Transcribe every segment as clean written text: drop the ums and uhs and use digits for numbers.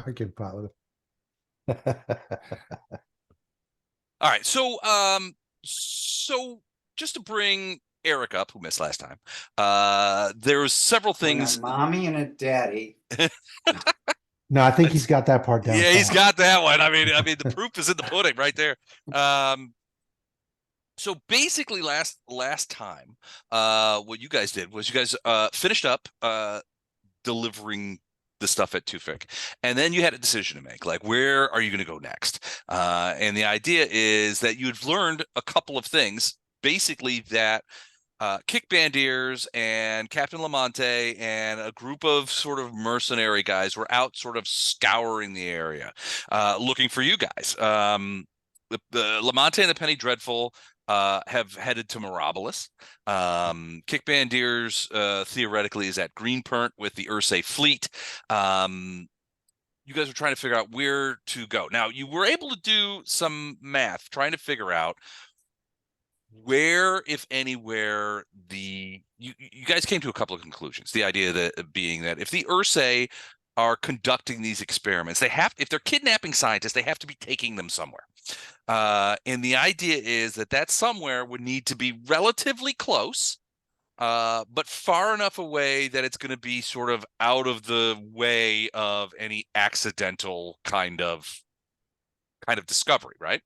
I can follow. All right, so just to bring Eric up, who missed last time, there's several When a things. mommy and a daddy. No, I think he's got that part down Yeah, he's pat. got that one. I mean, the proof is in the pudding right there. Um, so basically, last time, what you guys did was you guys finished up delivering the stuff at Tufik, and then you had a decision to make, like where are you going to go next? And the idea is that you've learned a couple of things, basically that Kick Bandiers and Captain Lamonte and a group of sort of mercenary guys were out sort of scouring the area, looking for you guys. The Lamonte and the Penny Dreadful have headed to Mirabilis. Kick Bandiers theoretically is at Greenpert with the Ursae fleet. You guys are trying to figure out where to go. Now, you were able to do some math trying to figure out where, if anywhere, you guys came to a couple of conclusions. The idea that being that if the Ursae are conducting these experiments, if they're kidnapping scientists, they have to be taking them somewhere. And the idea is that somewhere would need to be relatively close, but far enough away that it's going to be sort of out of the way of any accidental kind of discovery, right?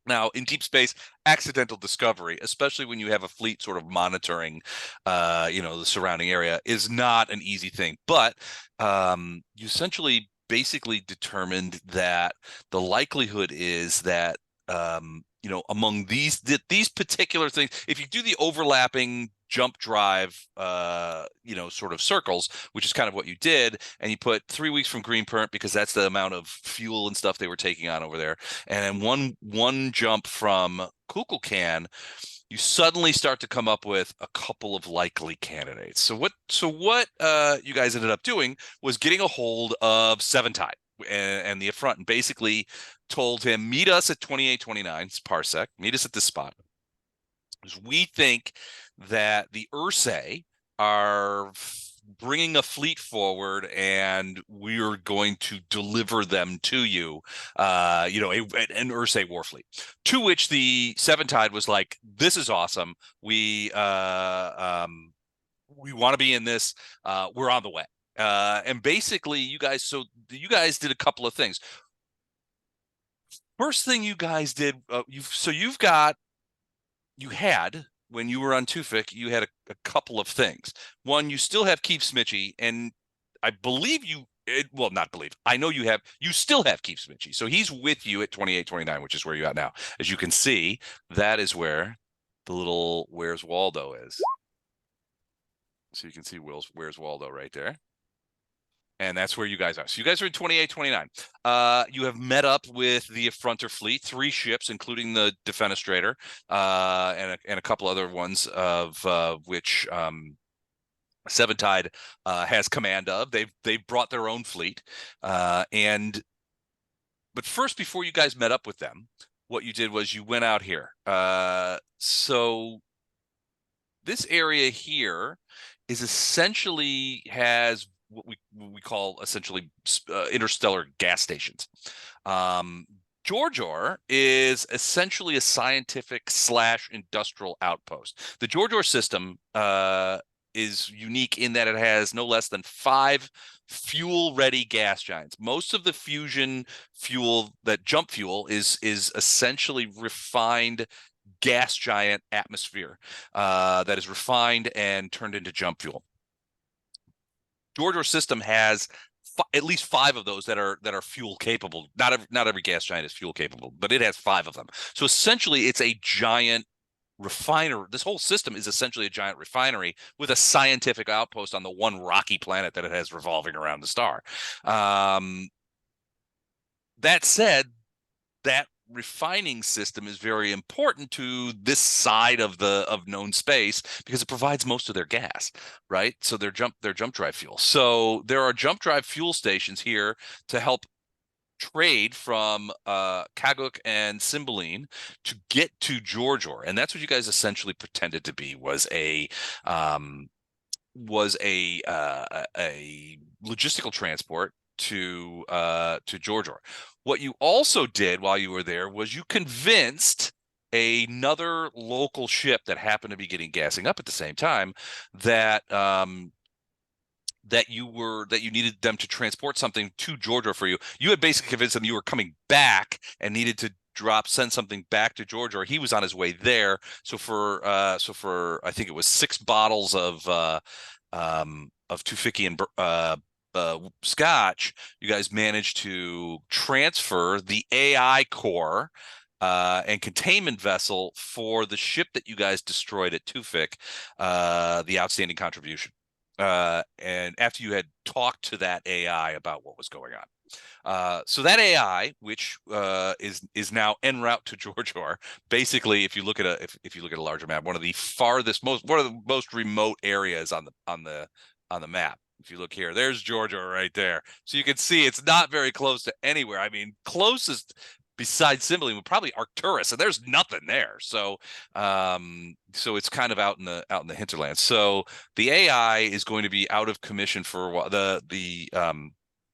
Now, in deep space, accidental discovery, especially when you have a fleet sort of monitoring, the surrounding area, is not an easy thing. But you essentially basically determined that the likelihood is that among these particular things, if you do the overlapping jump drive, sort of circles, which is kind of what you did, and you put 3 weeks from Greenpert because that's the amount of fuel and stuff they were taking on over there, and then one jump from Kukulkan, you suddenly start to come up with a couple of likely candidates. So what you guys ended up doing was getting a hold of Seventide and the Affront, and basically told him, meet us at 2829 parsec, meet us at this spot. Because we think that the Ursae are bringing a fleet forward, and we're going to deliver them to you, an Ursae war fleet. To which the Seventide was like, "This is awesome. We want to be in this. We're on the way." And basically, you guys did a couple of things. First thing you guys did, you had, when you were on Tufik, you had a couple of things. One, you still have Keith Smitchy, and I believe I know you still have Keith Smitchy. So he's with you at 2829, which is where you're at now. As you can see, that is where the little Where's Waldo is. So you can see Where's Waldo right there. And that's where you guys are. So you guys are in 2829. You have met up with the Affronter fleet, 3 ships, including the Defenestrator, and a couple other ones, of which Seventide has command of. They've brought their own fleet, but first, before you guys met up with them, what you did was you went out here. So this area here is essentially has what we call essentially interstellar gas stations. Georgior is essentially a scientific / industrial outpost. The Georgior system is unique in that it has no less than 5 fuel-ready gas giants. Most of the fusion fuel, that jump fuel, is essentially refined gas giant atmosphere that is refined and turned into jump fuel. Georgior system has at least 5 of those that are fuel capable. Not every gas giant is fuel capable, but it has 5 of them. So essentially, it's a giant refinery. This whole system is essentially a giant refinery with a scientific outpost on the one rocky planet that it has revolving around the star. That said, that refining system is very important to this side of known space because it provides most of their gas, right? So their jump drive fuel. So there are jump drive fuel stations here to help trade from Kaguk and Cymbeline to get to Georgior, and that's what you guys essentially pretended to be, was a logistical transport to Georgior. What you also did while you were there was you convinced another local ship that happened to be getting gassing up at the same time that that you needed them to transport something to Georgia for you. You had basically convinced them you were coming back and needed to send something back to Georgia, or he was on his way there. So for I think it was 6 bottles of Tufiki scotch, you guys managed to transfer the AI core and containment vessel for the ship that you guys destroyed at Tufik, the outstanding contribution. And after you had talked to that AI about what was going on. So that AI, which is now en route to Georgior, basically, if you look at if you look at a larger map, one of the most remote areas on the map. If you look here, there's Georgia right there. So you can see it's not very close to anywhere. I mean, closest besides Cymbeline would probably Arcturus, and there's nothing there. So so it's kind of out in the hinterlands. So the AI is going to be out of commission for a while. The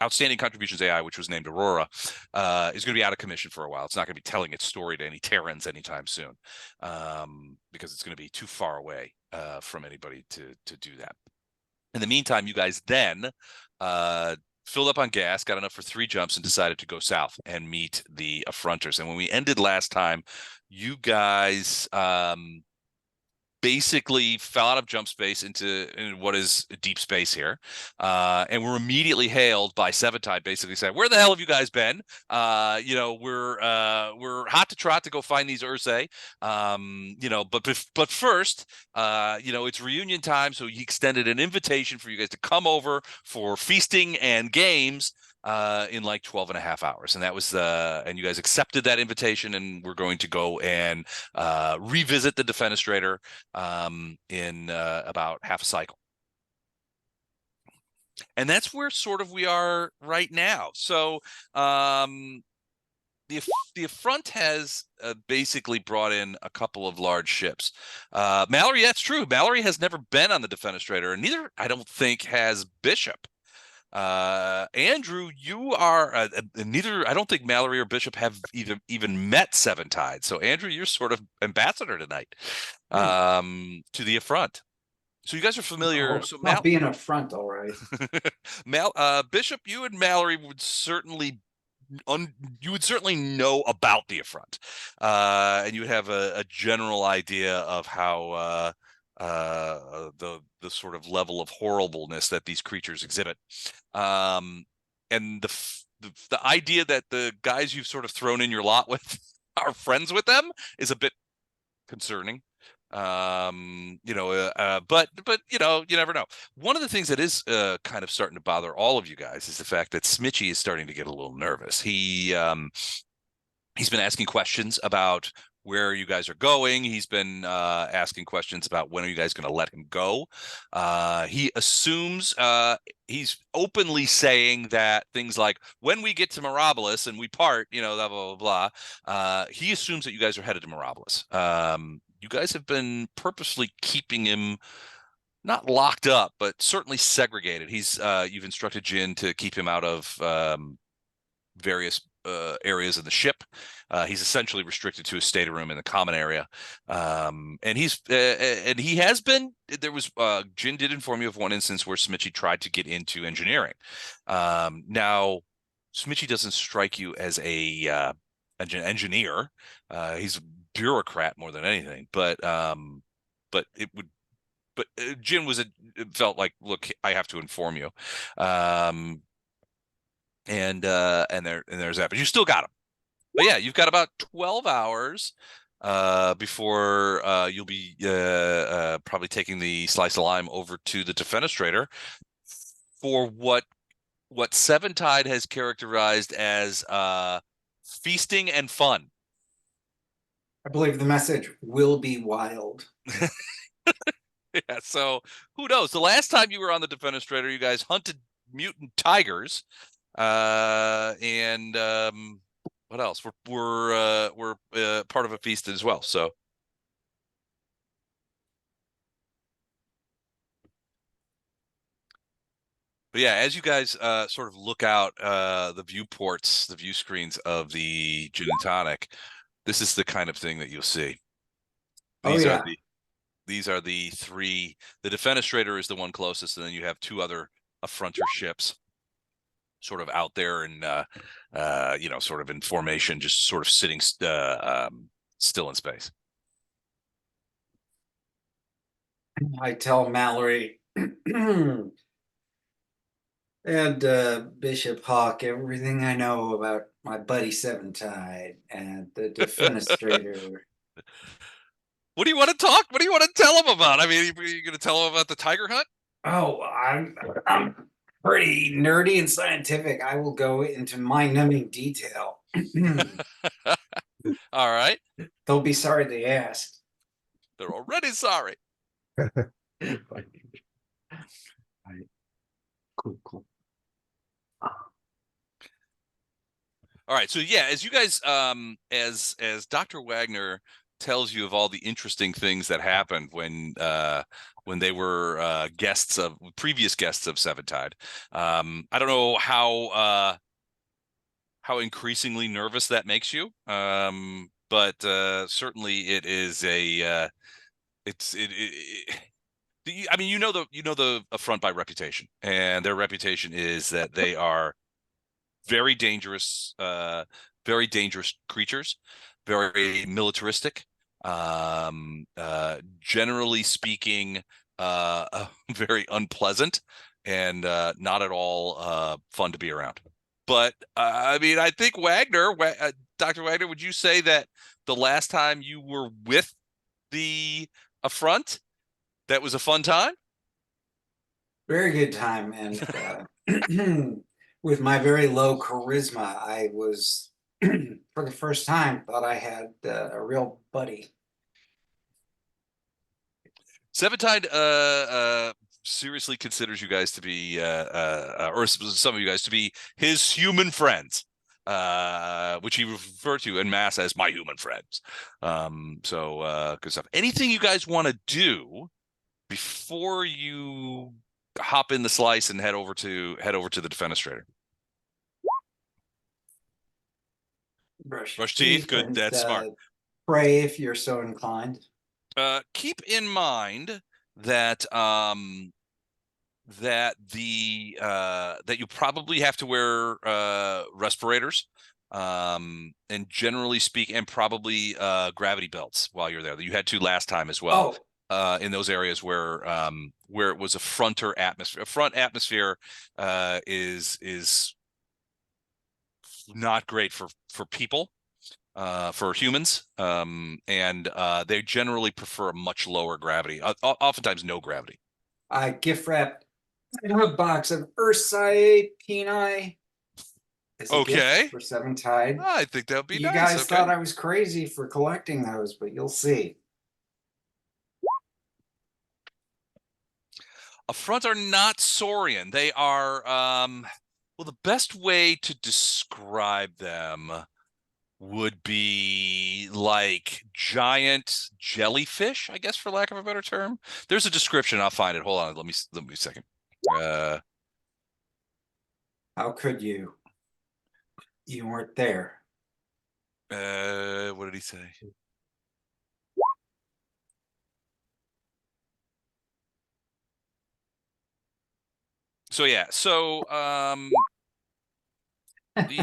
outstanding contributions AI, which was named Aurora, is going to be out of commission for a while. It's not going to be telling its story to any Terrans anytime soon, because it's going to be too far away from anybody to do that. In the meantime, you guys then filled up on gas, got enough for 3 jumps, and decided to go south and meet the Affronters. And when we ended last time, you guys basically fell out of jump space into what is deep space here, and were immediately hailed by Seventide, basically saying, "Where the hell have you guys been? We're hot to trot to go find these Ursae. But first, it's reunion time, so he extended an invitation for you guys to come over for feasting and games." In like 12 and a half hours. And that was and you guys accepted that invitation, and we're going to go and revisit the Defenestrator in about half a cycle. And that's where sort of we are right now. So the Affront has basically brought in a couple of large ships. Mallory, that's true. Mallory has never been on the Defenestrator, and neither, I don't think, has Bishop. Andrew, you are neither. I don't think Mallory or Bishop have even met Seventide. So Andrew, you're sort of ambassador tonight to the Affront. So you guys are familiar. Oh, So I'll be an affront, all right. Bishop, you and Mallory would certainly you would certainly know about the Affront, and you would have a general idea of how the sort of level of horribleness that these creatures exhibit. And the idea that the guys you've sort of thrown in your lot with are friends with them is a bit concerning. But you never know. One of the things that is kind of starting to bother all of you guys is the fact that Smitchy is starting to get a little nervous. He's been asking questions about where you guys are going. He's been asking questions about when are you guys going to let him go. He assumes he's openly saying that things like when we get to Mirabilis and we part, blah, blah, blah, blah. He assumes that you guys are headed to Mirabilis. You guys have been purposely keeping him not locked up, but certainly segregated. You've instructed Jin to keep him out of various areas of the ship. He's essentially restricted to his stateroom in the common area, and he has been. There was Jin did inform you of one instance where Smitchy tried to get into engineering. Now, Smitchy doesn't strike you as an engineer. He's a bureaucrat more than anything, but it would. But Jin felt like, look, I have to inform you. And there's that, but you still got them. But yeah, you've got about 12 hours before you'll be probably taking the slice of lime over to the Defenestrator for what Seventide has characterized as feasting and fun. I believe the message will be wild. Yeah, so who knows? The last time you were on the Defenestrator, you guys hunted mutant tigers. And what else? We're part of a feast as well. So But yeah, as you guys sort of look out the viewports, the view screens of the gin and tonic, this is the kind of thing that you'll see. Oh These are yeah. these are the three. The defenestrator is the one closest, and then you have two other affronter ships sort of out there and sort of in formation, just sort of sitting still in space. I tell Mallory and Bishop Hawk everything I know about my buddy Seventide and the defenestrator. What do you want to talk? What do you want to tell them about? I mean, are you going to tell them about the tiger hunt? Oh, I'm pretty nerdy and scientific. I will go into mind-numbing detail. All right. They'll be sorry they asked. They're already sorry. Right. Cool. All right. So yeah, as you guys as Dr. Wagner tells you of all the interesting things that happened when they were previous guests of Seventide. I don't know how increasingly nervous that makes you. But certainly it is a I mean, you know the Affront by reputation, and their reputation is that they are very dangerous, very dangerous creatures, very militaristic. Generally speaking, very unpleasant and not at all fun to be around. But I mean, I think Dr. Wagner, would you say that the last time you were with the Affront, that was a fun time? Very good time. And with my very low charisma, I was, for the first time, thought I had a real buddy. Seventide seriously considers you guys to be, or some of you guys to be his human friends, which he referred to en masse as my human friends. So good stuff. Anything you guys want to do before you hop in the slice and head over to the defenestrator? Brush teeth. Good. And, That's smart. pray if you're so inclined. Keep in mind that that you probably have to wear respirators, and generally speak, and probably gravity belts while you're there. You had to last time as well. In those areas where it was a fronter atmosphere. A front atmosphere is not great for people, for humans, and they generally prefer a much lower gravity, oftentimes no gravity. I gift wrapped a box of Ursae peni. Okay, for Seventide. I think that would be You nice. guys thought I was crazy for collecting those, but you'll see. Affront are not saurian. They are, well, the best way to describe them would be like giant jellyfish, I guess, for lack of a better term. There's a description. I'll find it. Hold on. Let me a second. How could you? You weren't there. What did he say? So yeah, the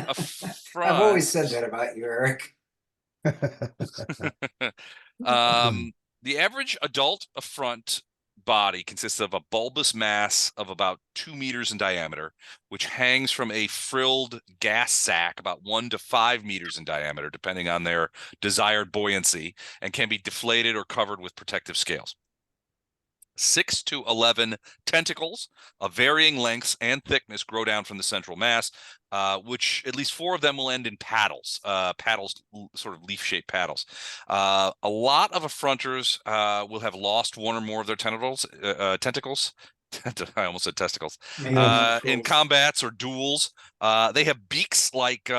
Affront. I've always said that about you, Eric. The average adult Affront body consists of a bulbous mass of about 2 meters in diameter, which hangs from a frilled gas sac about 1 to 5 meters in diameter, depending on their desired buoyancy, and can be deflated or covered with protective scales. 6 to 11 tentacles of varying lengths and thickness grow down from the central mass, which at least 4 of them will end in paddles, sort of leaf-shaped paddles. A lot of affronters will have lost one or more of their tentacles. I almost said testicles. In combats or duels. They have beaks like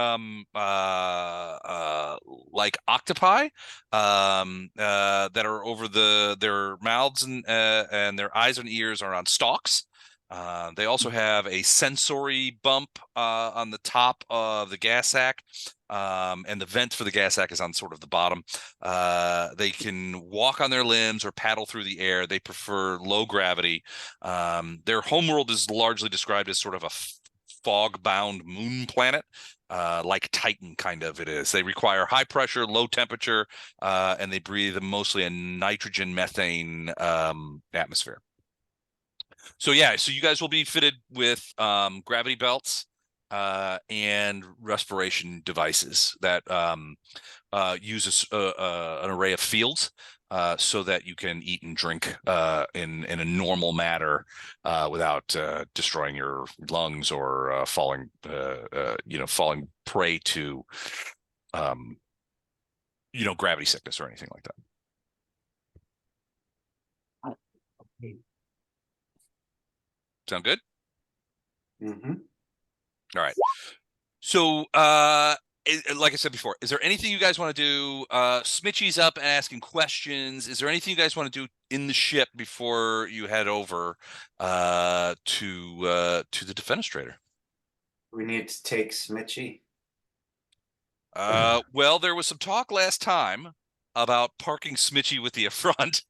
octopi, that are over their mouths, and their eyes and ears are on stalks. They also have a sensory bump on the top of the gas sack, and the vent for the gas sack is on sort of the bottom. They can walk on their limbs or paddle through the air. They prefer low gravity. Their homeworld is largely described as sort of a fog-bound moon planet, like Titan kind of it is. They require high pressure, low temperature, and they breathe mostly a nitrogen methane atmosphere. So yeah, so you guys will be fitted with gravity belts and respiration devices that use an array of fields so that you can eat and drink in a normal manner without destroying your lungs or falling prey to gravity sickness or anything like that. Sound good? Mm-hmm. All right. So, like I said before, is there anything you guys want to do? Smitchy's up and asking questions. Is there anything you guys want to do in the ship before you head over to the defenestrator? We need to take Smitchy. Well, there was some talk last time about parking Smitchy with the Affront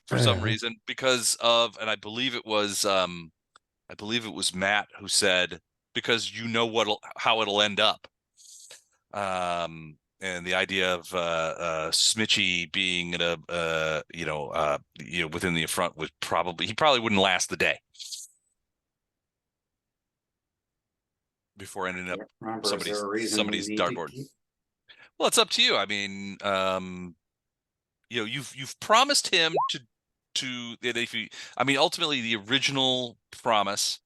for some reason because of, and I believe it was Matt who said, because you know how it'll end up. And the idea of Smitchy being in a within the Affront would he probably wouldn't last the day before ending up Remember, is there a reason somebody's we need to dartboard. keep? Well, it's up to you. I mean, you've promised him that if you, I mean, ultimately the original promise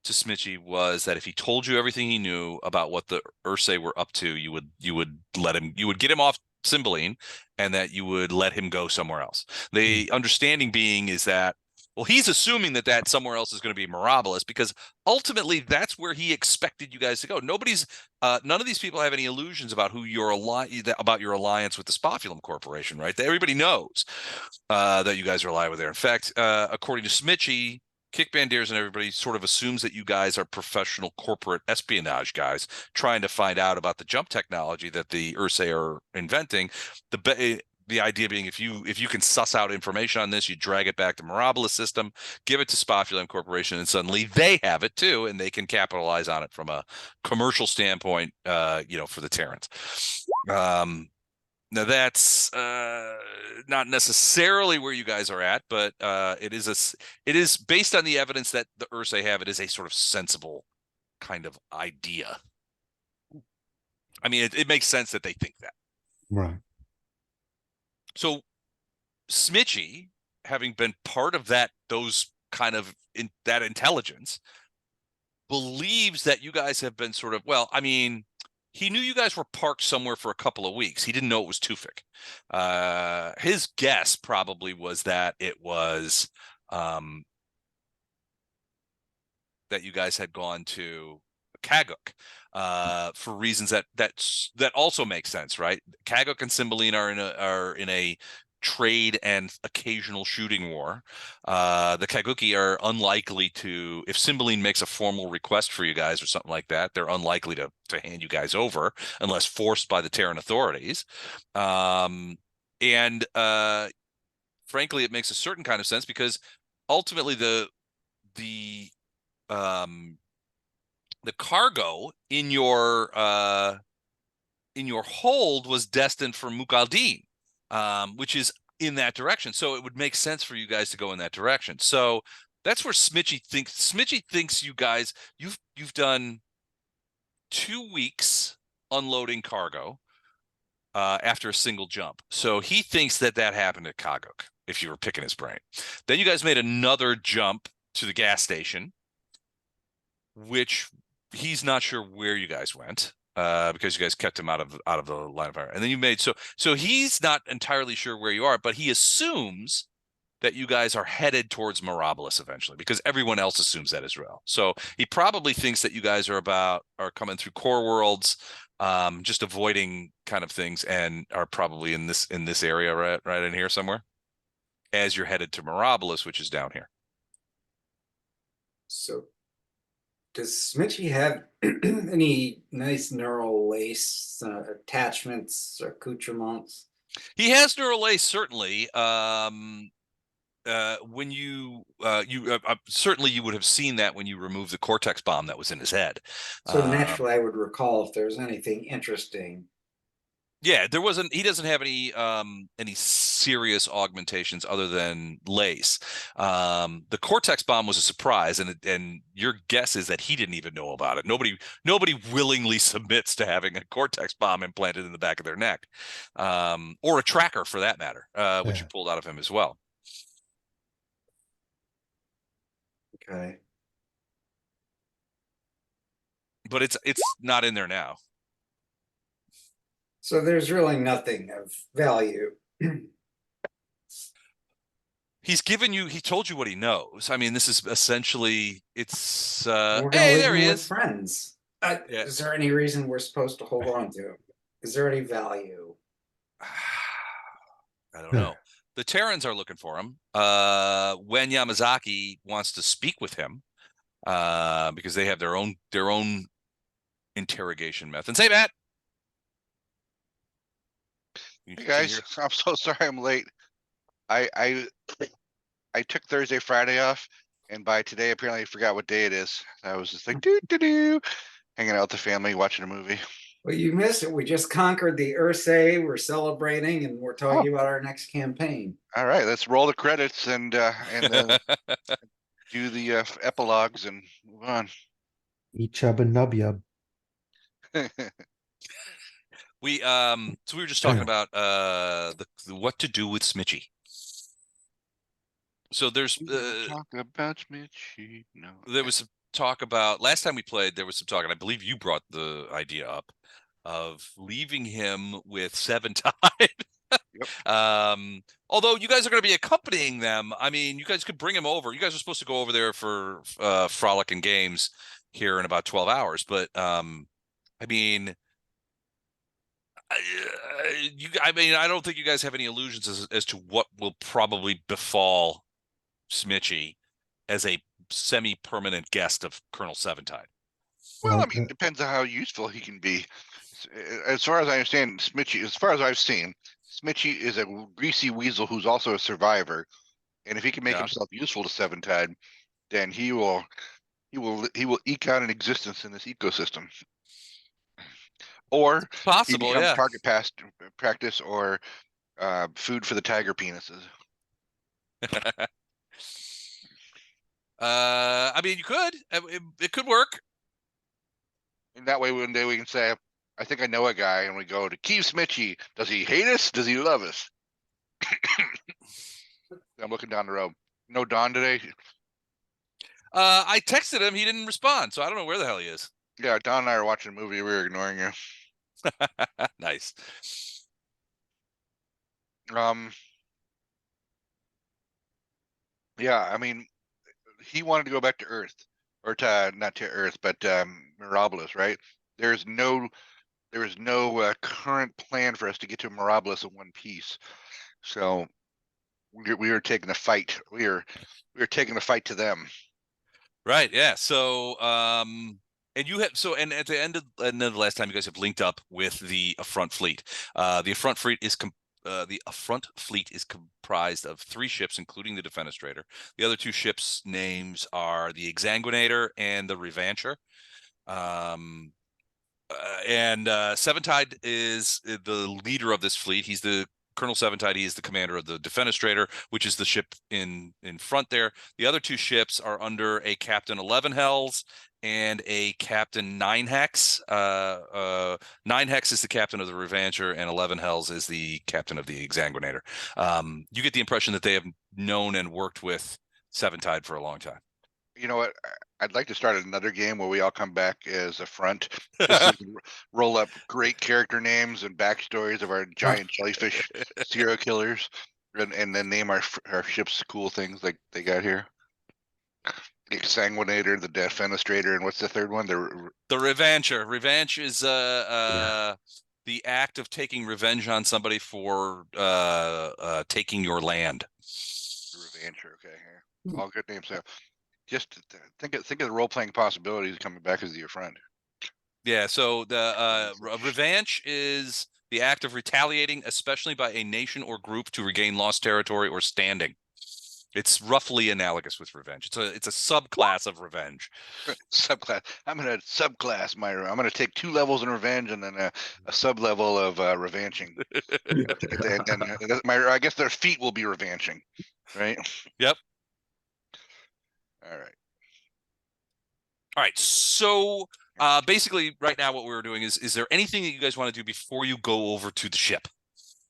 to Smitchy was that if he told you everything he knew about what the Ursae were up to, you would get him off Cymbeline, and that you would let him go somewhere else. The understanding being is that, well, he's assuming that somewhere else is going to be Mirabilis, because ultimately that's where he expected you guys to go. None of these people have any illusions about your alliance with the Spofulum Corporation, right? Everybody knows that you guys are alive with there. In fact, according to Smitchy, Kick Bandiers and everybody sort of assumes that you guys are professional corporate espionage guys trying to find out about the jump technology that the Ursae are inventing. The idea being, if you can suss out information on this, you drag it back to Mirabilis system, give it to Spofulum Corporation, and suddenly they have it too, and they can capitalize on it from a commercial standpoint, for the Terrans. Now that's not necessarily where you guys are at, but it is based on the evidence that the Ursae have. It is a sort of sensible kind of idea. I mean, it makes sense that they think that. Right. So Smitchy, having been part of that intelligence, believes that you guys have been sort of, well, I mean, he knew you guys were parked somewhere for a couple of weeks. He didn't know it was Tufik. His guess probably was that it was that you guys had gone to Kaguk for reasons that also make sense, right? Kaguk and Cymbeline are in a trade and occasional shooting war. The Kaguki are unlikely to, if Cymbeline makes a formal request for you guys or something like that, they're unlikely to hand you guys over unless forced by the Terran authorities. And frankly, it makes a certain kind of sense because ultimately the cargo in your hold was destined for Mukaldeen, which is in that direction. So it would make sense for you guys to go in that direction. So that's where Smitchy thinks you guys, you've done 2 weeks unloading cargo after a single jump. So he thinks that happened at Kaguk, if you were picking his brain. Then you guys made another jump to the gas station, which he's not sure where you guys went. Because you guys kept him out of the line of fire, and then you made so he's not entirely sure where you are, but he assumes that you guys are headed towards Mirabilis eventually, because everyone else assumes that as well. So he probably thinks that you guys are coming through core worlds, just avoiding kind of things, and are probably in this area right in here somewhere, as you're headed to Mirabilis, which is down here. So does Smitchy have any nice neural lace attachments or accoutrements? He has neural lace, certainly. When certainly you would have seen that when you removed the cortex bomb that was in his head. So naturally, I would recall if there's anything interesting. Yeah, there wasn't. He doesn't have any serious augmentations other than lace. The cortex bomb was a surprise, and your guess is that he didn't even know about it. Nobody willingly submits to having a cortex bomb implanted in the back of their neck, or a tracker for that matter, which you Yeah. pulled out of him as well. Okay. But it's not in there now. So there's really nothing of value. He's given you. He told you what he knows. I mean, this is essentially. It's We're gonna hey, leave there he him with is. friends. Yeah. Is there any reason we're supposed to hold on to him? Is there any value? I don't know. The Terrans are looking for him. When Yamazaki wants to speak with him, because they have their own interrogation methods. Hey, Matt. Hey guys, I'm so sorry I'm late. I took Thursday, Friday off, and by today apparently I forgot what day it is. I was just like hanging out with the family, watching a movie. Well, you missed it. We just conquered the Ursae. We're celebrating, and we're talking about our next campaign. All right, let's roll the credits and do the epilogues and move on. Eat chub and nub yub. So we were just talking about the what to do with Smitchy. So there's talk about Smitchy. No, there was some talk about last time we played. There was some talk, and I believe you brought the idea up of leaving him with Seventide. Yep. Although you guys are going to be accompanying them, I mean, you guys could bring him over. You guys are supposed to go over there for frolic and games here in about 12 hours. But I mean, I don't think you guys have any illusions as to what will probably befall Smitchy as a semi-permanent guest of Colonel Seventide. Well, I mean, it depends on how useful he can be. As far as I understand, Smitchy, as far as I've seen, Smitchy is a greasy weasel who's also a survivor, and if he can make himself useful to Seventide, then he will eke out an existence in this ecosystem. Or possible, he becomes target practice or food for the tiger penises. I mean, you could. It could work. And that way, one day we can say, I think I know a guy, and we go to Keith Smitchy. Does he hate us? Does he love us? I'm looking down the road. No Don today? I texted him. He didn't respond, so I don't know where the hell he is. Yeah, Don and I are watching a movie. We were ignoring you. Nice. Yeah, I mean, he wanted to go back to Earth, or not to Earth, but Mirabilis, right? There is no current plan for us to get to Mirabilis in one piece. So we are taking a fight. We are taking a fight to them. Right. Yeah. So, and you have and at the end of the last time, you guys have linked up with the Affront fleet. The Affront fleet is comprised of 3 ships, including the Defenestrator. The other 2 ships' names are the Exsanguinator and the Revancher. And Seventide is the leader of this fleet. He's the Colonel Seventide. He is the commander of the Defenestrator, which is the ship in front there. The other 2 ships are under a Captain 11 Hells and a Captain 9 Hex. 9 Hex is the captain of the Revancher, and 11 Hells is the captain of the Exsanguinator. You get the impression that they have known and worked with Seventide for a long time. You know what? I'd like to start another game where we all come back as Affront, just so we can roll up great character names and backstories of our giant jellyfish serial killers, and then name our ships cool things like they got here. The Exsanguinator, the Defenestrator, and what's the third one? The Revancher. Revenge is the act of taking revenge on somebody for taking your land. Revancher. Okay, all good names. So just think of the role playing possibilities coming back as the Affront. Yeah, so the revenge is the act of retaliating, especially by a nation or group to regain lost territory or standing. It's roughly analogous with revenge. It's a subclass of revenge. Subclass. I'm gonna subclass my. I'm gonna take 2 levels in revenge and then a sub level of revenging. I guess their feet will be revenging, right? Yep. All right. All right. So basically, right now, what we're doing is there anything that you guys want to do before you go over to the ship?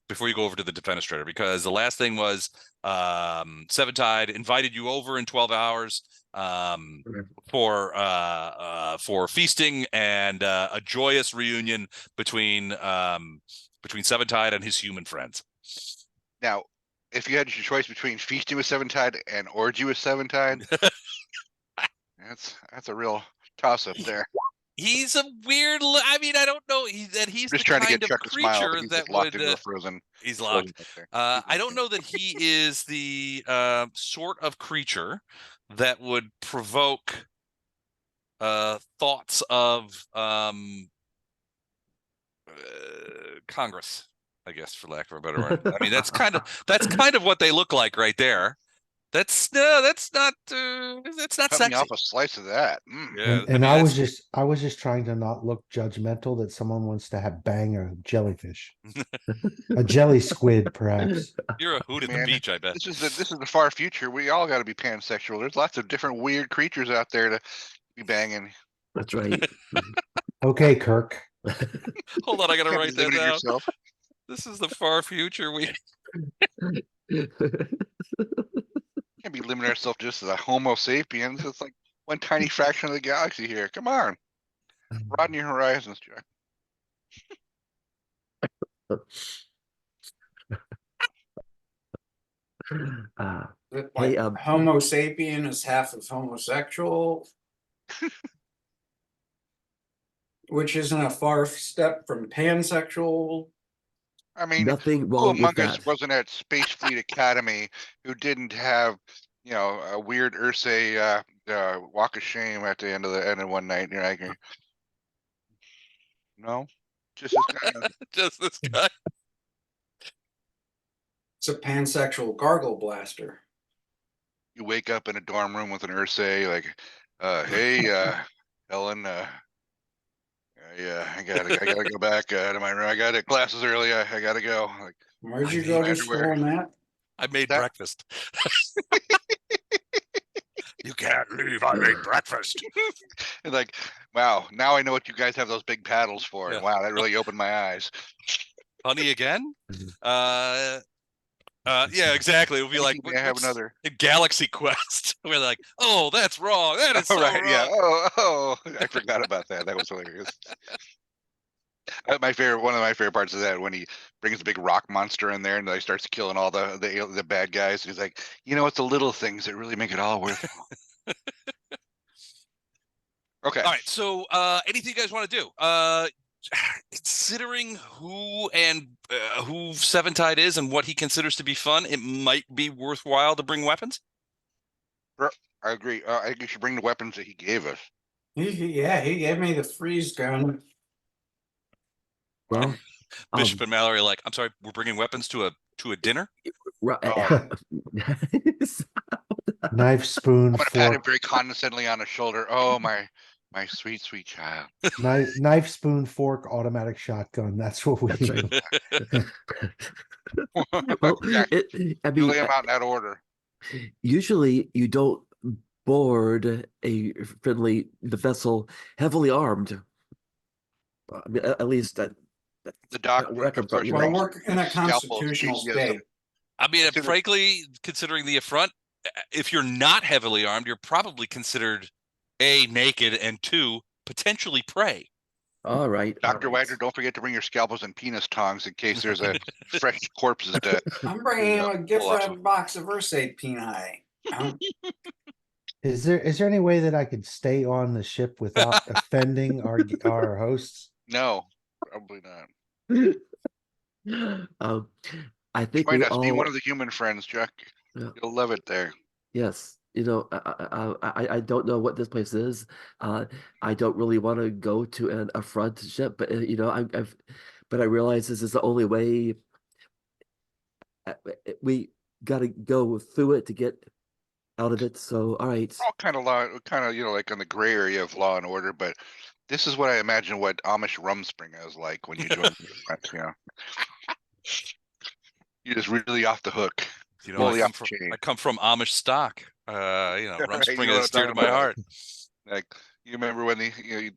Before you go over to the defenestrator? Because the last thing was Seventide invited you over in 12 hours for feasting and a joyous reunion between Seventide and his human friends. Now, if you had your choice between feasting with Seventide and orgy with Seventide, that's a real toss up there. He's a weird. I mean, I don't know. He's Just the trying to kind get of Chuck to smile. I creature think he's that just locked would. into a frozen. He's frozen locked. back there. I don't know that he is the sort of creature that would provoke thoughts of Congress, I guess, for lack of a better word. I mean, that's kind of what they look like right there. That's not Cut me sexy. off a slice of that. Yeah, And I I mean, was just trying to not look judgmental that someone wants to have bang a jellyfish. A jelly squid, perhaps. you're a hoot at the Man, beach, I bet. this is the far future. We all got to be pansexual. There's lots of different weird creatures out there to be banging. That's right. Okay, Kirk. Hold on, I gotta Can't write be that limiting down. yourself. This is the far future. Can't be limiting ourselves just to the Homo sapiens. It's like one tiny fraction of the galaxy here. Come on, broaden your horizons, Jack. Hey, Homo sapien is half of homosexual, which isn't a far step from pansexual. I mean, nothing who wrong with among that. us wasn't at Space Fleet Academy who didn't have, a weird Ursae walk of shame at the end of one night? You're like, no, just this kind of. Just this guy. It's a pansexual gargle blaster. You wake up in a dorm room with an Ursae, like, hey, Helen, yeah, I gotta go back to my room. I got classes early. I gotta go. Like, Where'd I you hate go to underwear. school, Matt? I made That- breakfast. You can't leave. I made breakfast. and like, wow, now I know what you guys have those big paddles for. Yeah. And wow, that really opened my eyes. Honey again? Yeah, exactly. It would be like May I have another? Galaxy Quest. We're like, oh, that's wrong. That is so right, wrong. yeah. Oh, I forgot about that. That was hilarious. One of my favorite parts of that when he brings the big rock monster in there and he starts killing all the bad guys. He's like, it's the little things that really make it all worthwhile. Okay. All right. So, anything you guys want to do? Considering who Seventide is and what he considers to be fun, it might be worthwhile to bring weapons. I agree. I think you should bring the weapons that he gave us. He gave me the freeze gun. Well, Bishop and Mallory are like, I'm sorry, we're bringing weapons to a dinner. right. Knife, spoon, I'm gonna pat him fork. very condescendingly on the shoulder. Oh, my sweet, sweet child. Knife, spoon, fork, automatic shotgun. That's what we That's do. right. Well, Yeah, I you mean, lay them out in that order. usually you don't board the vessel heavily armed. I mean, at least that. The doc, record, of course, you Well, know. we're in a Scalpels, constitutional he has them. state. I mean, Consider- frankly, considering the affront, if you're not heavily armed, you're probably considered A, naked, and 2, potentially prey. All right. Dr. all right. Wagner, don't forget to bring your scalpels and penis tongs in case there's a fresh corpses to. I'm bringing him a gift Pull up wrap box of Ursae peni. Is there any way that I could stay on the ship without offending our hosts? No, probably not. I think Join we us. all Be one of the human friends, Chuck. Yeah. You'll love it there. yes. you know, I don't know what this place is. I don't really want to go to an Affront ship, but you know, but I realize this is the only way. We got to go through it to get out of it. So, all right. All kind of law, kind of, like on the gray area of law and order, but this is what I imagine what Amish Rumspringa is like when you join the front, You're just really off the hook. You know, Fully I off come the chain. from Amish stock. You know, Right, you Rumspringa know what is I'm dear to talking my about. heart. Like, you remember when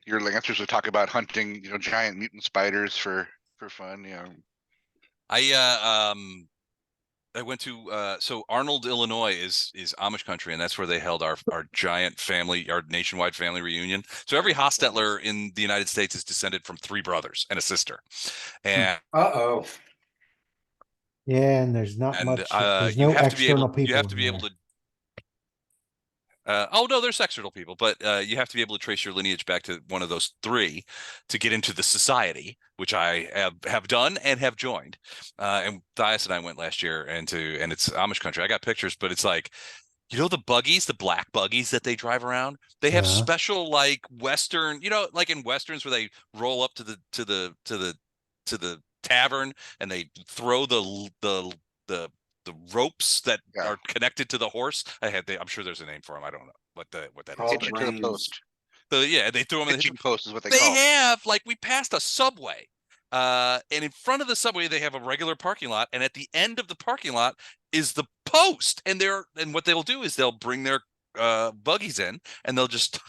your Lancers would talk about hunting, giant mutant spiders for fun, I went to so Arnold, Illinois is Amish country, and that's where they held our giant family, our nationwide family reunion. So every Hostetler in the United States is descended from 3 brothers and a sister, and Uh-oh. Yeah, and there's not much, there's you no have to be external able people in to there. oh no, there's external people, but you have to be able to trace your lineage back to one of those 3 to get into the society, which I have done and have joined. And Thias and I went last year and it's Amish country. I got pictures, but it's like, the buggies, the black buggies that they drive around, they have Yeah. special like Western, like in Westerns where they roll up to the tavern and they throw the ropes that Yeah. are connected to the horse. I'm sure there's a name for them. I don't know what that is. Called Hitch it to the reins. post. They throw them in the Hitching post is what they They call them. have, like, we passed a Subway. And in front of the Subway, they have a regular parking lot, and at the end of the parking lot is the post. And what they'll do is they'll bring their buggies in, and they'll just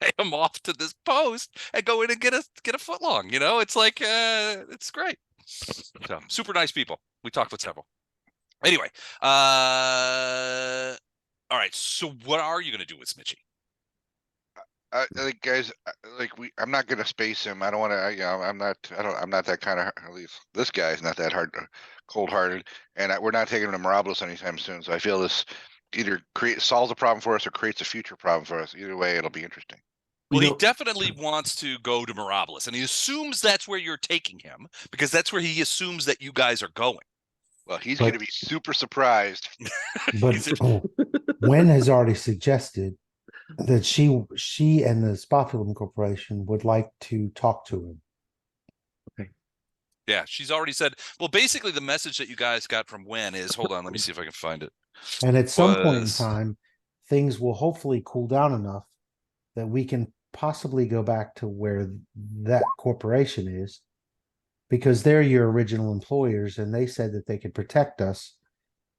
tie them off to this post and go in and get a foot long. It's like it's great. So super nice people. We talked with several. Anyway, all right. So what are you gonna do with Smitchy? Like guys, I'm not gonna space him. I don't want to. I'm not that kind of. At least this guy's not that cold-hearted, and we're not taking him to Mirabilis anytime soon. So I feel this either solves a problem for us or creates a future problem for us. Either way, it'll be interesting. Well, he definitely wants to go to Mirabilis, and he assumes that's where you're taking him because that's where he assumes that you guys are going. Well, he's going to be super surprised. But Wen has already suggested that she and the Spoffulum Corporation would like to talk to him. Okay. Yeah, she's already said. Well, basically, the message that you guys got from Wen is, hold on, let me see if I can find it. And at some point in time, things will hopefully cool down enough that we can possibly go back to where that corporation is, because they're your original employers, and they said that they could protect us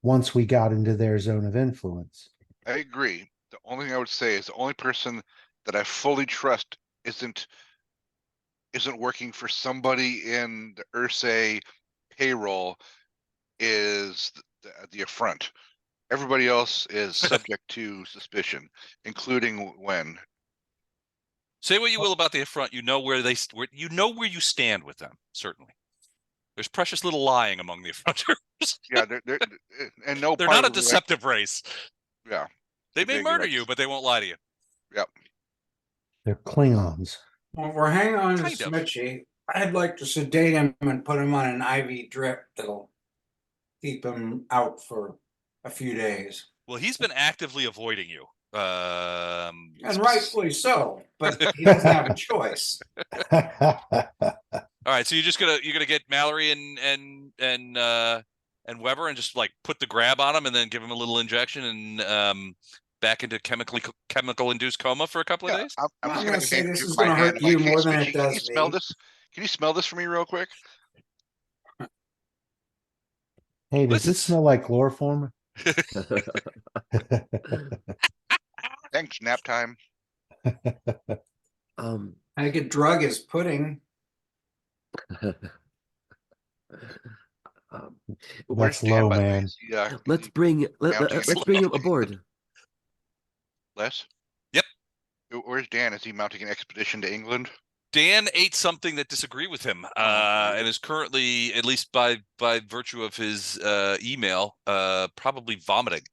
once we got into their zone of influence. I agree. The only thing I would say is the only person that I fully trust isn't working for somebody in the Ursae payroll is the Affront. Everybody else is subject to suspicion, including Wen. Say what you will about the Affront, you know where where you stand with them. Certainly, there's precious little lying among the Affronters. Yeah, they're and no, they're not a deceptive race. Yeah, they may murder you, but they won't lie to you. Yep, they're Klingons. Well, if we're hanging on to Kind of. Smitchy, I'd like to sedate him and put him on an IV drip that'll keep him out for a few days. Well, he's been actively avoiding you. And rightfully so, but he doesn't have a choice. All right, so you're gonna get Mallory and Weber and just like put the grab on him and then give him a little injection and back into chemical induced coma for a couple of days. I'm just gonna say hand this is my gonna hand hurt like, you "Hey, more than Smitchy, it Can you does smell me." this? Can you smell this for me real quick? Hey, does Listen- this smell like chloroform? Thanks, nap time. I could drug his pudding. Where's That's Dan, low, by the way? man. Is he, let's bring mounting let's bring him aboard. Les? Yep. Where's Dan? Is he mounting an expedition to England? Dan ate something that disagreed with him, and is currently, at least by virtue of his email, probably vomiting.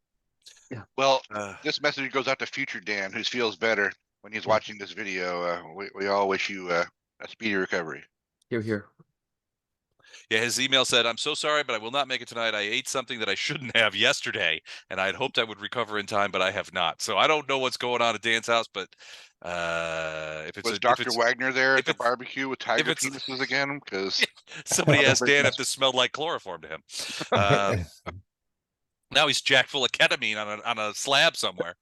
Yeah. Well, this message goes out to future Dan, who feels better when he's watching this video. We all wish you a speedy recovery. Here. Yeah, his email said, "I'm so sorry, but I will not make it tonight. I ate something that I shouldn't have yesterday, and I had hoped I would recover in time, but I have not." So I don't know what's going on at Dan's house, but if it's Was Dr. Wagner there at if the it's barbecue with tiger it's- penises again? Because somebody asked Dan if this smelled like chloroform to him. Now he's jacked full of ketamine on a slab somewhere.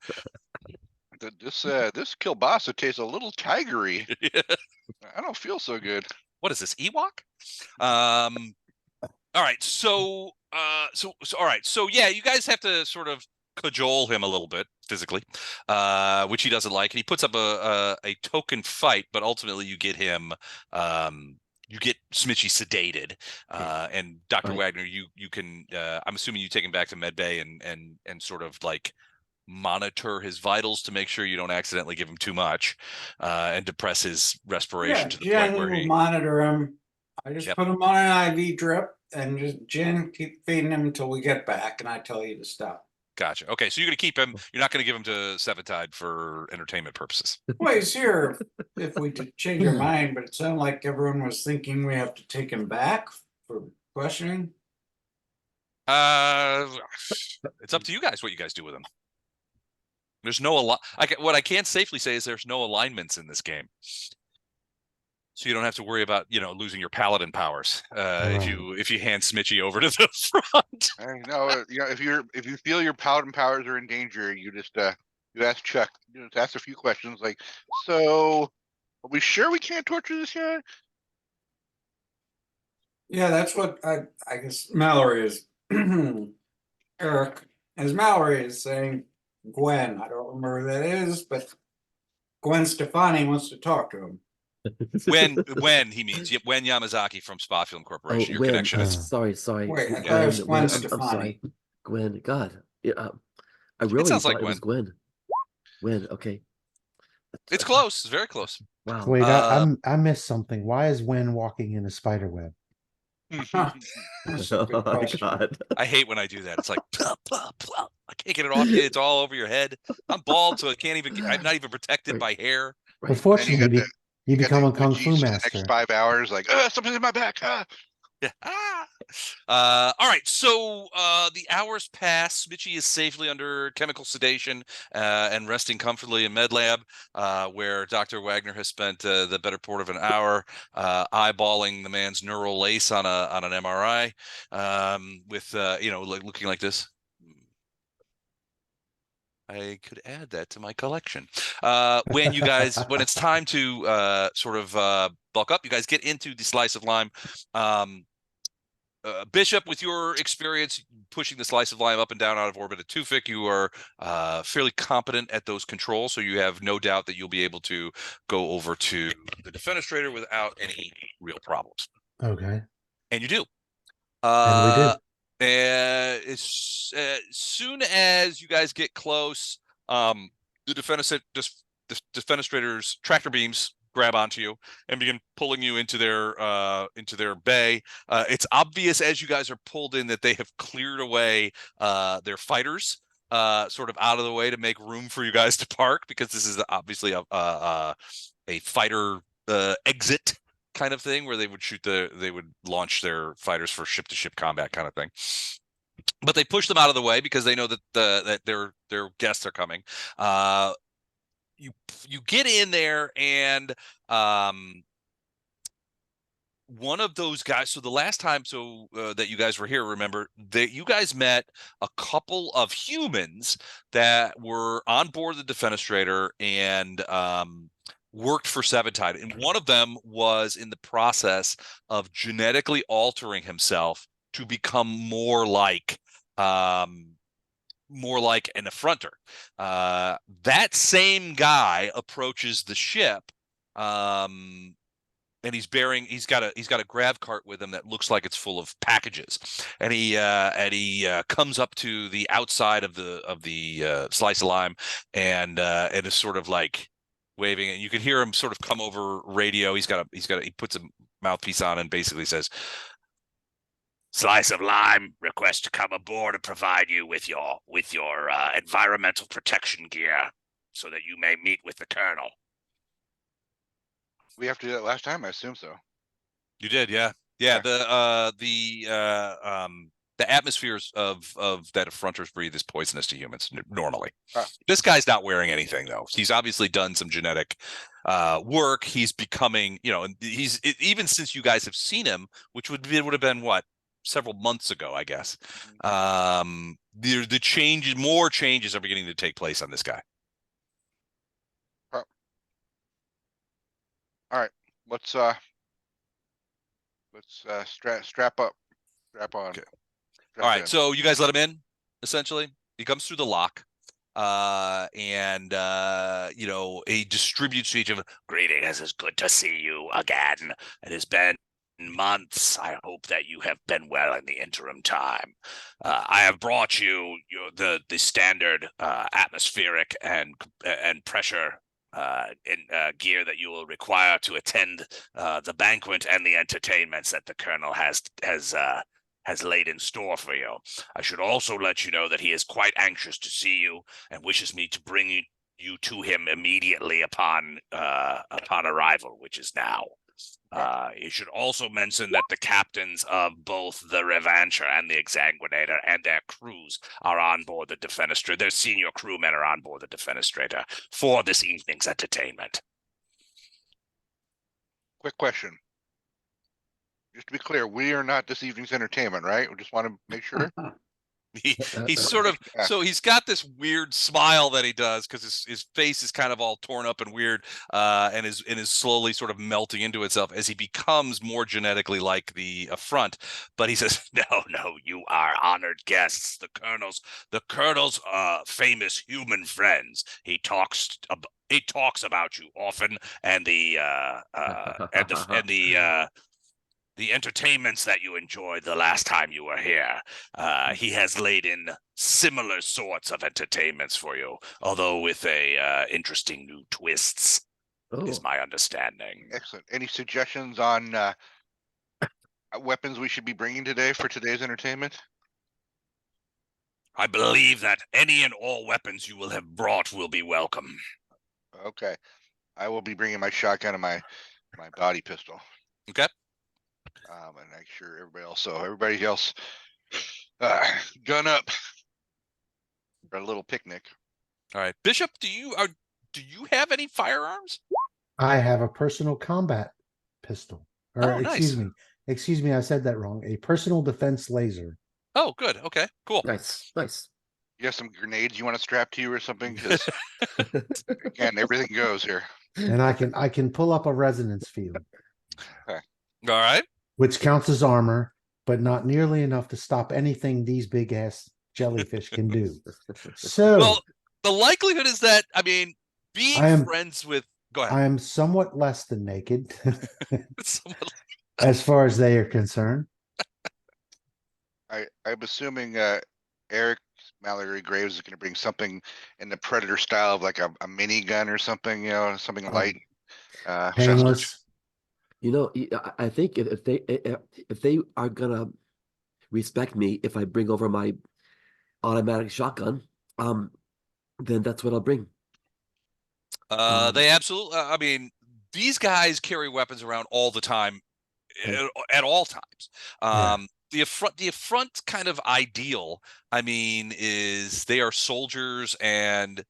this kielbasa tastes a little tigery. Yeah. I don't feel so good. What is this, Ewok? All right, so all right, so yeah, you guys have to sort of cajole him a little bit physically, which he doesn't like, and he puts up a token fight, but ultimately you get him you get Smitchy sedated, and Dr. Right. Wagner, you can I'm assuming you take him back to medbay and sort of like monitor his vitals to make sure you don't accidentally give him too much, and depress his respiration to the point Jen where will he monitor him. I just Yep. put him on an IV drip and just Jen keep feeding him until we get back, and I tell you to stop. Gotcha. Okay, so you're gonna keep him. You're not gonna give him to Seventide for entertainment purposes. Well, he's here if we did change our mind, but it sounded like everyone was thinking we have to take him back for questioning. It's up to you guys what you guys do with him. There's no what I can safely say is there's no alignments in this game, so you don't have to worry about losing your paladin powers if you hand Smitchy over to the front. If you feel your paladin powers are in danger, you just you ask Chuck. You just ask a few questions like, "So, are we sure we can't torture this guy?" Yeah, that's what I guess Mallory is. Eric, as Mallory is saying, Gwen. I don't remember who that is, but Gwen Stefani wants to talk to him. When he means when Yamazaki from Spa Film Corporation. Your Gwen. connection is Sorry. Wait, I thought it was Gwen I'm Stefani. sorry. Gwen. God. Yeah, I really sounds thought like it was Gwen. Gwen. Okay. it's close. It's very close. Wow. Wait, I missed something. Why is Wen walking in a spider web? That's a good Oh my question. God. I hate when I do that. It's like blah, blah, blah. I can't get it off you. It's all over your head. I'm bald, so I can't even. I'm not even protected by hair. But Right. fortunately, you got become the a kung fu wedgies for the master. next 5 hours, like, something's in my back. Yeah. All right. So the hours pass. Smitchy is safely under chemical sedation and resting comfortably in med lab, where Dr. Wagner has spent the better part of an hour eyeballing the man's neural lace on an MRI, with like looking like this. I could add that to my collection. When it's time to sort of bulk up, you guys get into the slice of lime. Bishop, with your experience pushing the slice of lime up and down out of orbit at Tufik, you are fairly competent at those controls, so you have no doubt that you'll be able to go over to the defenestrator without any real problems. Okay. And you do. And we do. As soon as you guys get close, the defenestrator's tractor beams grab onto you and begin pulling you into their bay. It's obvious as you guys are pulled in that they have cleared away their fighters sort of out of the way to make room for you guys to park, because this is obviously a fighter exit kind of thing where they would launch their fighters for ship to ship combat kind of thing. But they push them out of the way because they know that that their guests are coming. You get in there, and one of those guys. So the last time that you guys were here, remember that you guys met a couple of humans that were on board the defenestrator and worked for Seventide, and one of them was in the process of genetically altering himself to become more like an affronter. That same guy approaches the ship, and he's got a grav cart with him that looks like it's full of packages, and he comes up to the outside of the slice of lime and is sort of like waving, and you can hear him sort of come over radio. He puts a mouthpiece on and basically says, "Slice of lime requests to come aboard and provide you with your environmental protection gear so that you may meet with the colonel." We have to do that last time, I assume so. You did, yeah. Yeah, Okay. the atmospheres of that effronters breathe is poisonous to humans normally. Ah. This guy's not wearing anything though. He's obviously done some genetic work. He's becoming, even since you guys have seen him, which would have been what, several months ago, I guess. More changes are beginning to take place on this guy. All right. Let's strap up. Strap on. Okay. Strap All right, in. so you guys let him in, essentially. He comes through the lock, and he distributes to each of them. Greetings, it's good to see you again. It has been months. I hope that you have been well in the interim time. I have brought you the standard atmospheric and pressure gear that you will require to attend the banquet and the entertainments that the Colonel has laid in store for you. I should also let you know that he is quite anxious to see you and wishes me to bring you to him immediately upon arrival, which is now. You should also mention that the captains of both the Revancher and the Exsanguinator and their crews are on board the Defenestrator. Their senior crewmen are on board the Defenestrator for this evening's entertainment. Quick question. Just to be clear, we are not this evening's entertainment, right? We just want to make sure. He's sort of so he's got this weird smile that he does because his face is kind of all torn up and weird, and is slowly sort of melting into itself as he becomes more genetically like the Affront. But he says, "No, you are honored guests. The colonel's famous human friends. He talks about you often, and the entertainments that you enjoyed the last time you were here. He has laid in similar sorts of entertainments for you, although with interesting new twists, is my understanding." Excellent. Any suggestions on weapons we should be bringing today for today's entertainment? I believe that any and all weapons you will have brought will be welcome. Okay. I will be bringing my shotgun and my body pistol. Okay. And make sure everybody else gun up for a little picnic. All right, Bishop, do you have any firearms? I have a personal combat pistol. Or Oh, nice. Excuse me, I said that wrong. A personal defense laser. Oh, good. Okay, cool. Nice. You have some grenades you want to strap to you or something? Because again, everything goes here. And I can pull up a resonance field. All right. Which counts as armor, but not nearly enough to stop anything these big ass jellyfish can do. So, well, the likelihood is that, being friends with. Go ahead. I am somewhat less than naked, as far as they are concerned. I'm assuming Eric Mallory Graves is going to bring something in the Predator style of like a mini gun or something, something light. Painless. I think if they are gonna respect me if I bring over my automatic shotgun, then that's what I'll bring. They absolutely. These guys carry weapons around all the time, at all times. The Affront kind of ideal, is they are soldiers and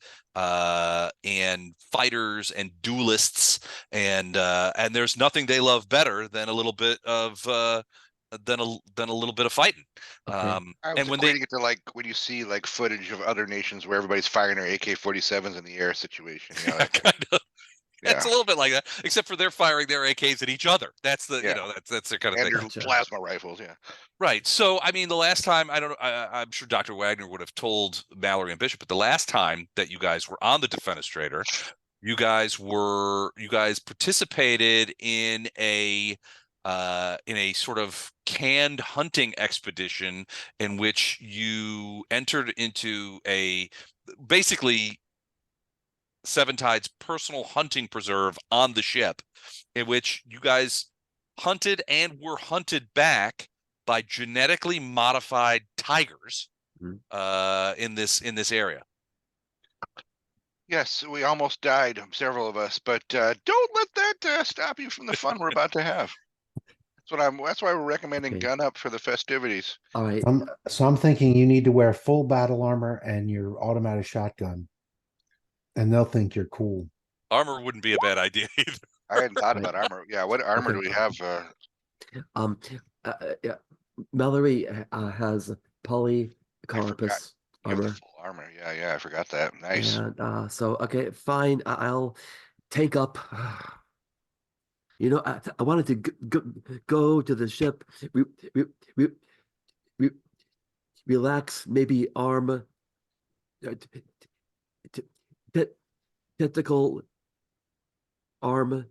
fighters and duelists, and there's nothing they love better than a little bit of fighting. Okay. I was equating it to like when you see like footage of other nations where everybody's firing their AK-47s in the air situation. Kind of. It's a little bit like that, except for they're firing their AKs at each other. That's the that's their kind of and thing. their plasma rifles, Right. So the last time I'm sure Dr. Wagner would have told Mallory and Bishop, but the last time that you guys were on the Defenestrator, you guys participated in a sort of canned hunting expedition in which you entered into basically Seventide's personal hunting preserve on the ship, in which you guys hunted and were hunted back by genetically modified tigers in this area. Yes, we almost died, several of us, but don't let that stop you from the fun we're about to have. That's That's why we're recommending Okay. gun up for the festivities. All right. So I'm thinking you need to wear full battle armor and your automatic shotgun, and they'll think you're cool. Armor wouldn't be a bad idea either. I hadn't thought Right. about armor. Yeah, what armor Okay. do we have? Yeah. Mallory has I polycarbonate forgot. You have the armor, full armor. Yeah, I forgot that. Nice. and so okay, fine. I'll take up. You know, I wanted to go to the ship. We, we relax, maybe arm, tentacle arm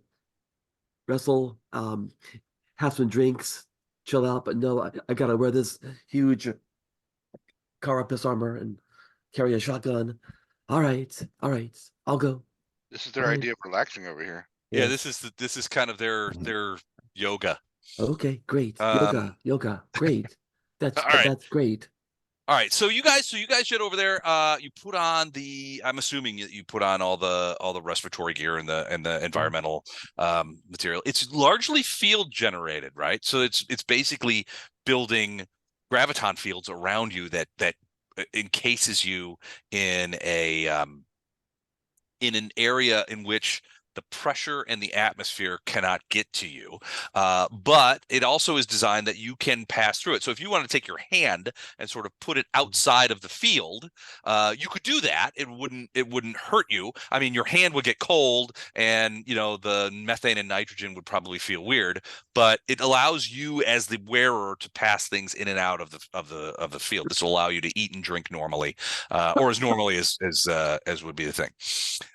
wrestle, have some drinks, chill out. But no, I gotta wear this huge carapace armor and carry a shotgun. All right, I'll go. This is their Fine. idea of relaxing over here. Yeah, Yes. this is kind of their yoga. Okay, great. Yoga, great. all right. That's great. All right, so you guys get over there. You put on I'm assuming you put on all the respiratory gear and the environmental material. It's largely field generated, right? So it's basically building graviton fields around you that encases you in in an area in which the pressure and the atmosphere cannot get to you. But it also is designed that you can pass through it. So if you want to take your hand and sort of put it outside of the field, you could do that. It wouldn't hurt you. I mean, your hand would get cold, and the methane and nitrogen would probably feel weird, but it allows you as the wearer to pass things in and out of the field. This will allow you to eat and drink normally, or as normally as would be the thing.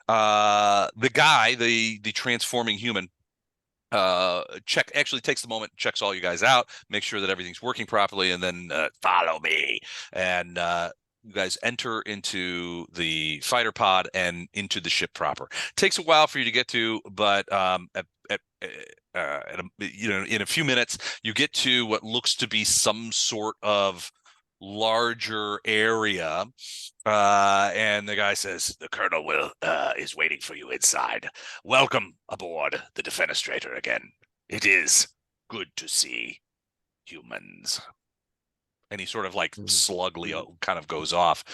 The guy, the transforming human, actually takes the moment, checks all you guys out, make sure that everything's working properly, and then follow me. And you guys enter into the fighter pod and into the ship proper. Takes a while for you to get to, but in a few minutes you get to what looks to be some sort of larger area, and the guy says, "The colonel is waiting for you inside. Welcome aboard the Defenestrator again. It is good to see humans." And he sort of like slugly kind of goes off.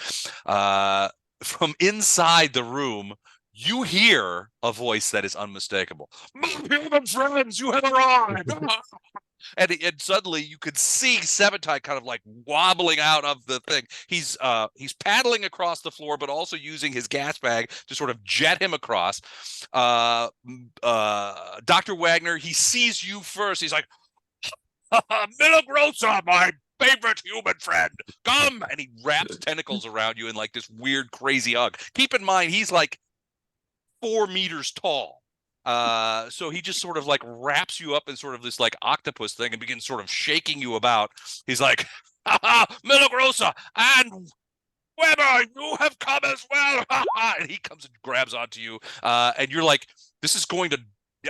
From inside the room, you hear a voice that is unmistakable. "My human friends, you have arrived!" And suddenly you could see Seventide kind of like wobbling out of the thing. He's paddling across the floor, but also using his gas bag to sort of jet him across. Dr. Wagner, he sees you first. He's like, "Milagrosa, my favorite human friend, come!" And he wraps tentacles around you in like this weird, crazy hug. Keep in mind, he's like 4 meters tall. So he just sort of like wraps you up in sort of this like octopus thing and begins sort of shaking you about. He's like, "Milagrosa and Weber, you have come as well." And he comes and grabs onto you. And you're like, this is going to,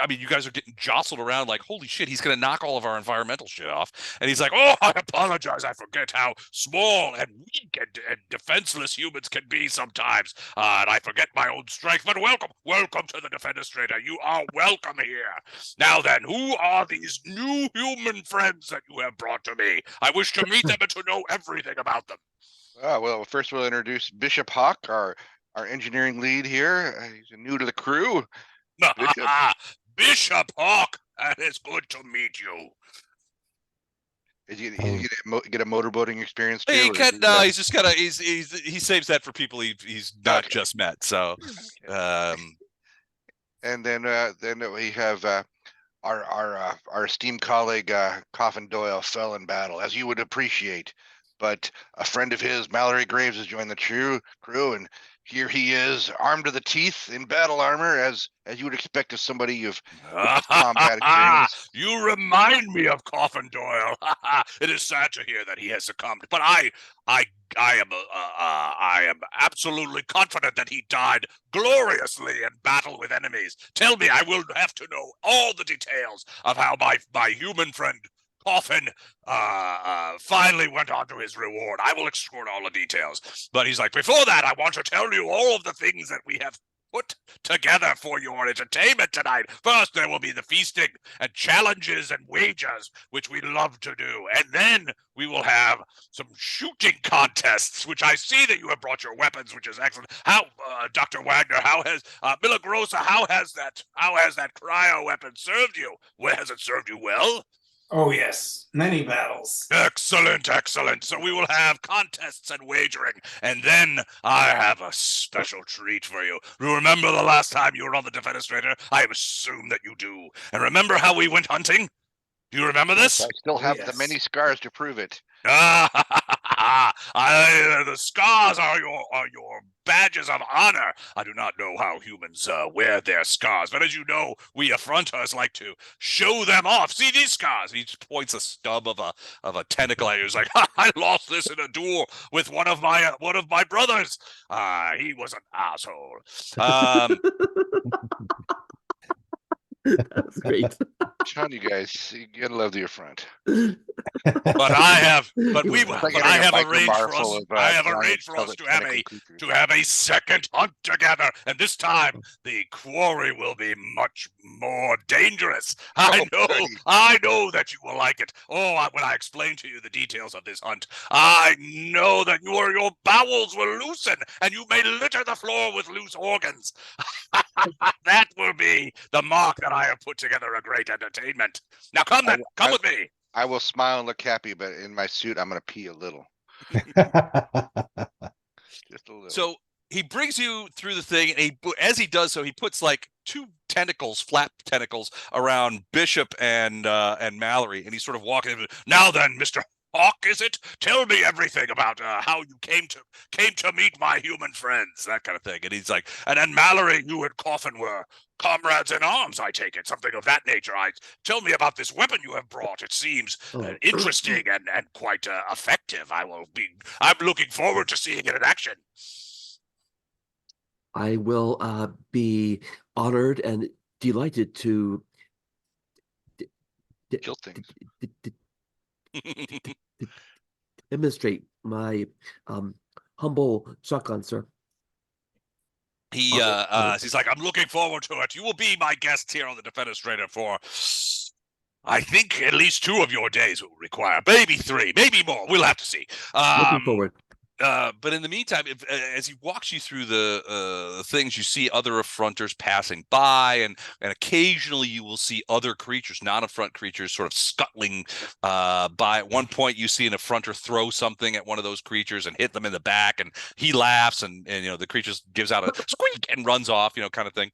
I mean, you guys are getting jostled around like, holy shit, he's going to knock all of our environmental shit off. And he's like, "Oh, I apologize. I forget how small and weak and defenseless humans can be sometimes. And I forget my own strength. But welcome to the Defenestrator. You are welcome here. Now then, who are these new human friends that you have brought to me? I wish to meet them and to know everything about them." Well, first we'll introduce Bishop Hawk, our engineering lead here. He's new to the crew. Bishop Hawk, it is good to meet you. Is he get a motorboating experience too? He can, no, he's just gotta. He saves that for people he's not just met. So, and then we have our esteemed colleague Coffin Doyle fell in battle, as you would appreciate. But a friend of his, Mallory Graves, has joined the crew, and here he is, armed to the teeth in battle armor, as you would expect of somebody you've combat experience. You remind me of Coffin Doyle. It is sad to hear that he has succumbed, but I am absolutely confident that he died gloriously in battle with enemies. Tell me, I will have to know all the details of how my human friend Coffin finally went on to his reward. I will extort all the details. But he's like, before that, I want to tell you all of the things that we have put together for your entertainment tonight. First, there will be the feasting and challenges and wagers, which we love to do. And then we will have some shooting contests, which I see that you have brought your weapons, which is excellent. How, Dr. Wagner, how has, Milagrosa, how has that cryo weapon served you? Well, has it served you well? Oh, yes. Many battles. Excellent, excellent. So we will have contests and wagering, and then I have a special treat for you. Remember the last time you were on the Defenestrator? I assume that you do. And remember how we went hunting? Do you remember this? I still have the Yes. many scars to prove it. The scars are your badges of honor. I do not know how humans wear their scars, but as you know, we affronters like to show them off. See these scars? He just points a stub of a tentacle at you. He's like, I lost this in a duel with one of my brothers. He was an asshole. That's great. Sean, you guys, you gotta love the Affront. But I have, but we, It's but like I getting a have micro arranged bar for us. full of, I have giant arranged for us to have tentacle a creatures. second hunt together, and this time the quarry will be much more dangerous. I know that you will like it. Oh, when I explain to you the details of this hunt, I know that your bowels will loosen, and you may litter the floor with loose organs. That will be the mark that I have put together a great entertainment. Now come then, come with me. I will smile and look happy, but in my suit, I'm gonna pee a little. Just a little. So he brings you through the thing, and as he does so, he puts like two flap tentacles around Bishop and Mallory, and he's sort of walking in. Now then, Mr. Hawk, is it? Tell me everything about how you came to meet my human friends, that kind of thing. And he's like, and then Mallory, you and Coffin were comrades in arms, I take it, something of that nature. Tell me about this weapon you have brought. It seems interesting and quite effective. I'm looking forward to seeing it in action. I will be honored and delighted to Kill things. demonstrate my humble shotgun, sir. He's like, I'm looking forward to it. You will be my guests here on the Defenestrator for, I think, at least 2 of your days will require, maybe 3, maybe more. We'll have to see. Looking forward. But in the meantime, as he walks you through the things, you see other affronters passing by, and occasionally you will see other creatures, non-affront creatures, sort of scuttling by. At one point, you see an affronter throw something at one of those creatures and hit them in the back, and he laughs, and the creature gives out a squeak and runs off, kind of thing.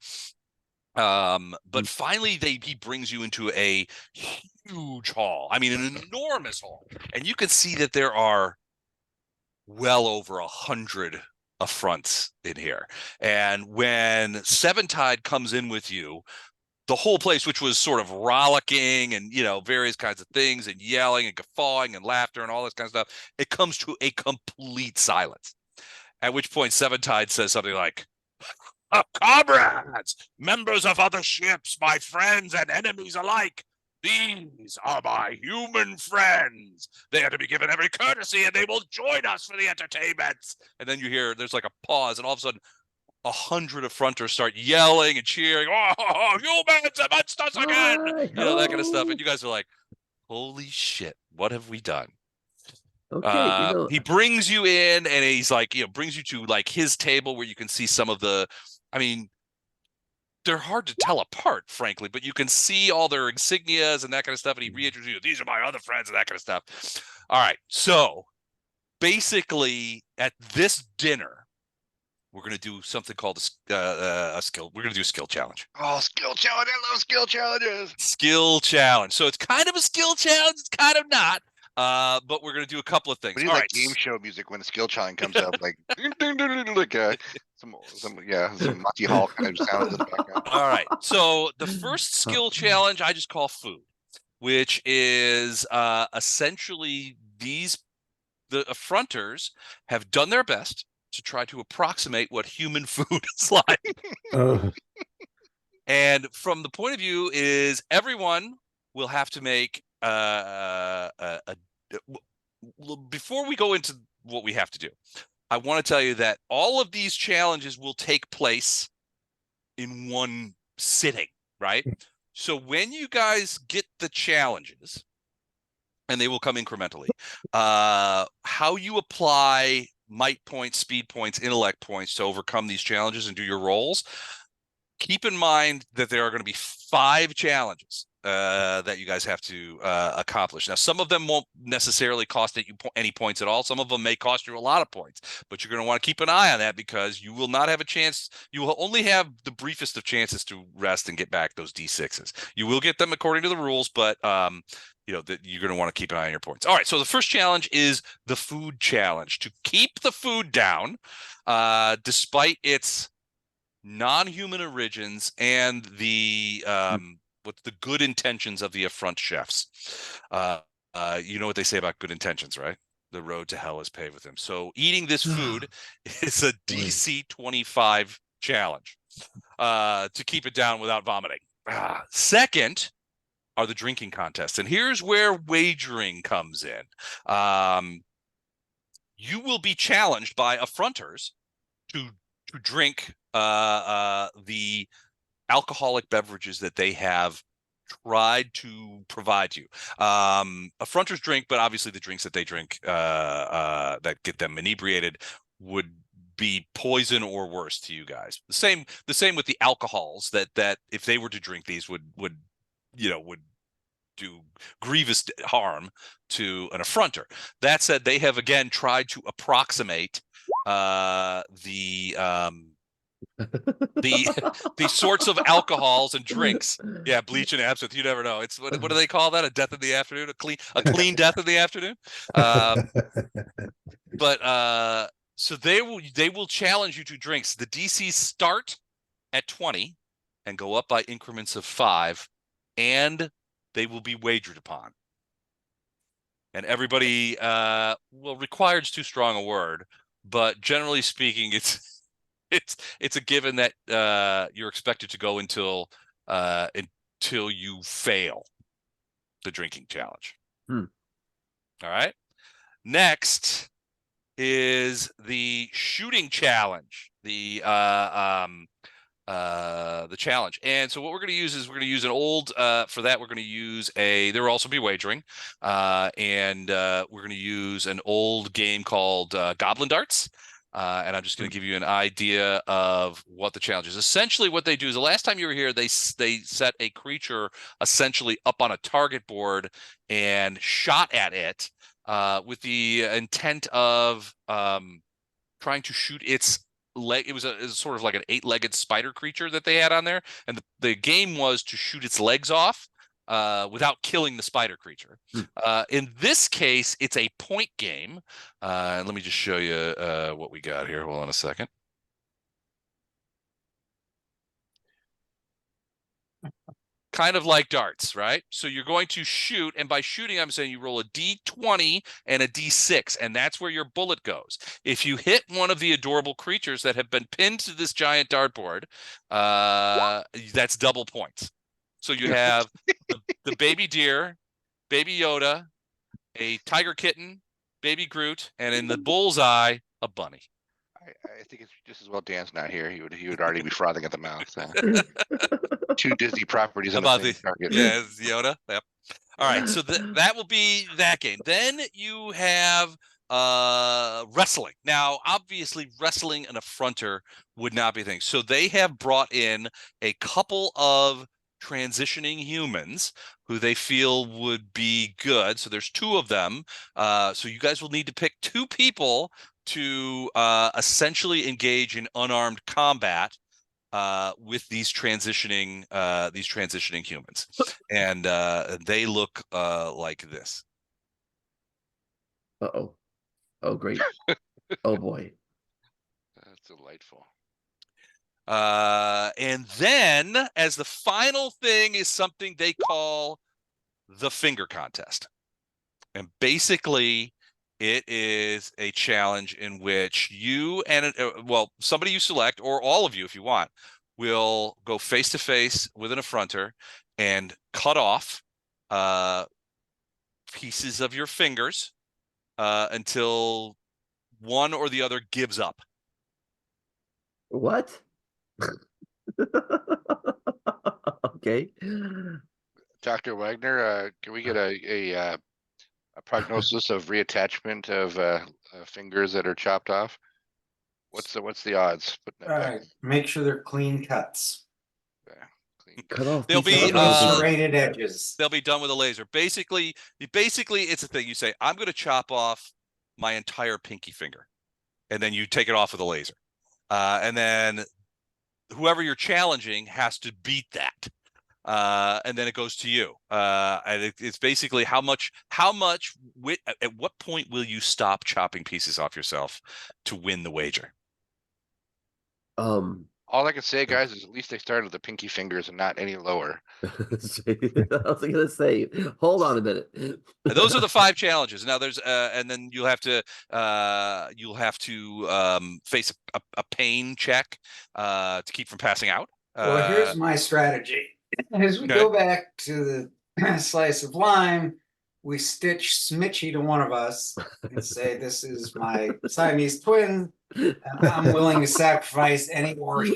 But finally, he brings you into a huge hall. I mean, an enormous hall, and you can see that there are well over 100 affronts in here. And when Seventide comes in with you, the whole place, which was sort of rollicking and various kinds of things and yelling and guffawing and laughter and all this kind of stuff, it comes to a complete silence. At which point Seventide says something like, comrades, members of other ships, my friends and enemies alike, these are my human friends. They are to be given every courtesy, and they will join us for the entertainments. And then you hear there's like a pause, and all of a sudden 100 affronters start yelling and cheering. Oh, humans amongst us again! That kind of stuff. And you guys are like, holy shit, what have we done? Okay, he brings you in, and he's like, brings you to like his table where you can see some of the, I mean, they're hard to tell apart, frankly, but you can see all their insignias and that kind of stuff. And he reintroduces you. These are my other friends and that kind of stuff. All right. So basically at this dinner, we're going to do something called a skill. We're going to do a skill challenge. Oh, skill challenge. I love skill challenges. Skill challenge. So it's kind of a skill challenge. It's kind of not. But we're going to do a couple of things. We need like game show music when a skill challenge comes up, like some Monty Hall kind of sound in the background. All right. So the first skill challenge I just call food, which is essentially the affronters have done their best to try to approximate what human food is like. And from the point of view is everyone will have to make before we go into what we have to do, I want to tell you that all of these challenges will take place in one sitting, right? So when you guys get the challenges, and they will come incrementally, how you apply might points, speed points, intellect points to overcome these challenges and do your rolls, keep in mind that there are going to be 5 challenges that you guys have to accomplish. Now, some of them won't necessarily cost you any points at all. Some of them may cost you a lot of points, but you're going to want to keep an eye on that because you will not have a chance. You will only have the briefest of chances to rest and get back those D6s. You will get them according to the rules, but you know that you're going to want to keep an eye on your points. All right, so the first challenge is the food challenge. To keep the food down, despite its non-human origins and the what's the good intentions of the Affront chefs. You know what they say about good intentions, right? The road to hell is paved with them. So eating this food is a DC 25 challenge to keep it down without vomiting. Second are the drinking contests, and here's where wagering comes in. You will be challenged by affronters to drink the alcoholic beverages that they have tried to provide you. Affronters drink, but obviously the drinks that they drink that get them inebriated would be poison or worse to you guys. The same with the alcohols that if they were to drink these would do grievous harm to an affronter. That said, they have again tried to approximate the sorts of alcohols and drinks. Yeah, bleach and absinthe. You never know. It's what do they call that? A death in the afternoon? A clean death in the afternoon? But so they will challenge you to drinks. The DCs start at 20 and go up by increments of 5, and they will be wagered upon. And everybody, well, required is too strong a word, but generally speaking, it's a given that you're expected to go until you fail the drinking challenge. All right. Next is the shooting challenge. The challenge. And so what we're going to use is we're going to use an old for that. We're going to use there will also be wagering, and we're going to use an old game called Goblin Darts. And I'm just going to give you an idea of what the challenge is. Essentially, what they do is the last time you were here, they set a creature essentially up on a target board and shot at it with the intent of trying to shoot its leg. It was sort of like an 8-legged spider creature that they had on there, and the game was to shoot its legs off without killing the spider creature. In this case, it's a point game. And let me just show you what we got here. Hold on a second. Kind of like darts, right? So you're going to shoot, and by shooting, I'm saying you roll a D20 and a D6, and that's where your bullet goes. If you hit one of the adorable creatures that have been pinned to this giant dartboard, that's double points. So you have the baby deer, baby Yoda, a tiger kitten, baby Groot, and in the bullseye, a bunny. I think it's just as well Dan's not here. He would already be frothing at the mouth. 2 Disney properties on the same target. Yeah, Yoda. Yep. All right, so that will be that game. Then you have wrestling. Now, obviously, wrestling an affronter would not be a thing. So they have brought in a couple of transitioning humans who they feel would be good. So there's 2 of them. So you guys will need to pick 2 people to essentially engage in unarmed combat with these transitioning humans, and they look like this. Uh-oh. Oh, great. Oh boy. That's delightful. And then as the final thing is something they call the finger contest. And basically it is a challenge in which you and somebody you select, or all of you if you want, will go face to face with an affronter and cut off pieces of your fingers until one or the other gives up. What? Okay. Dr. Wagner, can we get a prognosis of reattachment of fingers that are chopped off? What's the odds? Putting All that back. right, make sure they're clean cuts. Clean. Cut off They'll pieces be, of the finger. Serrated edges. They'll be done with a laser. Basically, it's a thing. You say, I'm going to chop off my entire pinky finger, and then you take it off with a laser. And then whoever you're challenging has to beat that. And then it goes to you. And it's basically at what point will you stop chopping pieces off yourself to win the wager? All I can say, guys, is at least they started with the pinky fingers and not any lower. I was gonna say, hold on a minute. And those are the 5 challenges. Now there's and then you'll have to face a pain check to keep from passing out. Well, here's my strategy. As we okay. go back to the slice of lime, we stitch Smitchy to one of us and say, "This is my Siamese twin, and I'm willing to sacrifice any organ."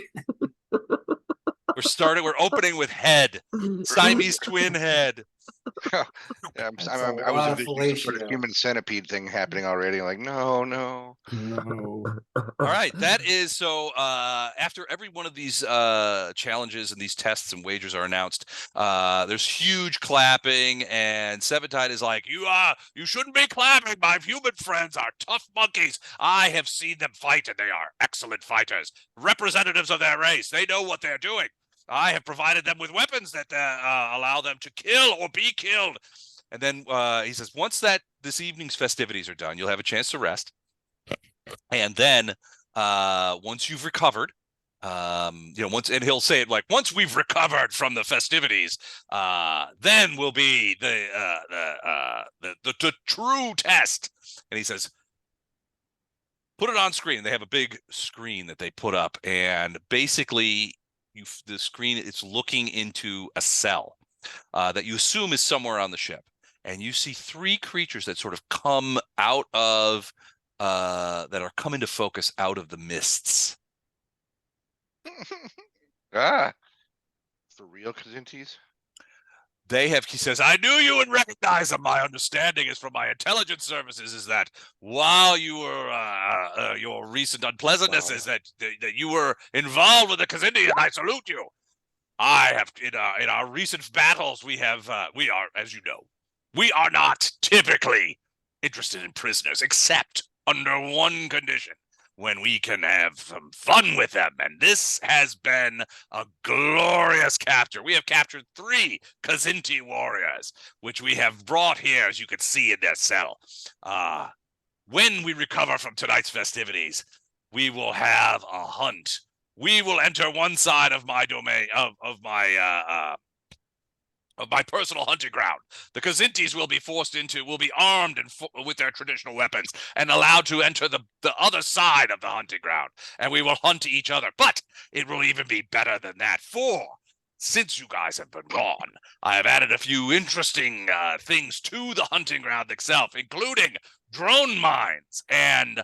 We're opening with head. Siamese twin head. Yeah, I That's was a lot of envisioning some sort of fellatio. human centipede thing happening already. Like, no. All right, that is so. After every one of these challenges and these tests and wagers are announced, there's huge clapping, and Seventide is like, "You shouldn't be clapping. My human friends are tough monkeys. I have seen them fight, and they are excellent fighters, representatives of their race. They know what they're doing. I have provided them with weapons that allow them to kill or be killed." And then he says, once this evening's festivities are done, you'll have a chance to rest. And then once you've recovered, and he'll say it like, once we've recovered from the festivities, then will be the true test. And he says, put it on screen. They have a big screen that they put up, and basically the screen, it's looking into a cell that you assume is somewhere on the ship. And you see 3 creatures that sort of come out of that are coming to focus out of the mists. For real, Kazintis? He says, I knew you would recognize them. My understanding is from my intelligence services is that while you were your recent unpleasantness is that you were involved with the Kazinti, and I salute you. I have in our recent battles we are, as you know, we are not typically interested in prisoners except under one condition, when we can have some fun with them. And this has been a glorious capture. We have captured 3 Kazinti warriors, which we have brought here, as you can see in their cell. When we recover from tonight's festivities, we will have a hunt. We will enter one side of my domain, of my personal hunting ground. The Kazintis will be armed with their traditional weapons and allowed to enter the other side of the hunting ground, and we will hunt each other. But it will even be better than that, for since you guys have been gone, I have added a few interesting things to the hunting ground itself, including drone mines and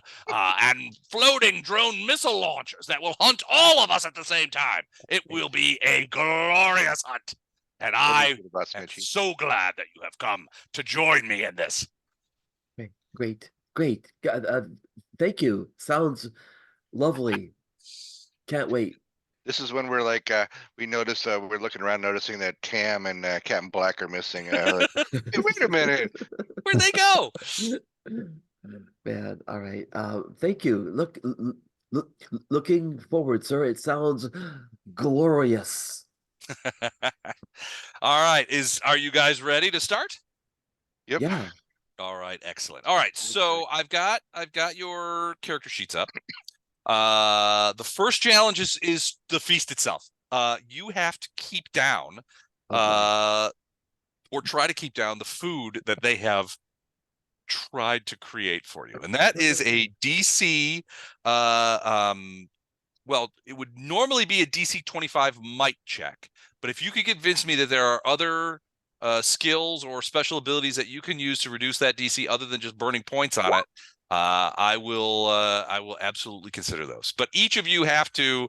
floating drone missile launchers that will hunt all of us at the same time. It will be a glorious hunt. And I am so glad that you have come to join me in this. Great. Thank you. Sounds lovely. Can't wait. This is when we're like, we notice, we're looking around, noticing that Cam and Captain Black are missing. Like, hey, wait a minute. Where'd they go? Man, all right. Thank you. Looking forward, sir. It sounds glorious. All right. Are you guys ready to start? Yep. Yeah. All right. Excellent. All right. So I've got your character sheets up. The first challenge is the feast itself. You have to keep down, or try to keep down the food that they have tried to create for you, and that is a DC. Well, it would normally be a DC 25 might check, but if you could convince me that there are other skills or special abilities that you can use to reduce that DC other than just burning points on it, I will absolutely consider those. But each of you have to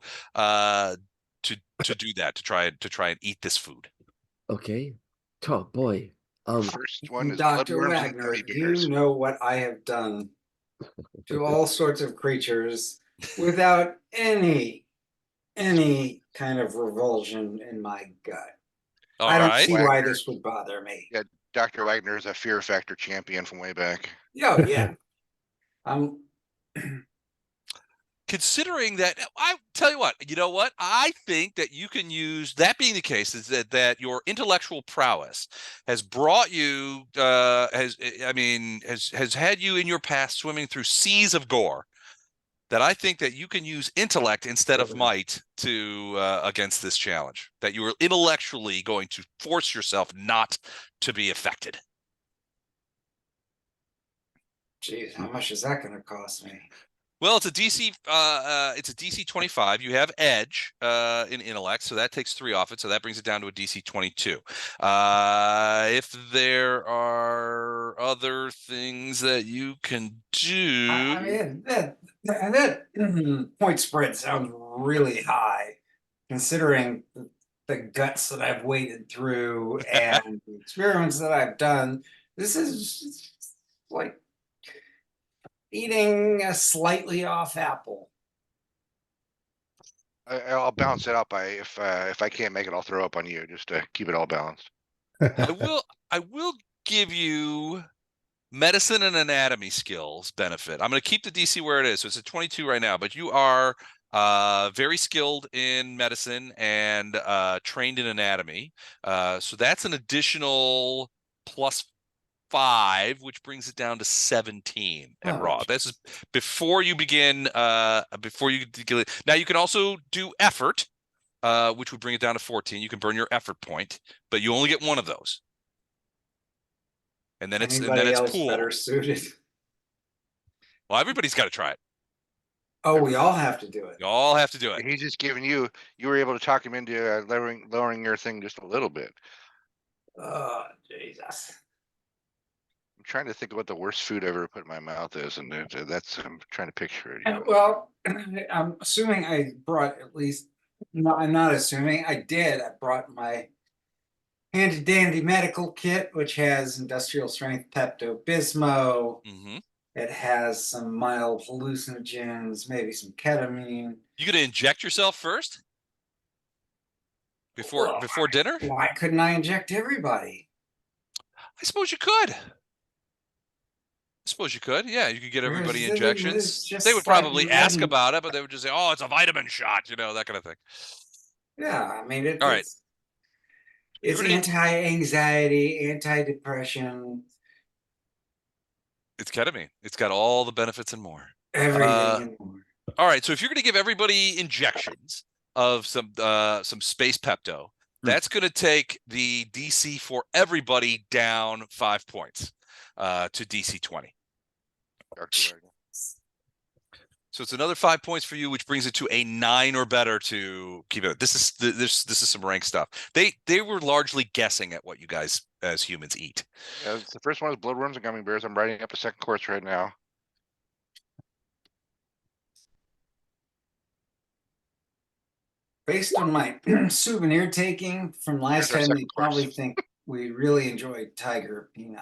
to do that, to try and eat this food. Okay. Oh boy. First one is Dr. bloodworms and Wagner, gummy do bears. you know what I have done to all sorts of creatures without any kind of revulsion in my gut? All I don't right. see why Wagner. this would bother me. Yeah, Dr. Wagner is a fear factor champion from way back. Oh, yeah. I'm Considering that, I tell you what, you know what? I think that you can use that being the case is that your intellectual prowess has brought you, has had you in your past swimming through seas of gore. That I think that you can use intellect instead of might to against this challenge. That you are intellectually going to force yourself not to be affected. Jeez, how much is that going to cost me? Well, it's a DC. It's a DC 25. You have edge in intellect, so that takes 3 off it. So that brings it down to a DC 22. If there are other things that you can do, I mean, that point spread sounds really high, considering the guts that I've waded through and the experiments that I've done. This is like eating a slightly off apple. I'll balance it out by if I can't make it, I'll throw up on you just to keep it all balanced. I will give you medicine and anatomy skills benefit. I'm going to keep the DC where it is. So it's a 22 right now, but you are very skilled in medicine and trained in anatomy. So that's an additional +5, which brings it down to 17 at raw. This is before you begin. Now you can also do effort, which would bring it down to 14. You can burn your effort point, but you only get one of those. And then it's pool. Better suited. Well, everybody's got to try it. Oh, we all have to do it. You all have to do it. He's just giving you were able to talk him into lowering your thing just a little bit. Oh, Jesus. I'm trying to think of what the worst food I've ever put in my mouth is, and that's I'm trying to picture it. Well, I'm assuming I brought at least. No, I'm not assuming. I did. I brought my handy dandy medical kit, which has industrial strength Pepto-Bismol. Mm-hmm. It has some mild hallucinogens, maybe some ketamine. You gonna inject yourself first before dinner? Why couldn't I inject everybody? I suppose you could. Yeah, you could get everybody injections. They would probably ask about it, but they would just say, "Oh, it's a vitamin shot," that kind of thing. Yeah, I mean, all right. It's anti-anxiety, anti-depression. It's ketamine. It's got all the benefits and more. Everything and more. All right, so if you're going to give everybody injections of some space Pepto, that's going to take the DC for everybody down 5 points to DC 20. So it's another 5 points for you, which brings it to a 9 or better to keep it. This is some rank stuff. They were largely guessing at what you guys as humans eat. Yeah, the first one is bloodworms and gummy bears. I'm writing up a second course right now. Based on my souvenir taking from last time, they probably think we really enjoyed tiger peni.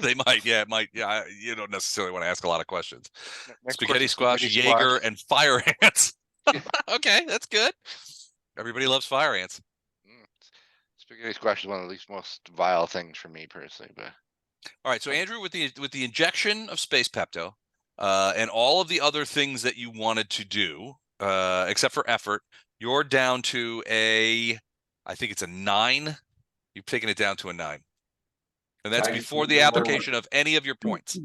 They might, yeah, it might, yeah. You don't necessarily want to ask a lot of questions. Spaghetti squash, Jaeger, and fire ants. Okay, that's good. Everybody loves fire ants. Spaghetti squash is one of the least most vile things for me personally, but. All right, so Andrew, with the injection of space Pepto, and all of the other things that you wanted to do, except for effort, you're down to I think it's a 9. You've taken it down to a 9. And that's before the application of any of your points.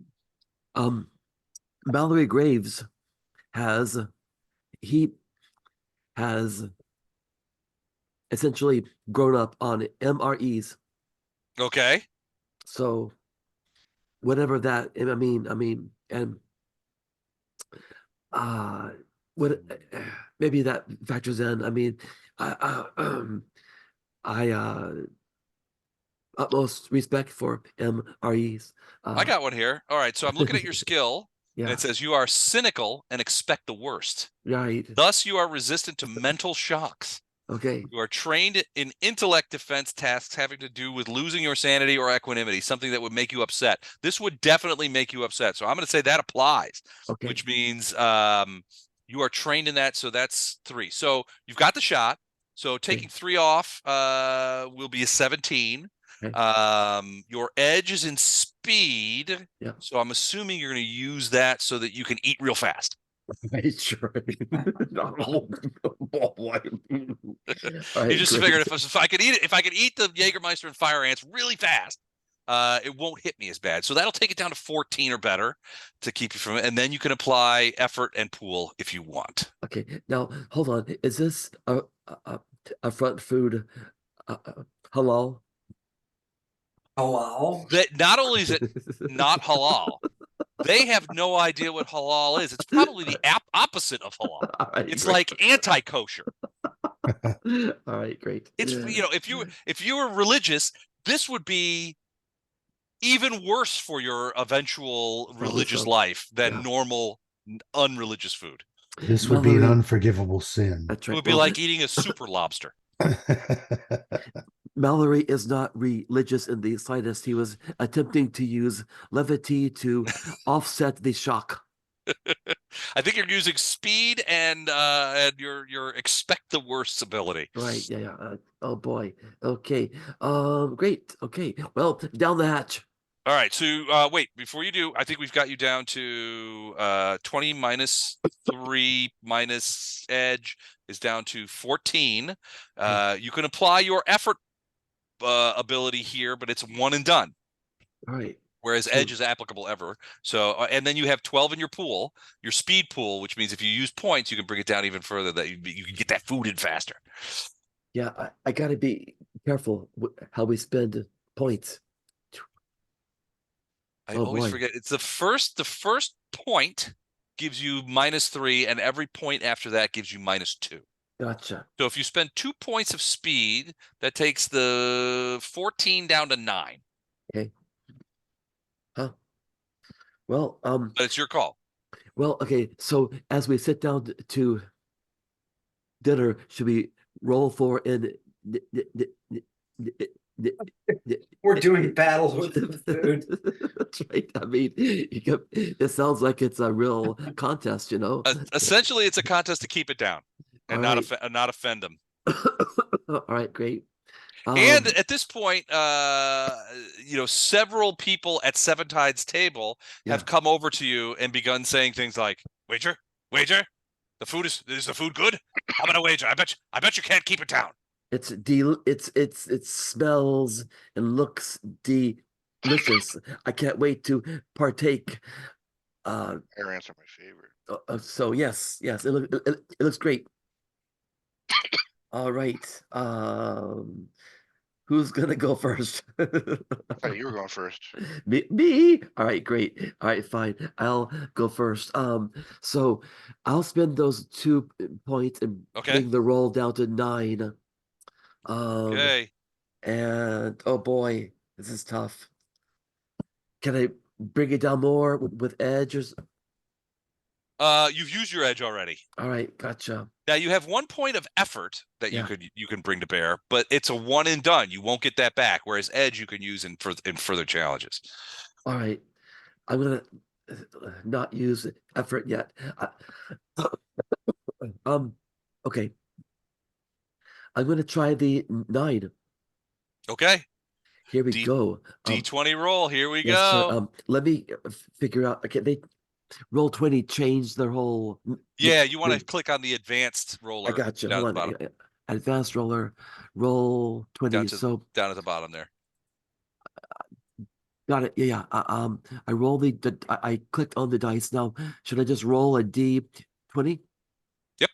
Mallory Graves has essentially grown up on MREs. Okay. So whatever that, I mean, and what maybe that factors in. I mean, I utmost respect for MREs. I got one here. All right, so I'm looking at your skill, yeah. and it says you are cynical and expect the worst. Right. Thus, you are resistant to mental shocks. Okay. You are trained in intellect defense tasks having to do with losing your sanity or equanimity, something that would make you upset. This would definitely make you upset. So I'm going to say that applies, Okay. which means you are trained in that. So that's 3. So you've got the shot. So taking 3 off will be a 17. Okay. Your edge is in speed. Yeah. So I'm assuming you're going to use that so that you can eat real fast. Right, sure. Oh, boy. You Alright, just great. figured if I could eat it, if I could eat the Jägermeister and fire ants really fast, it won't hit me as bad. So that'll take it down to 14 or better to keep you from it. And then you can apply effort and pool if you want. Okay, now hold on. Is this a front food halal? Halal. That not only is it not halal, they have no idea what halal is. It's probably the opposite of halal. All right, It's great. like anti-kosher. All right, great. It's if you were religious, this would be even worse for your eventual Probably religious so. life than Yeah. normal unreligious food. This would be an Mallory, unforgivable sin. that's It right. would be Well, like eating a super lobster. Mallory is not religious in the slightest. He was attempting to use levity to offset the shock. I think you're using speed and your expect the worst ability. Right, yeah. Oh boy. Okay. Great. Okay. Well, down the hatch. All right. So wait, before you do, I think we've got you down to 20 minus 3 minus edge is down to 14. You can apply your effort ability here, but it's one and done. All right. Whereas So- edge is applicable ever. So and then you have 12 in your pool, your speed pool, which means if you use points, you can bring it down even further. That you can get that food in faster. Yeah, I gotta be careful how we spend points. I Oh, always boy. forget. It's the first point gives you -3, and every point after that gives you -2. Gotcha. So if you spend 2 points of speed, that takes the 14 down to 9. Okay. Huh. Well, But it's your call. well, okay. So as we sit down to dinner, should we roll for in? We're doing battle with the food. That's right. I mean, it sounds like it's a real contest, you know. Essentially, it's a contest to keep it down and All not offend them. All right, great. And at this point, several people at Seventide's table have Yeah. come over to you and begun saying things like, "Wager, wager, is the food good? I'm gonna wager. I bet you can't keep it down." It smells and looks delicious. I can't wait to partake. Air ants are my favorite. So yes, it looks great. All right. Who's gonna go first? I thought you were going first. Me? All right, great. All right, fine. I'll go first. So I'll spend those 2 points and Okay. bring the roll down to 9. Okay. And oh boy, this is tough. Can I bring it down more with edges? You've used your edge already. All right, gotcha. Now you have 1 point of effort that Yeah. you can bring to bear, but it's a one and done. You won't get that back. Whereas edge you can use in further challenges. All right, I'm gonna not use effort yet. Okay. I'm gonna try the 9. Okay. Here we go. D20 roll. Here we Yes, sir. go. Let me figure out. Okay, they roll 20 changed their whole. Yeah, you want to click on the advanced roller. I got you. Down Hold at the on. bottom. Advanced roller, roll 20. So down at the bottom there. got it. Yeah. I roll I clicked on the dice. Now, should I just roll a D20? Yep.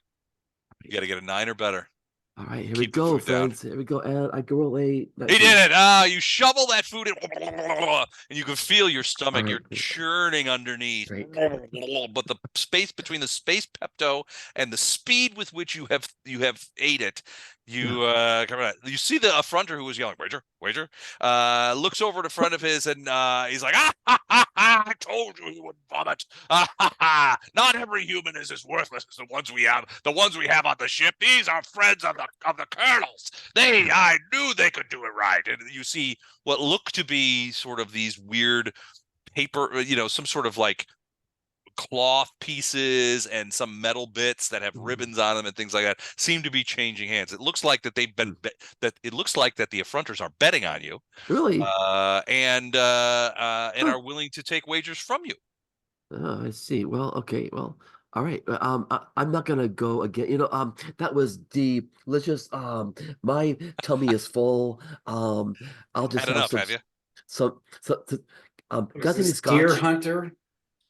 You got to get a 9 or better. All right, here we Keep the go, food down. friends. Here we go. And I can roll a. He did it. You shovel that food in, and you can feel your stomach. All You're right. churning underneath. Great. But the space between the space Pepto and the speed with which you have ate it, you see the affronter who was yelling, wager, wager, looks over to front of his and he's like, told you he wouldn't vomit. Ah, ha, ha. Not every human is as worthless as the ones we have. The ones we have on the ship. These are friends of the colonels. I knew they could do it right. And you see what look to be sort of these weird paper, some sort of like cloth pieces and some metal bits that have ribbons on them and things like that seem to be changing hands. It looks like that it looks like that the affronters are betting on you, Really? and are willing to take wagers from you. Oh, I see. Well, okay. Well, all right. I'm not gonna go again. That was deep. Let's just my tummy is full. I'll just Had have enough, have you? some Was got any this deer scotch? hunter?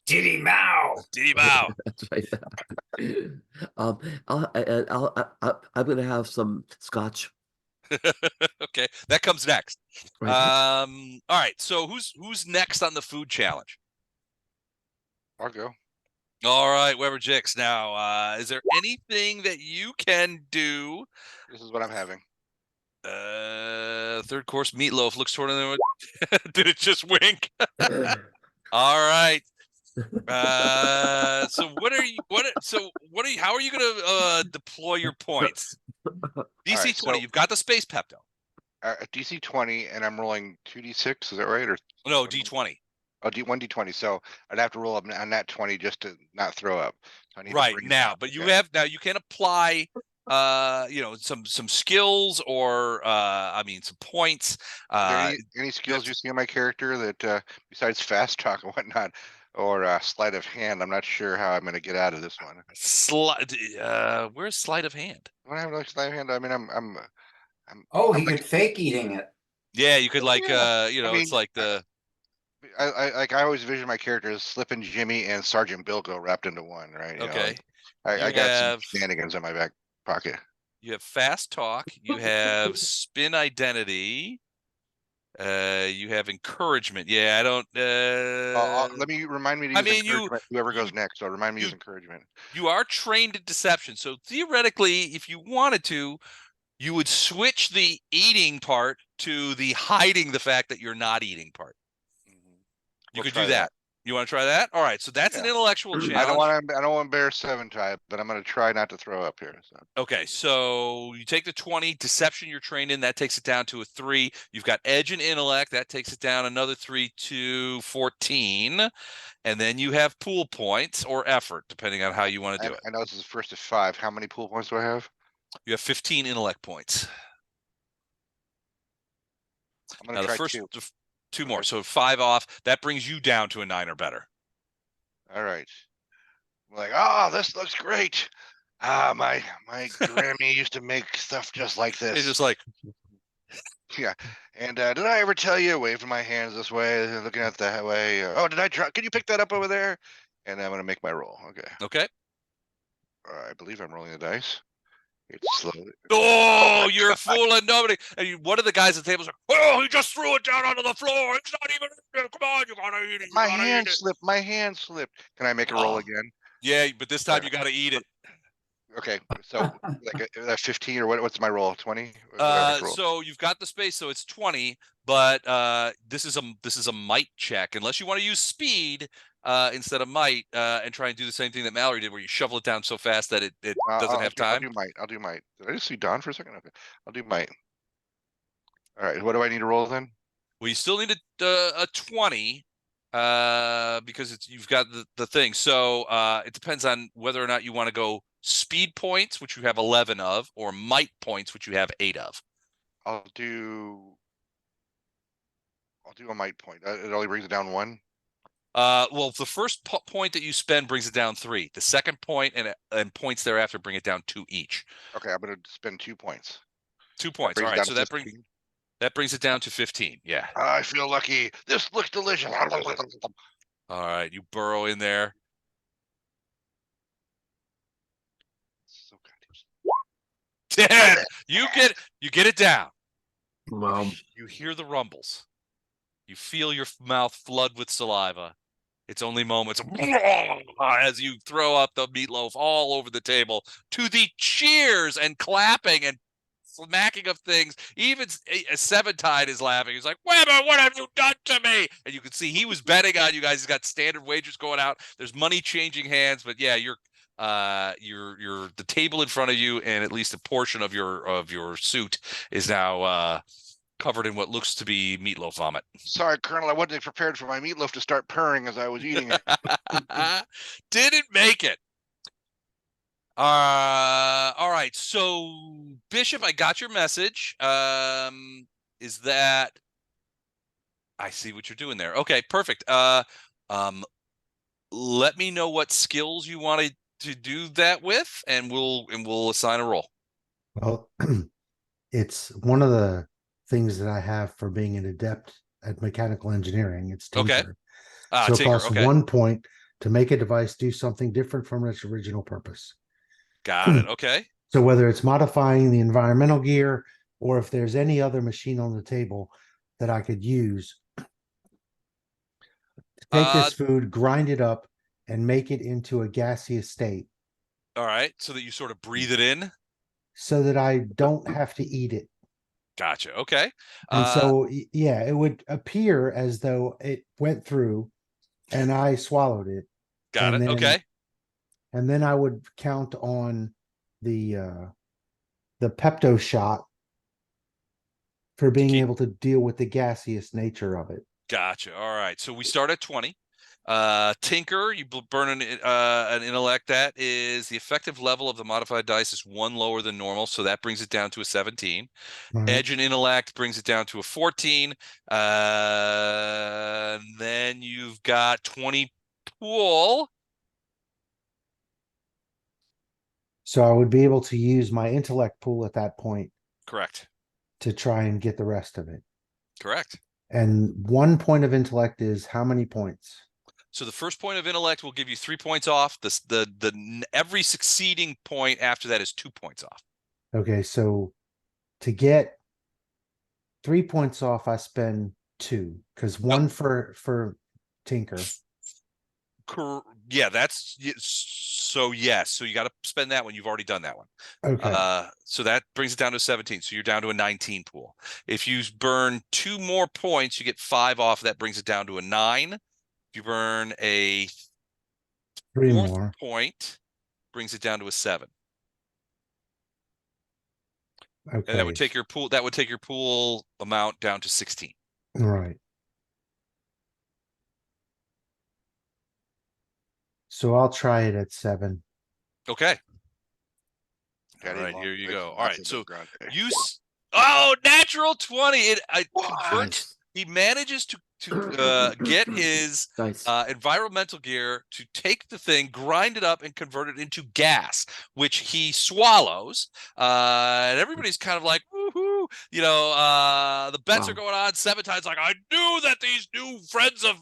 Diddy Mao. Diddy bow. That's right. I'm gonna have some scotch. Okay, that comes next. Right. All right. So who's next on the food challenge? I'll go. All right, Weber Jix. Now, is there anything that you can do? This is what I'm having. Third course meatloaf looks toward them. Did it just wink? All right. So how are you gonna deploy your points? DC right, 20, so- you've got the space pepto. DC 20, and I'm rolling 2d6. Is that right? Or No, D20. oh, D1d20. So I'd have to roll up on that 20 just to not throw up. So I need to Right bring it now, down. but Okay. you can apply some skills or some points. Are there any skills you see in my character that besides fast talk and whatnot, or sleight of hand? I'm not sure how I'm going to get out of this one. Where's sleight of hand? I don't have no sleight of hand. I mean, Oh, I'm he like, could fake eating it. Yeah, you could yeah. it's like the I always vision my character as Slippin' Jimmy and Sergeant Bilko wrapped into one, right? You know, okay. I got some shenanigans in my back pocket. You have fast talk. You have spin identity. You have encouragement. Yeah, I don't. Let me remind me to I use mean, encouragement. Whoever goes next, so remind me to you- use encouragement. You are trained in deception, so theoretically, if you wanted to, you would switch the eating part to the hiding the fact that you're not eating part. You We'll could try do that. You want to try that? All right. So that's an Yeah. intellectual I challenge. don't want to embarrass Seventide, but I'm going to try not to throw up here. So. Okay, so you take the 20 deception you're trained in, that takes it down to a 3. You've got edge and intellect, that takes it down another 3 to 14. And then you have pool points or effort, depending on how you want to do it. I know this is first to 5. How many pool points do I have? You have 15 intellect points. I'm going Now to the try first 2. 2 more, so 5 off. That brings you down to a 9 or better. All right. I'm like, oh, this looks great. My Grammy used to make stuff just like this. It's just like, Yeah. And did I ever tell you, waving my hands this way, looking at that way? Oh, did I try? Can you pick that up over there? And I'm going to make my roll. Okay. okay. I believe I'm rolling the dice. It's slow. Oh, you're fooling nobody. And one of the guys at the table is like, oh, he just threw it down onto the floor. It's not even in there. Come on, you gotta eat it. My hand slipped. My hand slipped. Can I make a roll Oh. again? Yeah, but this time you got to eat it. Okay. So like a 15 or what's my roll? 20? So you've got the space, so it's 20, but this is a might check. Unless you want to use speed instead of might and try and do the same thing that Mallory did, where you shovel it down so fast that it doesn't have time. I'll do might. Did I just see Don for a second? Okay. I'll do might. All right. What do I need to roll then? Well, you still need a 20 because you've got the thing. So it depends on whether or not you want to go speed points, which you have 11 of, or might points, which you have 8 of. I'll do a might point. It only brings it down 1. Well, the first point that you spend brings it down 3. The second point and points thereafter bring it down 2 each. Okay, I'm gonna spend 2 points. 2 points. All right, so that brings it down to 15. Yeah. I feel lucky. This looks delicious. All right, you burrow in there. So Ted, you get it down. Wow. You hear the rumbles. You feel your mouth flood with saliva. It's only moments as you throw up the meatloaf all over the table to the cheers and clapping and smacking of things. Even Seventide is laughing. He's like, Weber, what have you done to me? And you can see he was betting on you guys. He's got standard wagers going out. There's money changing hands, but yeah, you're the table in front of you, and at least a portion of your suit is now covered in what looks to be meatloaf vomit. Sorry, Colonel, I wasn't prepared for my meatloaf to start purring as I was eating it. Didn't make it. All right. So Bishop, I got your message. Is that I see what you're doing there. Okay, perfect. Let me know what skills you wanted to do that with, and we'll assign a role. Well, it's one of the things that I have for being an adept at mechanical engineering. It's tinker. Okay. So it Tinker, costs okay. 1 point to make a device do something different from its original purpose. Got it. Okay. So whether it's modifying the environmental gear or if there's any other machine on the table that I could use to take this food, grind it up, and make it into a gaseous state. All right. So that you sort of breathe it in. So that I don't have to eat it. Gotcha. Okay. And so, yeah, it would appear as though it went through and I swallowed it. Got it. Okay. And then I would count on the Pepto shot for being able to deal with the gaseous nature of it. Gotcha. All right. So we start at 20. Tinker, you burn an intellect. That is the effective level of the modified dice is 1 lower than normal, so that brings it down to a 17. Right. Edge and intellect brings it down to a 14. Then you've got 20 pool. So I would be able to use my intellect pool at that point. Correct. To try and get the rest of it. Correct. And 1 point of intellect is how many points? So the first point of intellect will give you 3 points off. Every succeeding point after that is 2 points off. Okay, so to get 3 points off, I spend 2 because 1 for Tinker. Yeah, that's so yes. So you got to spend that one. You've already done that one. Okay. So that brings it down to 17. So you're down to a 19 pool. If you burn 2 more points, you get 5 off. That brings it down to a 9. If you burn a 3 4th more point, brings it down to a 7. Okay. And that would take your pool amount down to 16. Right. So I'll try it at 7. Okay. All Daddy right, long here you legs go. and All nothing right, so but grunt. natural 20. Convert. Nice. He manages to get his Nice. environmental gear to take the thing, grind it up, and convert it into gas, which he swallows. And everybody's kind of like, woohoo! The bets are going on. Seventide's like, I knew that these new friends of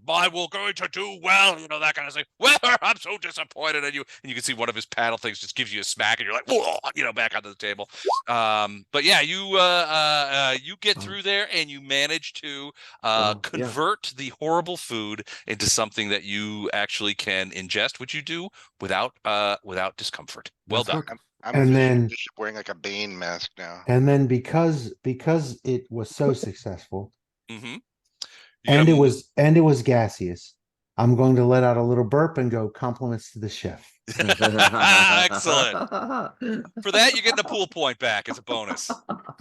mine were going to do well. That kind of thing. Well, I'm so disappointed in you. And you can see one of his paddle things just gives you a smack, and you're like, whoa, back onto the table. But yeah, you get through there, and you manage to convert the horrible food into something that you actually can ingest, which you do without discomfort. Well done. I'm And envisioning then- Bishop wearing like a Bane mask now. And then because it was so successful, Mm-hmm. and it was gaseous, I'm going to let out a little burp and go compliments to the chef. Excellent. For that, you get the pool point back as a bonus.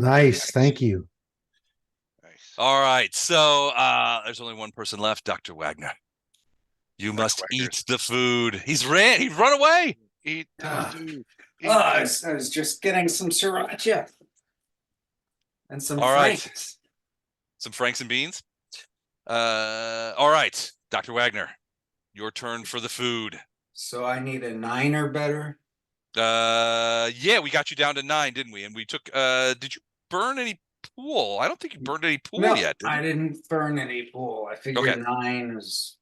Nice, thank you. Nice. All right, so there's only one person left, Dr. Wagner. You must eat the food. He's run away. Eat the stew. I was just getting some sriracha and some All right. Franks. Some Franks and beans. All right, Dr. Wagner, your turn for the food. So I need a 9 or better. Yeah, we got you down to 9, didn't we? And we took. Did you burn any pool? I don't think you burned any pool No, yet. I didn't burn any pool. I figured Okay. 9 was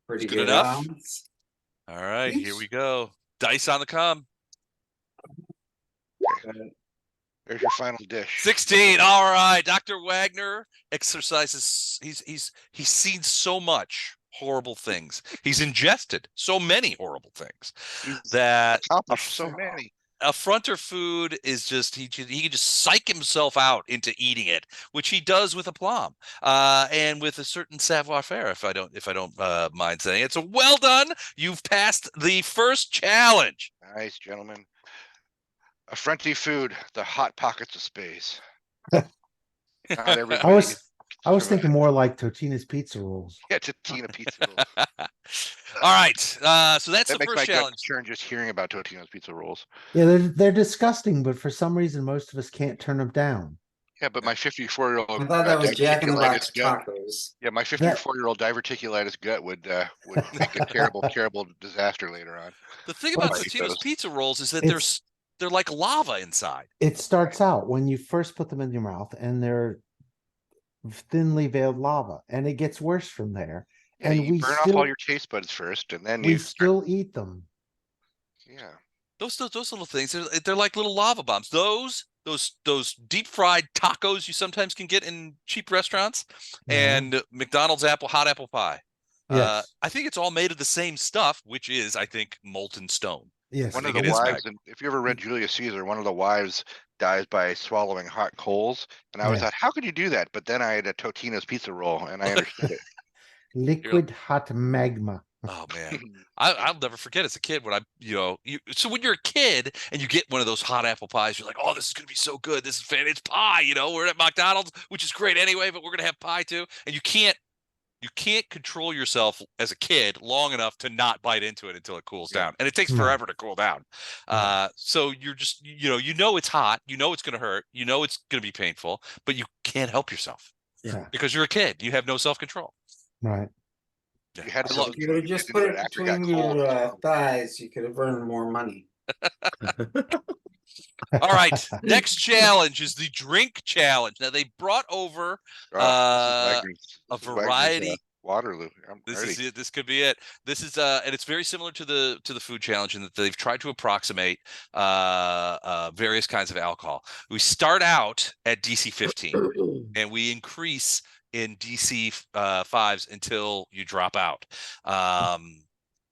pretty Good good enough? odds. All right, Yes. here we go. Dice on the come. But There's your final dish. 16. All right, Dr. Wagner exercises. He's seen so much horrible things. He's ingested so many horrible things He's that accomplished so many. Affronter food is just he can just psych himself out into eating it, which he does with aplomb, and with a certain savoir-faire. If I don't mind saying it. So well done. You've passed the first challenge. Nice, gentlemen. Affronty food, the hot pockets of space. Not I everybody. was survive. thinking more like Totino's pizza rolls. Yeah, Totino pizza rolls. All right. So that's That the makes first my gut challenge. churn just hearing about Totino's pizza rolls. Yeah, they're disgusting, but for some reason most of us can't turn them down. Yeah, but my 54-year-old I thought that was Jack in the Box gut. tacos. Yeah, my 54-year-old diverticulitis gut would make a terrible, terrible disaster later on. The thing Well, about I eat Totino's those. pizza rolls is that It's they're like lava inside. it starts out when you first put them in your mouth, and they're thinly veiled lava, and it gets worse from there. Yeah, And you we burn off all still your taste buds first, and then we you start. still eat them. Yeah, Those little things, they're like little lava bombs. Those deep fried tacos you sometimes can get in cheap restaurants, Yeah. and McDonald's hot apple pie. Yes. I think it's all made of the same stuff, which is, I think, molten stone. Yes. one I of think the it is, wives, Meg. and if you ever read Julius Caesar, one of the wives dies by swallowing hot coals, and I always Yeah. thought, how could you do that? But then I had a Totino's pizza roll, and I understood it. Liquid hot magma. Oh man, I'll never forget as a kid when so when you're a kid and you get one of those hot apple pies, you're like, oh, this is gonna be so good. This is it's pie. We're at McDonald's, which is great anyway, but we're gonna have pie too. And you can't control yourself as a kid long enough to not bite into it until it cools Yeah. down, and it takes No. forever to cool down. Yeah. So you're just it's hot, it's gonna hurt, it's gonna be painful, but you can't help yourself Yeah. because you're a kid. You have no self-control. Right. Yeah. You had I to love If you would have just put it between your thighs, you could have earned more money. All right, next challenge is the drink challenge. Now they brought over a variety. Waterloo. I'm This ready. is it. This could be it. This is and it's very similar to the food challenge in that they've tried to approximate various kinds of alcohol. We start out at DC 15 and we increase in DC 5s until you drop out.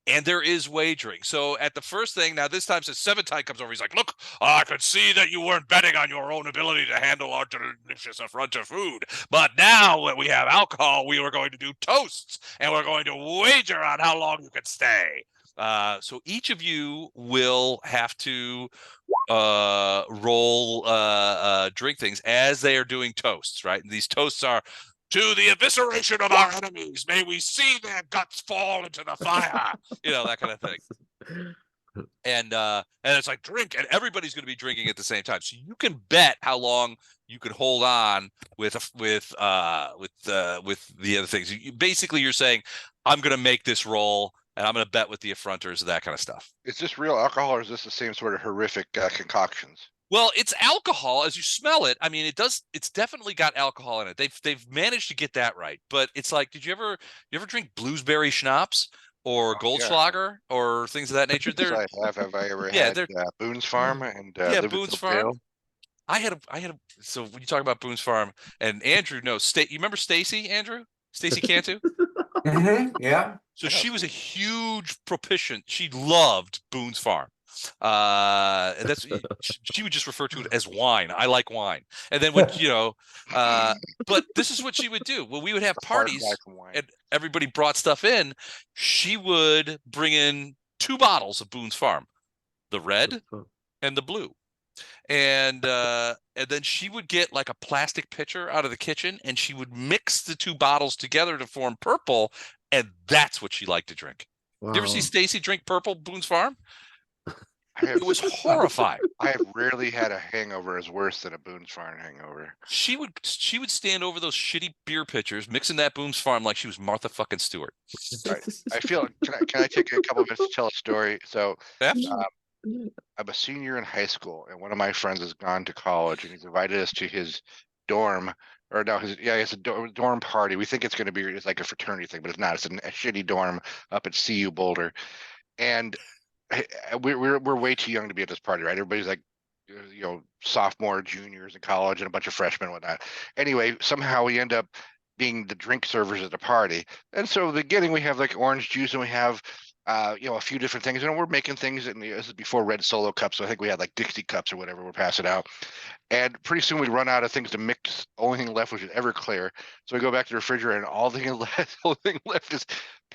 And there is wagering. So at the first thing, now this time says Seventide comes over. He's like, look, I could see that you weren't betting on your own ability to handle our delicious Affronter food. But now when we have alcohol, we are going to do toasts and we're going to wager on how long you can stay. So each of you will have to roll drink things as they are doing toasts, right? And these toasts are to the evisceration of our enemies. May we see their guts fall into the fire. That kind of thing. And it's like drink, and everybody's going to be drinking at the same time. So you can bet how long you can hold on with the other things. Basically, you're saying, I'm going to make this roll, and I'm going to bet with the affronters, that kind of stuff. Is this real alcohol, or is this the same sort of horrific concoctions? Well, it's alcohol as you smell it. I mean, it's definitely got alcohol in it. They've managed to get that right. But it's like, did you ever drink bluesberry schnapps or Goldschlager or things of that nature? Yes, I have. Have I ever had Boone's Farm and Boone's Farm? I had a so when you talk about Boone's Farm, and Andrew knows, you remember Stacy, Andrew? Stacy Cantu? Yeah. So she was a huge proficient. She loved Boone's Farm. That's she would just refer to it as wine. I like wine. And then when but this is what she would do when we would have parties and everybody brought stuff in. She would bring in 2 bottles of Boone's Farm, the red and the blue. And then she would get like a plastic pitcher out of the kitchen, and she would mix the 2 bottles together to form purple, and that's what she liked to drink. Wow. You ever see Stacy drink purple Boone's Farm? It was horrifying. I have rarely had a hangover as worse than a Boone's Farm hangover. She would stand over those shitty beer pitchers, mixing that Boone's Farm like she was Martha fucking Stewart. Right. I feel. Can I take a couple of minutes to tell a story? So, I'm a senior in high school, and one of my friends has gone to college, and he's invited us to his dorm. Or no, it's a dorm party. We think it's going to be like a fraternity thing, but it's not. It's a shitty dorm up at CU Boulder, and we're way too young to be at this party, right? Everybody's like, sophomore, juniors in college, and a bunch of freshmen and whatnot. Anyway, somehow we end up being the drink servers at the party, and so at the beginning we have like orange juice, and we have a few different things. And we're making things, and this is before Red Solo cups. So I think we had like Dixie cups or whatever we're passing out. And pretty soon we run out of things to mix. Only thing left was Everclear. So we go back to the refrigerator, and all thing left, only thing left is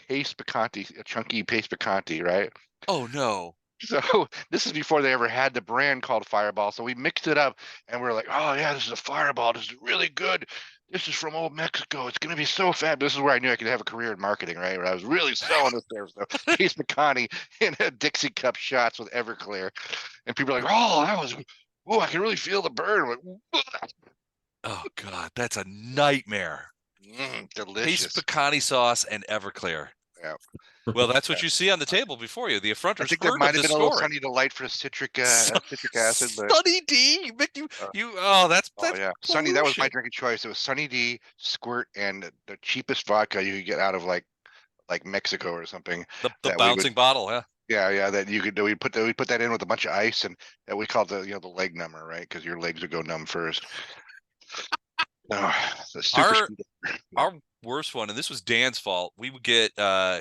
paste picante, a chunky paste picante, right? Oh no. So this is before they ever had the brand called Fireball. So we mixed it up, and we're like, oh yeah, this is a Fireball. This is really good. This is from old Mexico. It's gonna be so fat. This is where I knew I could have a career in marketing, right? Where I was really selling this there. So Pace McConney in a Dixie cup shots with Everclear, and people are like, oh, that was, oh, I can really feel the burn. Like, Oh God, that's a nightmare. delicious. Paste pecani sauce and Everclear. Yeah. Well, that's what you see on the table before you. The I Affronters think there heard might of have this been a little story. Sunny Delight for the citric acid, but Sunny D, that's oh yeah, Sunny. That was my bullshit. drinking choice. It was Sunny D, Squirt, and the cheapest vodka you could get out of like Mexico or something. The that we would, bouncing bottle, yeah. yeah, that you could do. We put that in with a bunch of ice, and that we called the the leg number, right? Because your legs would go numb first. Oh, the super Our speed. our worst one, and this was Dan's fault. We would get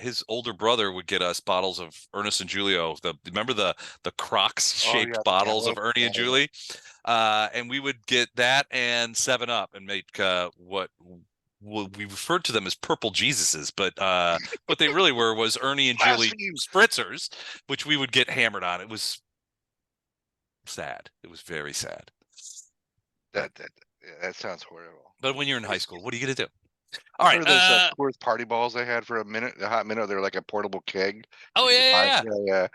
his older brother would get us bottles of Ernest and Julio. Remember the Crocs shaped the bottles of cantaloupe. Ernie and Yeah, yeah. Julie, and we would get that and 7-Up and make what we referred to them as purple Jesuses, but what they really were was Ernie and Julie Blaspheme. spritzers, which we would get hammered on. It was sad. It was very sad. That sounds horrible. But when you're in high school, what are you gonna do? All right. Remember those Coors party balls they had for a hot minute? They were like a portable keg. Oh You could buy- yeah. yeah.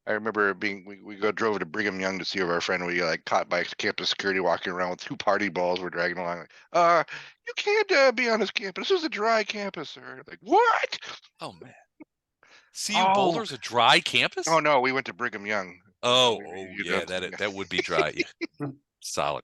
I remember we drove to Brigham Young to see our friend. We like caught by campus security walking around with 2 party balls. We're dragging along. Like, you can't be on this campus. This is a dry campus, sir. Like, what? Oh man. CU Boulder's a dry campus? Oh no, we went to Brigham Young. Oh, You yeah, know, that would be dry. Solid.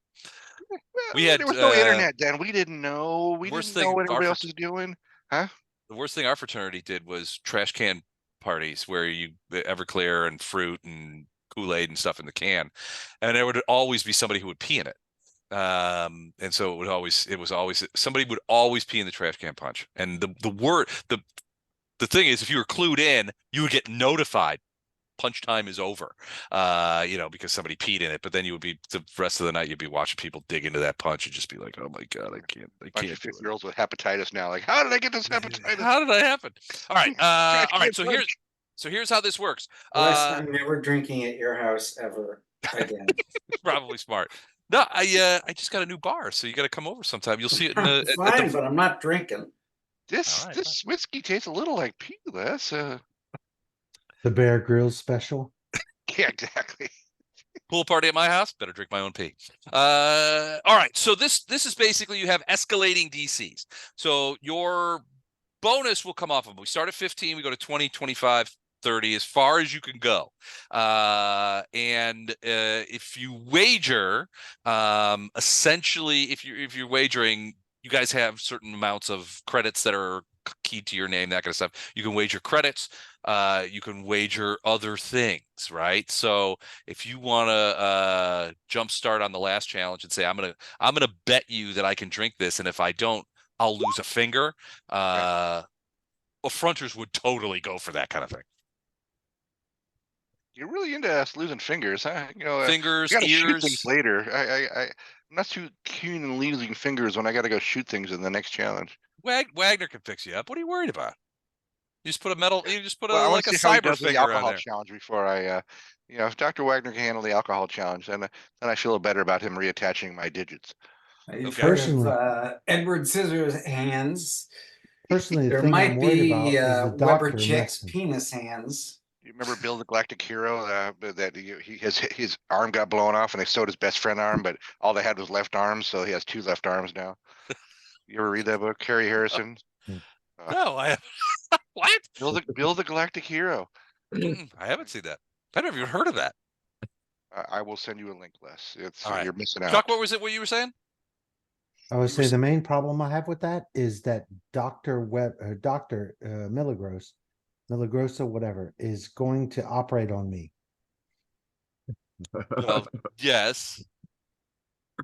well, We had, there was no internet then. We didn't know. We worst didn't know thing what our everybody else was doing. Huh? The worst thing our fraternity did was trash can parties where Everclear and fruit and Kool-Aid and stuff in the can, and there would always be somebody who would pee in it. And so it was always somebody would always pee in the trash can punch. And the thing is, if you were clued in, you would get notified punch time is over, because somebody peed in it. But then you would be the rest of the night, you'd be watching people dig into that punch and just be like, oh my God, I can't Bunch do of it. 50-year-olds with hepatitis now. Like, how did I get this hepatitis? How did that happen? All right. Trash All right. can So here's how this works. Wes, I'm never drinking at your house ever again. Probably smart. No, I just got a new bar, so you got to come over sometime. You'll see it in the, Fine, but I'm not drinking. This All right, this whiskey tastes a little like pee. That's The Bear Grylls special. yeah, exactly. pool party at my house. Better drink my own pee. All right. So this is basically you have escalating DCs. So your bonus will come off of. We start at 15. We go to 20, 25, 30, as far as you can go. And if you wager, essentially, if you're wagering, you guys have certain amounts of credits that are key to your name, that kind of stuff. You can wager credits. You can wager other things, right? So if you want to jump start on the last challenge and say, I'm gonna bet you that I can drink this, and if I don't, I'll lose a finger. Affronters would totally go for that kind of thing. You're really into us losing fingers, huh? Fingers, you gotta shoot ears. things later. I'm not too keen on losing fingers when I gotta go shoot things in the next challenge. Wagner can fix you up. What are you worried about? You just put a Well, I want like to a see how he cyber does with the finger on alcohol there. challenge before I, if Dr. Wagner can handle the alcohol challenge, then I feel better about him reattaching my digits. You've Okay. heard Personally- of Edward Scissorhands. Personally, the There thing I'm might worried be about is the Weber doctor Chick's messing. penis hands. You remember Bill the Galactic Hero? That his arm got blown off, and they sewed his best friend arm, but all they had was left arms, so he has 2 left arms now. You ever read that book, Carrie Harrison? No, I have. What? Bill the Galactic Hero. I haven't seen that. I've never even heard of that. I will send you a link, Les. All right. You're missing out. Chuck, what was it? What you were saying? I would You were say the main problem I have with that is that Dr. Milagrosa, whatever, is going to operate on me. Well, yes.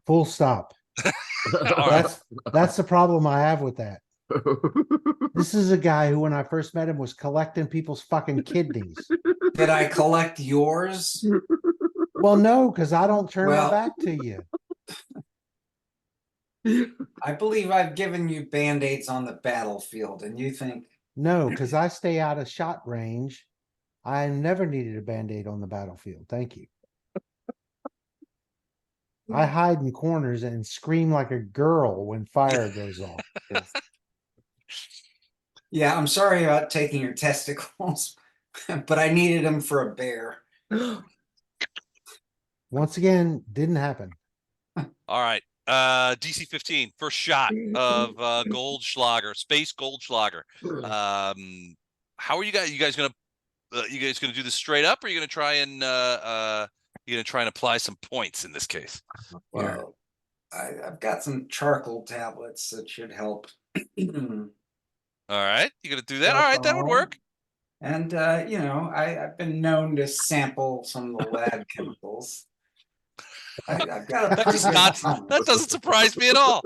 Full stop. All right. That's the problem I have with that. This is a guy who, when I first met him, was collecting people's fucking kidneys. Did I collect yours? Well, no, because I don't turn my Well- back to you. I believe I've given you band-aids on the battlefield, and you think No, because I stay out of shot range. I never needed a band-aid on the battlefield. Thank you. I hide in corners and scream like a girl when fire goes off. Yes. yeah, I'm sorry about taking your testicles, but I needed them for a bear. Once again, didn't happen. All right. DC 15, first shot of Goldschlager, Space Goldschlager. How are you guys? You guys gonna do this straight up, or are you gonna try and apply some points in this case? Well, I've got some charcoal tablets that should help. All right, you gonna do that? All right, that would work. And I've been known to sample some of the lab chemicals. I've got a That pretty does good not. That doesn't surprise me at all.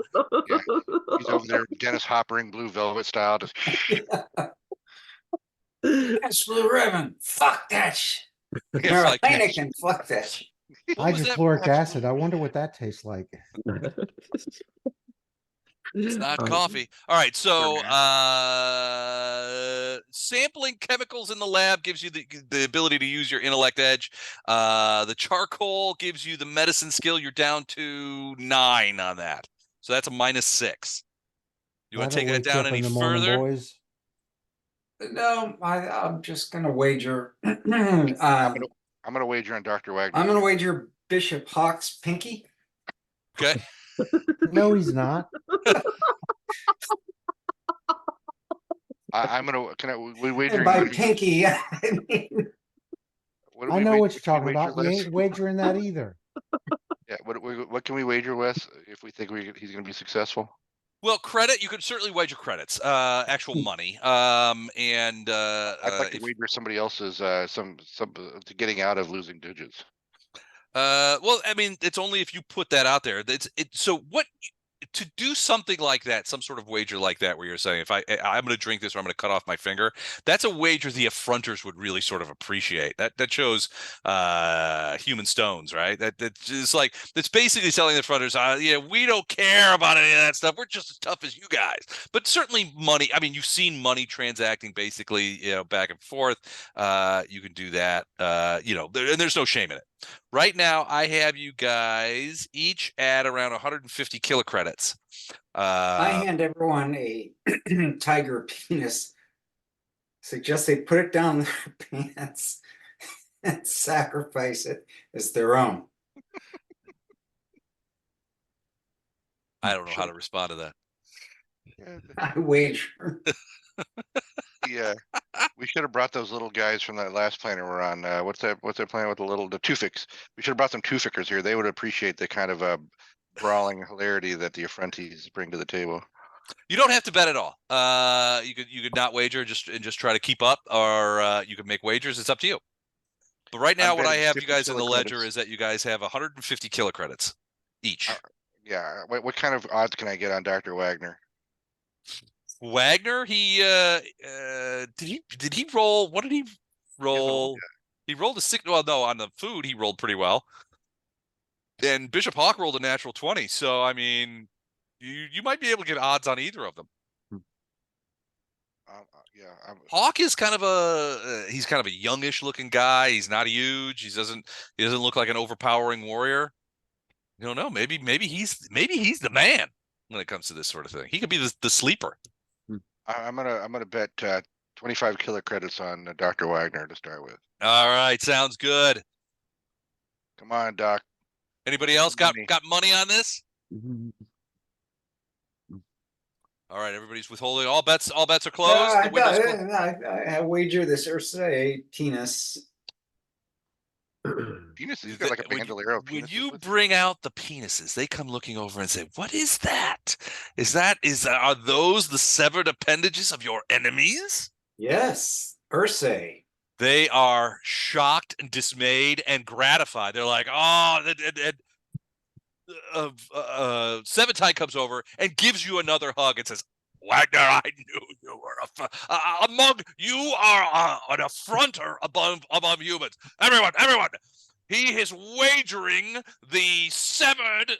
He's over there, Dennis Hoppering, Blue Velvet style. Just That's Blue Ribbon. Fuck that shit. It's Or like, Heineken. Fuck that shit. what was that? Hydrochloric acid. I wonder what that tastes like. It's not All right. coffee. All right, so Sure, sampling chemicals in the lab gives you the ability to use your intellect edge. The charcoal gives you the medicine skill. You're down to 9 on that, so that's a -6. You want to That'll take that wake you down up any in the morning, further? boys. No, I'm just gonna wager. I'm gonna wager on Dr. Wagner. I'm gonna wager Bishop Hawk's pinky. Okay. No, he's not. I'm gonna. We And wagering? by What, pinky, I mean, what are I we know wa- what you're can we talking wager, about. You Les? ain't wagering that either. Yeah. What can we wager, Wes? If we think he's gonna be successful? Well, credit, you could certainly wager credits, actual money. And I'd like to wager somebody else's some to getting out of losing digits. well, I mean, it's only if you put that out there. So what to do something like that, some sort of wager like that, where you're saying, if I'm going to drink this or I'm going to cut off my finger, that's a wager the affronters would really sort of appreciate. That shows human stones, right? That's just like, it's basically telling the affronters, yeah, we don't care about any of that stuff. We're just as tough as you guys. But certainly money. I mean, you've seen money transacting basically, back and forth. You can do that. And there's no shame in it. Right now, I have you guys each at around 150 kilocredits. I hand everyone a tiger penis. Suggest they put it down their pants and sacrifice it as their own. I don't know how to respond to that. Yeah. I wager. Yeah. We should have brought those little guys from that last planet we're on. What's that planet with the Tufics? We should have brought some Tufickers here. They would appreciate the kind of brawling hilarity that the Affronties bring to the table. You don't have to bet at all. You could not wager, just try to keep up, or you could make wagers. It's up to you. But right now, what I betting have you 50 guys in the ledger kilocredits. is that you guys have 150 kilocredits each. Yeah. What kind of odds can I get on Dr. Wagner? Wagner, did he roll? What did he roll? He rolled a 6. Well, no, on the food he rolled pretty well. And Bishop Hawk rolled a natural 20. So I mean, you might be able to get odds on either of them. Yeah. Hawk is kind of a youngish looking guy. He's not huge. He doesn't look like an overpowering warrior. You don't know. Maybe he's the man when it comes to this sort of thing. He could be the sleeper. I'm gonna bet 25 kilocredits on Dr. Wagner to start with. All right, sounds good. Come on, Doc. Anybody else got Money. money on this? All right, everybody's withholding. All bets are closed. The window's closed. I wager this Ursae penis. Penis. He's got like a bandolero of When penises you with him. bring out the penises, they come looking over and say, "What is that? Are those the severed appendages of your enemies?" Yes, Ursae. They are shocked and dismayed and gratified. They're like, "Oh!" Seventide comes over and gives you another hug and says, Wagner, I knew you were among you are an affronter among humans. Everyone, he is wagering the severed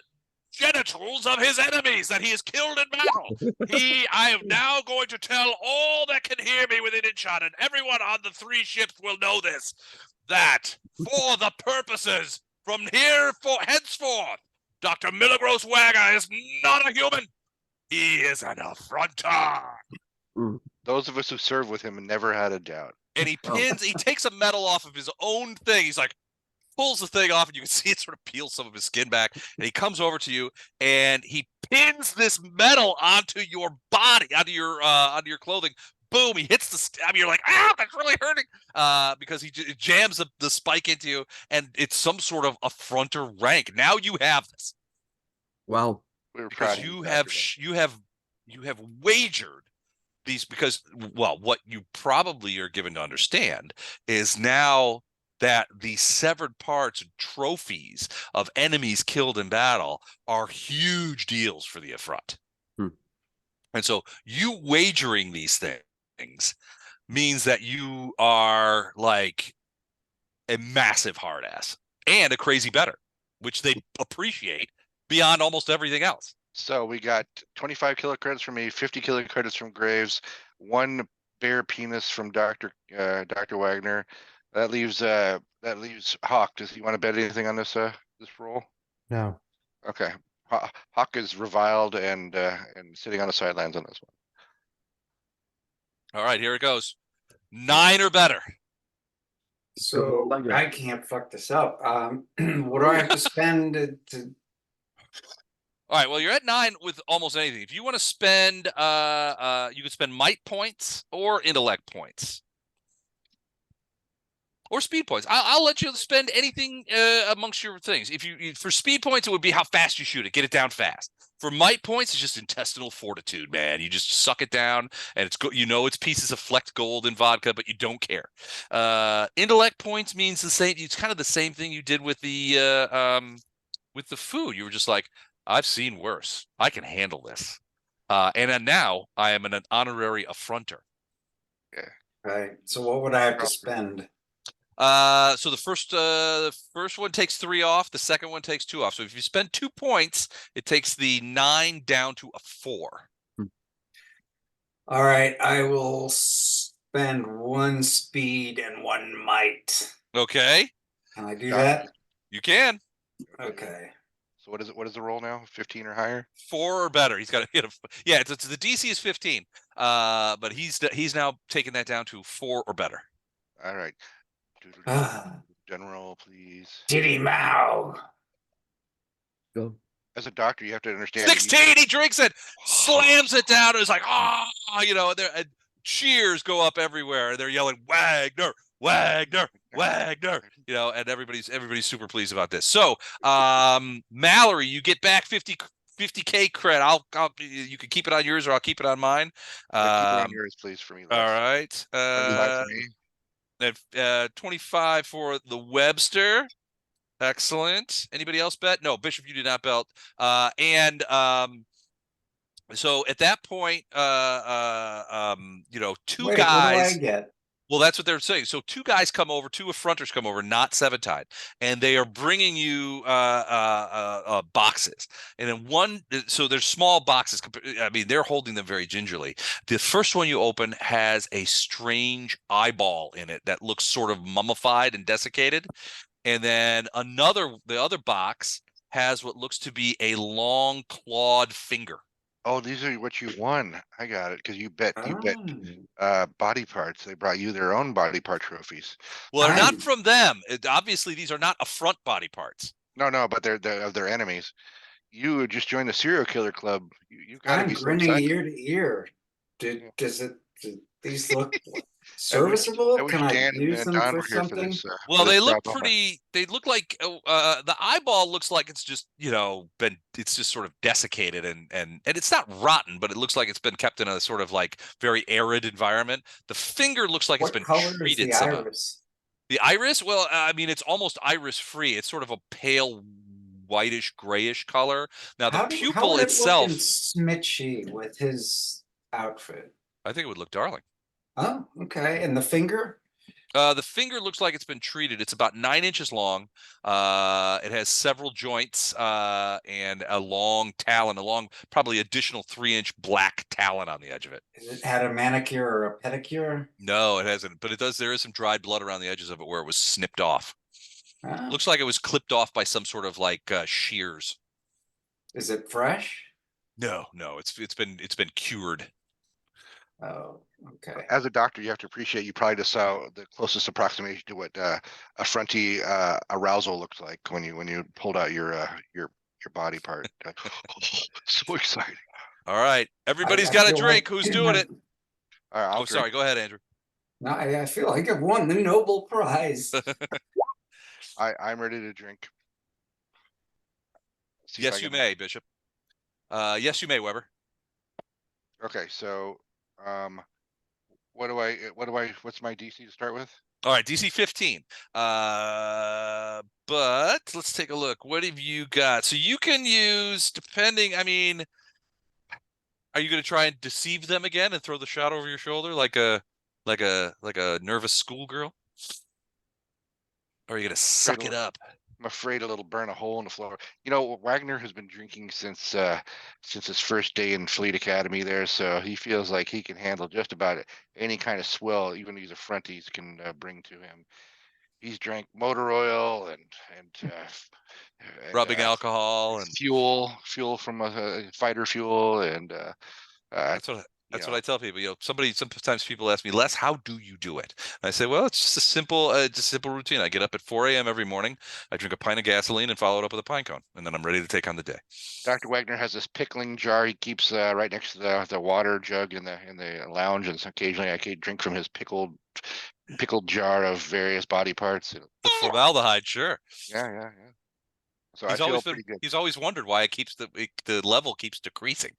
genitals of his enemies that he has killed in battle. I am now going to tell all that can hear me within earshot, and everyone on the 3 ships will know this, that for the purposes from here for henceforth, Dr. Milligros Wagner is not a human. He is an affronter. Those of us who served with him never had a doubt. And he takes a medal off of his own thing. He's like, pulls the thing off, and you can see it sort of peels some of his skin back. And he comes over to you, and he pins this medal onto your body, onto your clothing. Boom! He hits the stab. You're like, ah, that's really hurting. Because he jams the spike into you, and it's some sort of affronter rank. Now you have this. Wow. We were proud Because of you have wagered these, because, well, what you probably are given to understand is now that the severed parts and trophies of enemies killed in battle are huge deals for the Affront. And so you wagering these things means that you are like a massive hard ass and a crazy better, which they appreciate beyond almost everything else. So we got 25 kilo credits from me, 50 kilo credits from Graves, 1 bare penis from Dr. Wagner. That leaves Hawk. Does he want to bet anything on this roll? No. Okay. Hawk is reviled and sitting on the sidelines on this one. All right, here it goes. 9 or better. So I can't fuck this up. What do I have to spend to? All right, well, you're at 9 with almost anything. If you want to spend, you could spend might points or intellect points. Or speed points. I'll let you spend anything amongst your things. If you for speed points, it would be how fast you shoot it. Get it down fast. For might points, it's just intestinal fortitude, man. You just suck it down, and it's pieces of flecked gold in vodka, but you don't care. Intellect points means the same. It's kind of the same thing you did with the food. You were just like, I've seen worse. I can handle this. And then now I am an honorary affronter. Yeah. Right. So what would I have to spend? So the first one takes 3 off. The second one takes 2 off. So if you spend 2 points, it takes the 9 down to a 4. All right. I will spend 1 speed and 1 might. Okay. Can I do that? You can. Okay. So what is the roll now? 15 or higher? 4 or better. He's got to hit it's the DC is 15. But he's now taking that down to 4 or better. All right. General, please. Diddy Mao. Go. As a doctor, you have to understand. 16. He drinks it, slams it down, and is like, and cheers go up everywhere. They're yelling, Wagner, Wagner, Wagner. And everybody's super pleased about this. So, Mallory, you get back 50K credit. You can keep it on yours, or I'll keep it on mine. Keep it on yours, please, for me. All right. 25 for me. And 25 for the Webster. Excellent. Anybody else bet? No, Bishop, you did not bet. So at that point, 2 Wait, guys. What do I get? Well, that's what they're saying. So 2 guys come over, 2 affronters come over, not Seventide, and they are bringing you boxes. And then so there's small boxes. I mean, they're holding them very gingerly. The first one you open has a strange eyeball in it that looks sort of mummified and desiccated. And then the other box has what looks to be a long clawed finger. Oh, these are what you won. I got it because you bet body parts. They brought you their own body part trophies. Well, they're not from them. Obviously, these are not affront body parts. No, but they're of their enemies. You just joined the serial killer club. You've got to be grinning ear to ear. Do these look serviceable? Can I use them for something? Well, they look pretty. They look like the eyeball looks like it's just it's just sort of desiccated and it's not rotten, but it looks like it's been kept in a sort of like very arid environment. The finger looks like it's been treated. What color is the iris? Well, I mean, it's almost iris free. It's sort of a pale whitish grayish color. Now the pupil itself, Smitchy with his outfit. I think it would look darling. Oh, okay. And the finger? The finger looks like it's been treated. It's about 9 inches long. It has several joints and a long talon, a long, probably additional 3-inch black talon on the edge of it. Has it had a manicure or a pedicure? No, it hasn't, but it does. There is some dried blood around the edges of it where it was snipped off. Oh. Looks like it was clipped off by some sort of like shears. Is it fresh? No, it's been cured. Oh, okay. As a doctor, you have to appreciate you probably just saw the closest approximation to what Affronti arousal looks like when you pulled out your body part. So exciting. All right, everybody's I got a feel drink. like- Who's doing it? All right, I'll Oh, sorry. drink. Go ahead, Andrew. No, I feel like I've won the Nobel Prize. I'm ready to drink. See if I Yes, you can- may, Bishop. Yes, you may, Weber. Okay, so what's my DC to start with? All right, DC 15. But let's take a look. What have you got? So you can use, depending, I mean, are you going to try and deceive them again and throw the shot over your shoulder like a nervous schoolgirl? Or are you going to suck it up? I'm afraid it'll burn a hole in the floor. Wagner has been drinking since his first day in Fleet Academy there, so he feels like he can handle just about any kind of swill, even these affronties can bring to him. He's drank motor oil and Rubbing alcohol and fuel from a fighter fuel, and that's what I tell people. Sometimes people ask me, Les, how do you do it? And I say, well, it's just a simple routine. I get up at 4 a.m. every morning. I drink a pint of gasoline and follow it up with a pine cone, and then I'm ready to take on the day. Dr. Wagner has this pickling jar he keeps right next to the water jug in the lounge, and so occasionally I can drink from his pickled jar of various body parts. The formaldehyde, sure. Yeah. So I feel pretty good. He's always wondered why the level keeps decreasing.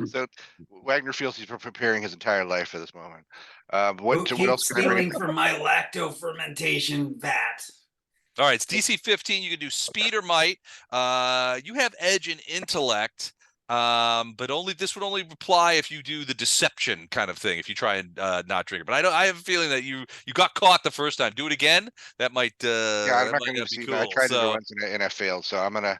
So Wagner feels he's preparing his entire life for this moment. Who What keeps else can I bring? stealing from my lacto fermentation vat? All right, it's DC 15. You can do speed or might. You have edge in intellect, but this would only apply if you do the deception kind of thing. If you try and not drink it, but I have a feeling that you got caught the first time. Do it again. That might. Yeah, I'm not going to be see. cool. I tried it once and I failed. So I'm gonna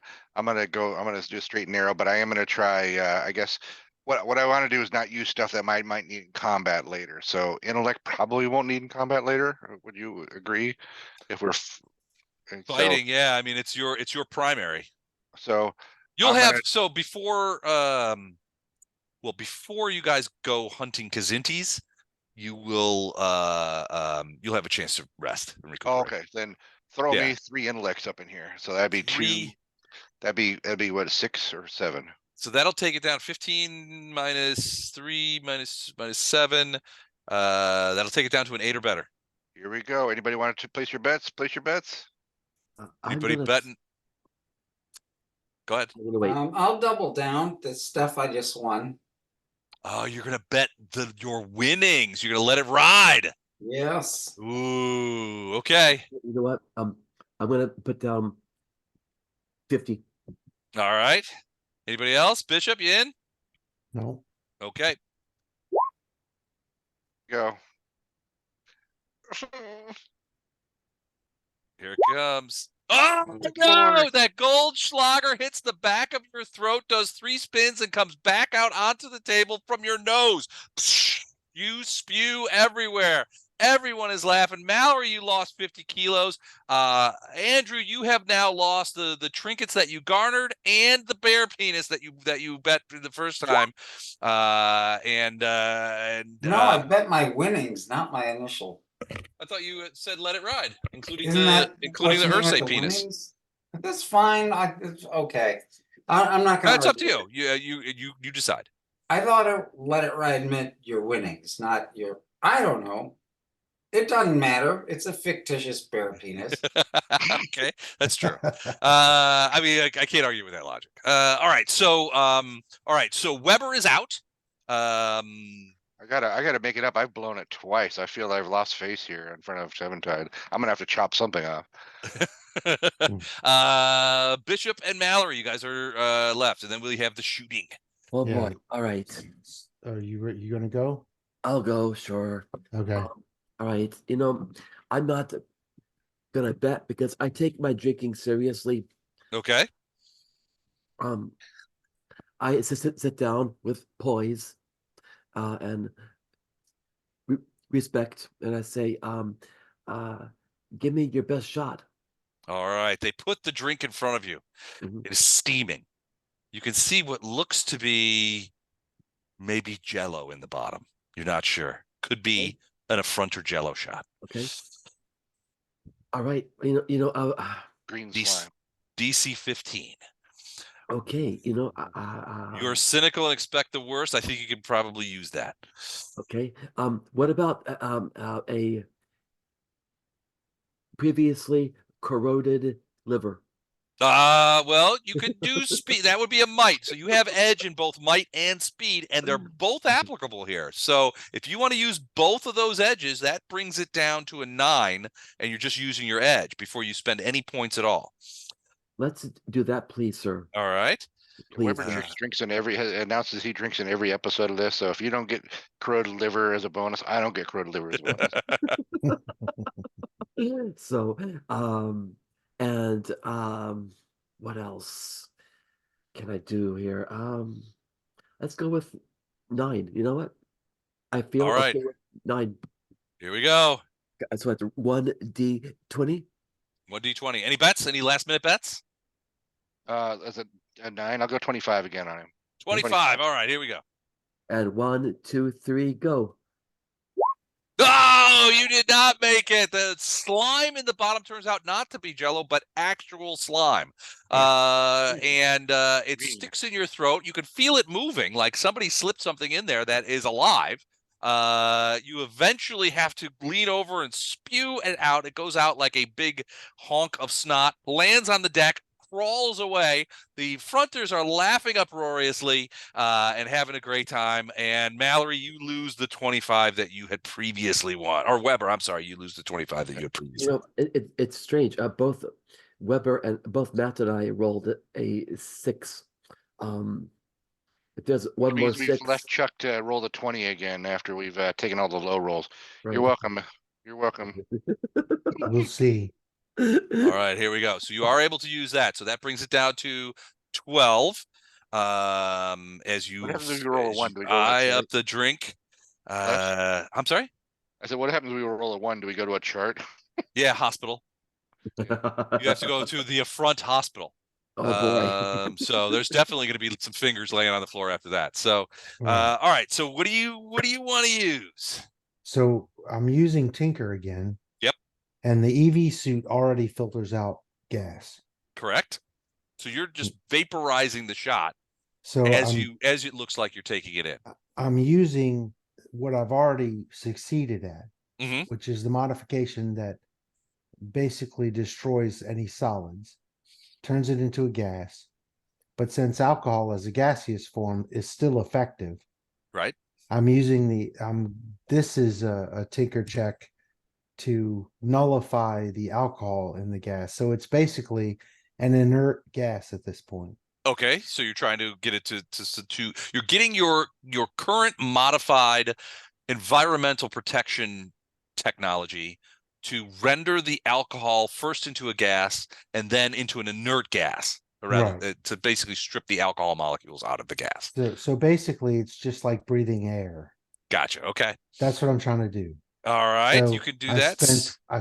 do a straight and narrow. But I am gonna try. I guess what I want to do is not use stuff that might need in combat later. So intellect probably won't need in combat later. Would you agree? If we're fighting, yeah. I mean, it's your primary. So you'll so before before you guys go hunting Kazintis, you will you'll have a chance to rest and recuperate. Oh, okay, then throw me 3 intellects up in here. So that'd be 2. That'd be what, 6 or 7? So that'll take it down 15 minus 3 minus 7. That'll take it down to an 8 or better. Here we go. Anybody want to place your bets? Place your bets. Anybody betting? Go ahead. Wait. I'll double down the stuff I just won. Oh, you're gonna bet your winnings. You're gonna let it ride. Yes. Ooh, okay. You know what? I'm gonna put down 50. All right. Anybody else? Bishop, you in? No. Okay. Go. Here it comes. Oh no! That Goldschlager hits the back of your throat, does 3 spins, and comes back out onto the table from your nose. You spew everywhere. Everyone is laughing. Mallory, you lost 50 kilos. Andrew, you have now lost the trinkets that you garnered and the bear penis that you bet for the first time. No, I bet my winnings, not my initial. I thought you said let it ride, including Isn't that the what you mean with Ursae the penis. winnings? That's fine. It's okay. I'm not gonna. It's up to you. You decide. I thought let it ride meant your winnings, not your. I don't know. It doesn't matter. It's a fictitious bear penis. Okay, that's true. I mean, I can't argue with that logic. All right, so Weber is out. I gotta make it up. I've blown it twice. I feel I've lost face here in front of Seventide. I'm gonna have to chop something off. Bishop and Mallory, you guys are left, and then we have the shooting. Oh Yeah. boy. All right. Are you gonna go? I'll go, sure. Okay. All right. I'm not gonna bet because I take my drinking seriously. Okay. Um, I sit down with poise, and re respect, and I say, give me your best shot. All right. They put the drink in front of you. Mhm. It is steaming. You can see what looks to be maybe Jello in the bottom. You're not sure. Could be an Affront or Jello shot. Okay. All right. Green DC, slime. DC 15. Okay. You're cynical and expect the worst. I think you can probably use that. Okay. What about a previously corroded liver? Well, you could do speed. That would be a might. So you have edge in both might and speed, and they're both applicable here. So if you want to use both of those edges, that brings it down to a 9, and you're just using your edge before you spend any points at all. Let's do that, please, sir. All right. Please. Weber drinks in announces he drinks in every episode of this. So if you don't get corroded liver as a bonus, I don't get corroded liver as a bonus. So, and what else can I do here? Let's go with 9. You know what? I feel All right. okay with 9. Here we go. So it's 1d20. 1d20. Any bets? Any last minute bets? As a 9, I'll go 25 again on him. 25. All right, here we go. And 1, 2, 3, go. Oh, you did not make it. The slime in the bottom turns out not to be Jello, but actual slime. And it Green. sticks in your throat. You can feel it moving, like somebody slipped something in there that is alive. You eventually have to lean over and spew it out. It goes out like a big honk of snot, lands on the deck, crawls away. The fronters are laughing uproariously and having a great time. And Mallory, you lose the 25 that you had previously won. Or Weber, I'm sorry, you lose the 25 that you had previously won. It's strange. Both Weber and both Matt and I rolled a 6. If there's one more Means we've 6, left Chuck to roll the 20 again after we've taken all the low rolls. right. You're welcome. You're welcome. We'll see. All right, here we go. So you are able to use that. So that brings it down to 12. As you, What happens if you roll a as 1? you Do we go eye to up the drink. I'm sorry? I said, what happens if we roll a 1? Do we go to a chart? Yeah, hospital. You have to go to the Affront hospital. Oh boy. So there's definitely going to be some fingers laying on the floor after that. So, Right. all right. So what do you want to use? So I'm using Tinker again. Yep. And the EV suit already filters out gas. Correct. So you're just vaporizing the shot So as it looks like you're taking it in. I'm using what I've already succeeded at, Mm-hmm. which is the modification that basically destroys any solids, turns it into a gas. But since alcohol as a gaseous form is still effective, Right. I'm using this is a tinker check to nullify the alcohol in the gas. So it's basically an inert gas at this point. Okay, so you're trying to get it to you're getting your current modified environmental protection technology to render the alcohol first into a gas and then into an inert gas, or rather Right. to basically strip the alcohol molecules out of the gas. So basically it's just like breathing air. Gotcha. Okay. That's what I'm trying to do. All right, So you can do I that.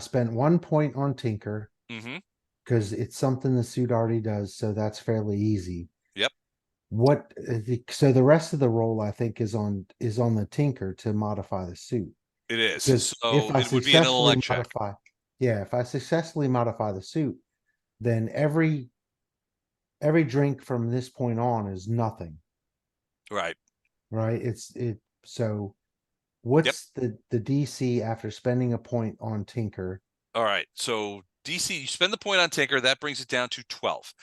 spent 1 point on Tinker Mm-hmm. because it's something the suit already does, so that's fairly easy. Yep. So the rest of the roll I think is on the Tinker to modify the suit. It is. Because So if I it would be an successfully intellect check. modify, if I successfully modify the suit, then every drink from this point on is nothing, Right. right? So what's the DC after spending a point on Tinker? All right. So DC, you spend the point on Tinker, that brings it down to 12.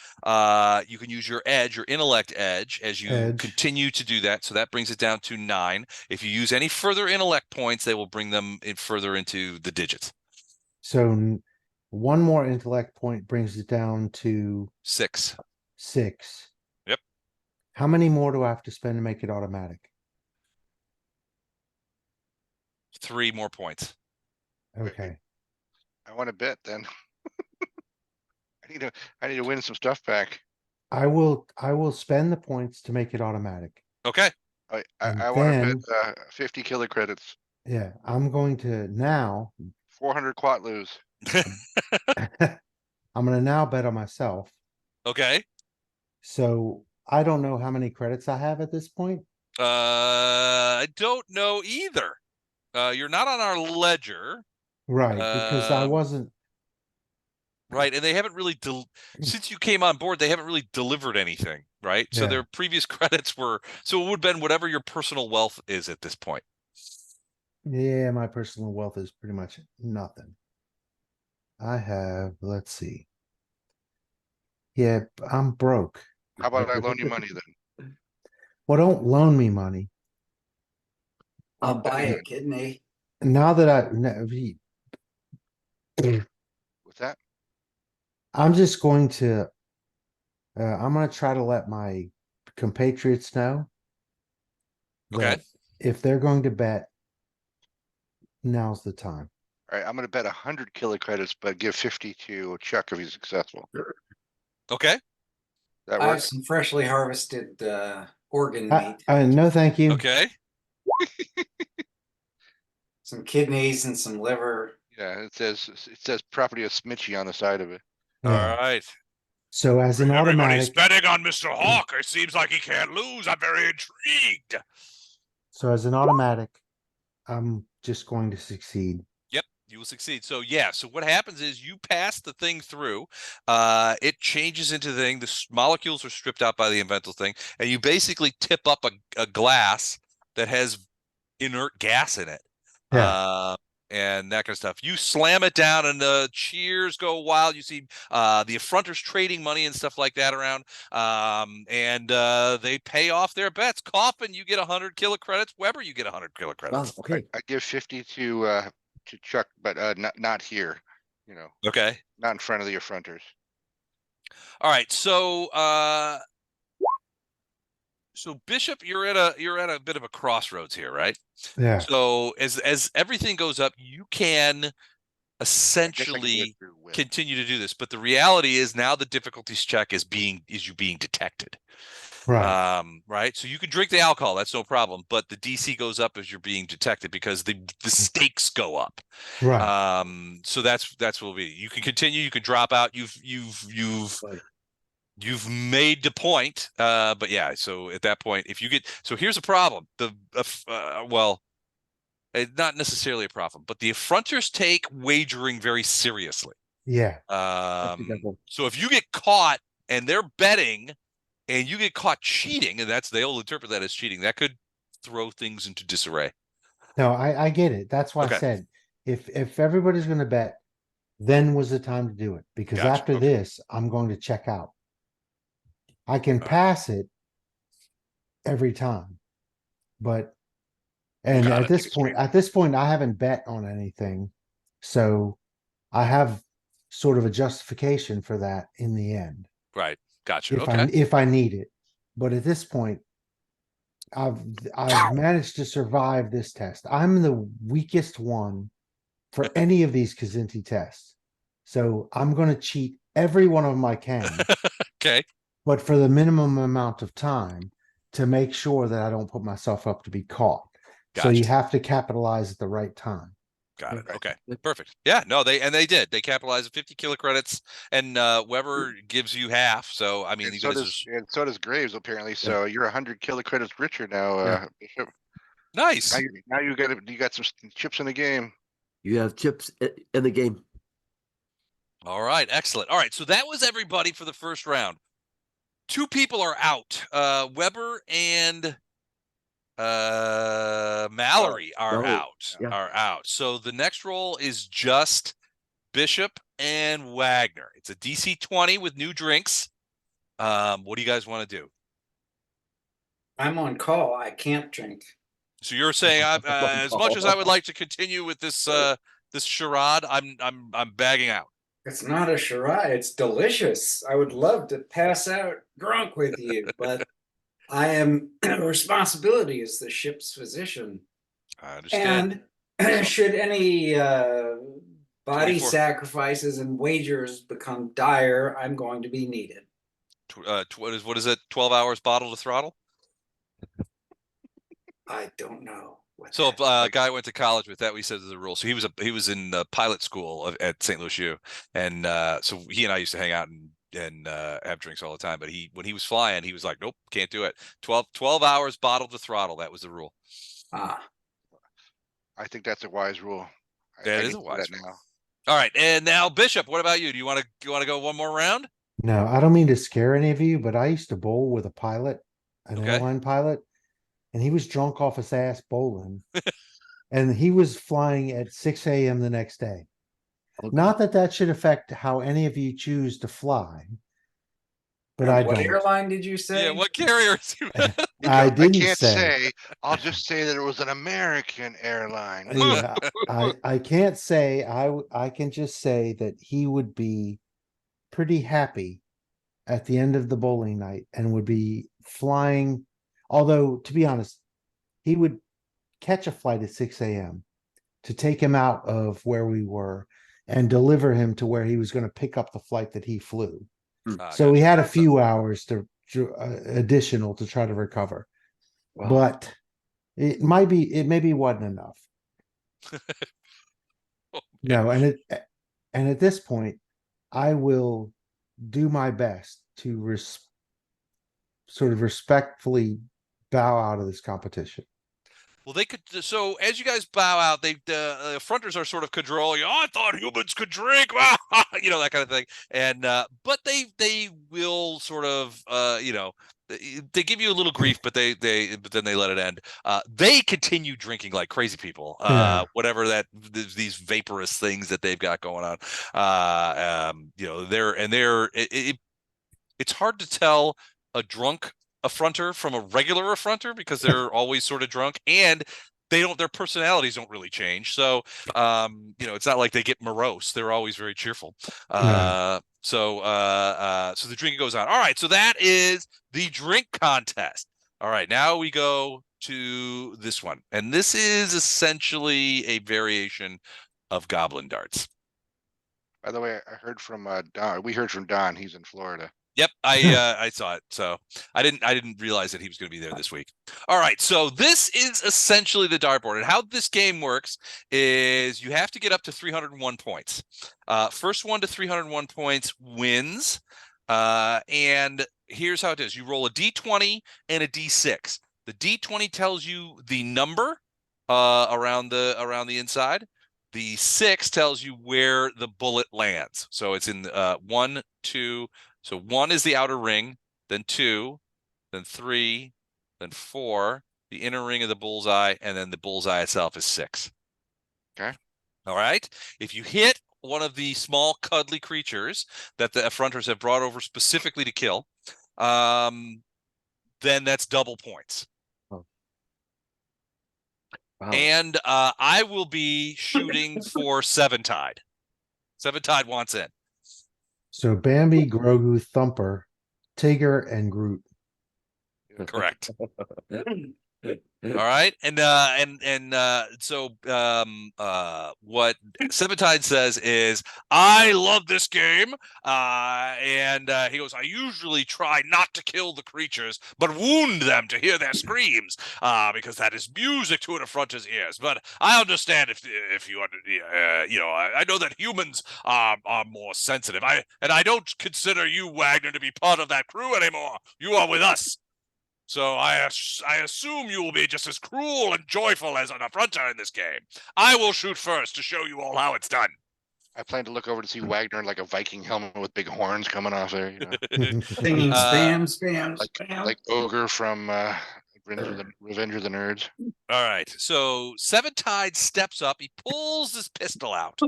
You can use your edge, your intellect edge, as you continue to do that. So that brings it down to 9. If you use any further intellect points, they will bring them further into the digits. So one more intellect point brings it down to 6. Yep. How many more do I have to spend to make it automatic? 3 more points. Okay. I want to bet then. I need to win some stuff back. I will spend the points to make it automatic. Okay. And I want to then- bet 50 killer credits, Yeah, I'm going to now 400 quatloos. I'm gonna now bet on myself. Okay. So I don't know how many credits I have at this point. I don't know either. You're not on our ledger. Right, because I Um, wasn't. Right, and they haven't really since you came on board, they haven't really delivered anything, right? So Yeah. their previous credits were so it would have been whatever your personal wealth is at this point. Yeah, my personal wealth is pretty much nothing. I have, let's see. Yeah, I'm broke. How about I loan you money then? Well, don't loan me money. I'll buy a kidney. Now that With that, I'm just going to, I'm going to try to let my compatriots know Okay. that if they're going to bet, now's the time. all right, I'm going to bet 100 killer credits, but give 50 to Chuck if he's successful. Okay. That I have works. some freshly harvested organ meat, No, thank you. Okay. some kidneys and some liver. Yeah, it says property of Smitchy on the side of it. Yeah. All right. So as an automatic, betting on Mr. Hawk. It seems like he can't lose. I'm very intrigued. so as an automatic, I'm just going to succeed. Yep, you will succeed. So yeah, so what happens is you pass the thing through, it changes into the thing, the molecules are stripped out by the invental thing, and you basically tip up a glass that has inert gas in it. Yeah. And that kind of stuff. You slam it down and the cheers go wild. You see the affronters trading money and stuff like that around. And they pay off their bets. Coffin, you get 100 killer credits. Weber, you get 100 killer Wow, credits. okay. I give 50 to Chuck, but not here. You know, Okay. not in front of the affronters. All right. So Bishop, you're at a bit of a crossroads here, right? Yeah. So as everything goes up, you can essentially continue to do this, but the reality is now the difficulties check is you being detected. Right. Right. So you can drink the alcohol, that's no problem, but the DC goes up as you're being detected because the stakes go up. Right. So that's what will be. You can continue, you can drop out. You've made the point, but yeah. So at that point, if you get here's a problem. Not necessarily a problem, but the affronters take wagering very seriously. Yeah. So if you get caught and they're betting, and you get caught cheating, and they'll interpret that as cheating, that could throw things into disarray. No, I get it. That's why Okay. I said if everybody's going to bet, then was the time to do it. Because Gotcha. after Okay. this, I'm going to check out. I can pass it every time, but and Got at it. this point, I haven't bet on anything, so I have sort of a justification for that in the end Right. Gotcha. if Okay. if I need it. But at this point, I've managed to survive this test. I'm the weakest one for any of these Kazinti tests. So I'm going to cheat every one of them I can, Okay. but for the minimum amount of time to make sure that I don't put myself up to be caught. So you Gotcha. have to capitalize at the right time. Got it. Right. Okay. Perfect. Yeah. No, they did. They capitalized at 50 killer credits, and Weber gives you half. So I mean, And you so guys does Graves apparently. So you're 100 killer credits richer now, Yeah. Bishop. nice. Now you got some chips in the game. You have chips in the game. All right. Excellent. All right. So that was everybody for the first round. 2 people are out. Weber and Mallory are out. Yeah. Are out. So the next roll is just Bishop and Wagner. It's a DC 20 with new drinks. What do you guys want to do? I'm on call. I can't drink. So you're saying as much as I would like to continue with this this charade, I'm bagging out. It's not a charade. It's delicious. I would love to pass out drunk with you, but I am responsibility as the ship's physician. I understand. And should any body 24. sacrifices and wagers become dire, I'm going to be needed. What is it? 12 hours bottle to throttle. I don't know. What So that a guy I went to college with, that we said is the rule. So he was in pilot school at St. Louis U, and so he and I used to hang out and have drinks all the time. But when he was flying, he was like, nope, can't do it. 12 hours bottle to throttle. That was the rule. Ah, I think that's a wise rule. That I is can a do wise that rule. now. All right, and now Bishop, what about you? Do you want to go one more round? No, I don't mean to scare any of you, but I used to bowl with a pilot, an Okay. airline pilot, and he was drunk off his ass bowling. And he was flying at 6 a.m. the next day. Not that that should affect how any of you choose to fly, but and I what don't. airline did you say? Yeah, what carrier is he? I I didn't can't say. say. I'll just say that it was an American airline. Yeah, I can't say. I can just say that he would be pretty happy at the end of the bowling night and would be flying. Although, to be honest, he would catch a flight at 6 a.m. to take him out of where we were and deliver him to where he was going to pick up the flight that he flew. So we Gotcha. had a few hours to additional to try to recover, Wow. but it maybe wasn't enough. No, and at this point, I will do my best to sort of respectfully bow out of this competition. Well, they could. So as you guys bow out, the fronters are sort of cajoling. Oh, I thought humans could drink, you know, that kind of thing. And but they will sort of they give you a little grief, but but then they let it end. They continue drinking like crazy people. Yeah. Whatever these vaporous things that they've got going on. It's hard to tell a drunk affronter from a regular affronter because they're always sort of drunk, and their personalities don't really change. So it's not like they get morose. They're always very cheerful. So the drinking goes on. All right, so that is the drink contest. All right, now we go to this one, and this is essentially a variation of Goblin Darts. By the way, I heard from Don. We heard from Don. He's in Florida. Yep, I saw it. So I didn't realize that he was going to be there this week. All right, so this is essentially the dartboard, and how this game works is you have to get up to 301 points. First one to 301 points wins. And here's how it is: you roll a d20 and a d6. The d20 tells you the number around the inside. The 6 tells you where the bullet lands. So it's in 1, 2. So 1 is the outer ring, then 2, then 3, then 4, the inner ring of the bullseye, and then the bullseye itself is 6. Okay. All right. If you hit one of the small cuddly creatures that the affronters have brought over specifically to kill, then that's double points. Wow. And I will be shooting for Seventide. Seventide wants in. So Bambi, Grogu, Thumper, Tigger, and Groot. Correct. All right, so what Subclass says is, I love this game, and he goes, I usually try not to kill the creatures, but wound them to hear their screams, because that is music to an affronter's ears. But I understand if you I know that humans are more sensitive. I don't consider you, Wagner, to be part of that crew anymore. You are with us. So I assume you will be just as cruel and joyful as an affronter in this game. I will shoot first to show you all how it's done. I plan to look over to see Wagner in like a Viking helmet with big horns coming off there. You know? Singing spam. Like Ogre from Revenge of the Nerds. All right. So Seventide steps up. He pulls his pistol out.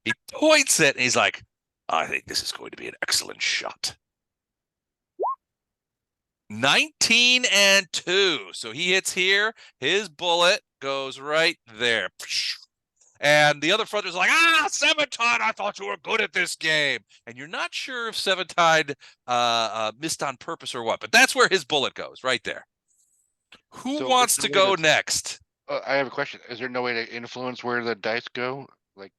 He points it, and he's like, I think this is going to be an excellent shot. 19 and 2. So he hits here. His bullet goes right there. And the other fronter's like, Seventide, I thought you were good at this game. And you're not sure if Seventide missed on purpose or what, but that's where his bullet goes, right there. Who So wants is to there a way go next? I have a question. Is there no way to influence where the dice go? Like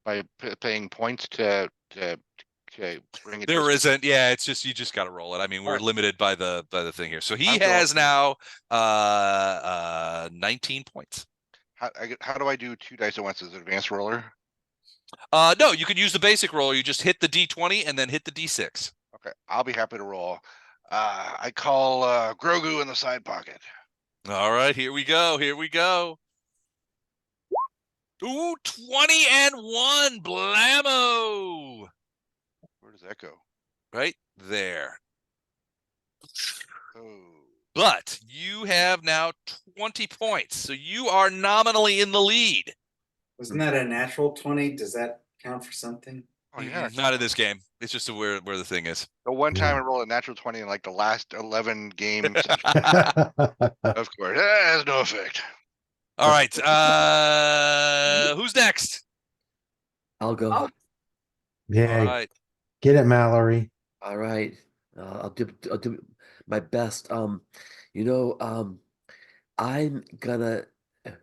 by paying points to bring it There this isn't. Yeah, it's just you just got to roll it. I mean, we're Alright. limited by the thing here. So he I'm going. has now 19 points. How do I do 2 dice at once as an advanced roller? No, you could use the basic roller. You just hit the D20 and then hit the D6. Okay, I'll be happy to roll. I call Grogu in the side pocket. All right, here we go. Here we go. Ooh, 20-1, blammo. Where does that go? Right there. Oh, But you have now 20 points, so you are nominally in the lead. Wasn't that a natural 20? Does that count for something? oh yeah. Not in this game. It's just where the thing is. The one time Yeah. I rolled a natural 20 in like the last 11 games. Of course, that has no effect. All right. Who's next? I'll go. Oh. All Yeah, right. get it, Mallory. All right. I'll do my best. I'm gonna.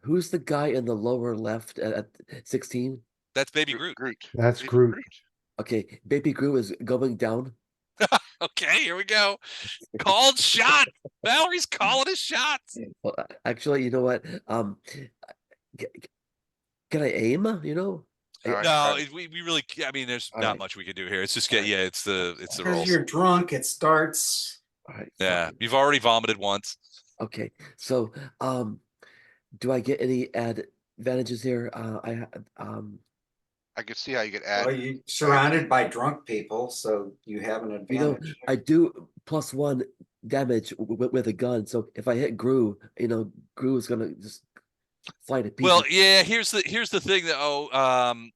Who's the guy in the lower left at 16? That's Baby Groot. That's Baby Groot. Okay, Baby Groot is going down. Okay, here we go. Called shot. Valerie's calling his shots. Well, actually, you know what? G- Can I aim? All right, No, right. we really. I mean, there's All not right. much we can do here. It's just All get. right. Yeah, it's the Because rolls. you're drunk, it starts. All right. Yeah, fine. you've already vomited once. Okay. So, do I get any advantages here? I could see how you could Well, add. you're surrounded by drunk people, so you have an advantage. I do +1 damage with a gun. So if I hit Gru, Gru is gonna just fly to pieces. Well, yeah. Here's the thing though.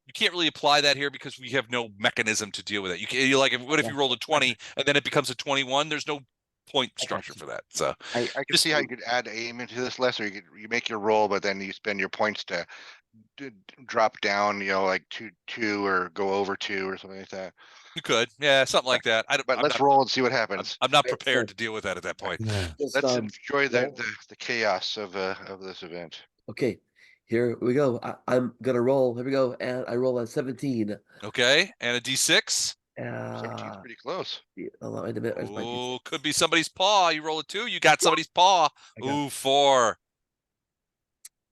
You can't really apply that here because we have no mechanism to deal with it. You're like, what if you rolled a 20 and then it becomes a 21? There's no point I got structure you. for that. So I could just- see how you could add aim into this list, or you make your roll, but then you spend your points to drop down, like 2 or go over 2 or something like that. you could, yeah, something like that. But I'm let's not, roll and see what happens. I'm not Right, prepared so- to deal with that at that point. Yeah. Just, Let's enjoy the, roll. the chaos of this event. Okay, here we go. I'm gonna roll. Here we go, and I roll a 17. Okay, and a D6. 17's pretty close. Wait a minute. Where's my Ooh, could be somebody's paw. You roll a 2, you got somebody's paw. I got- Ooh, 4.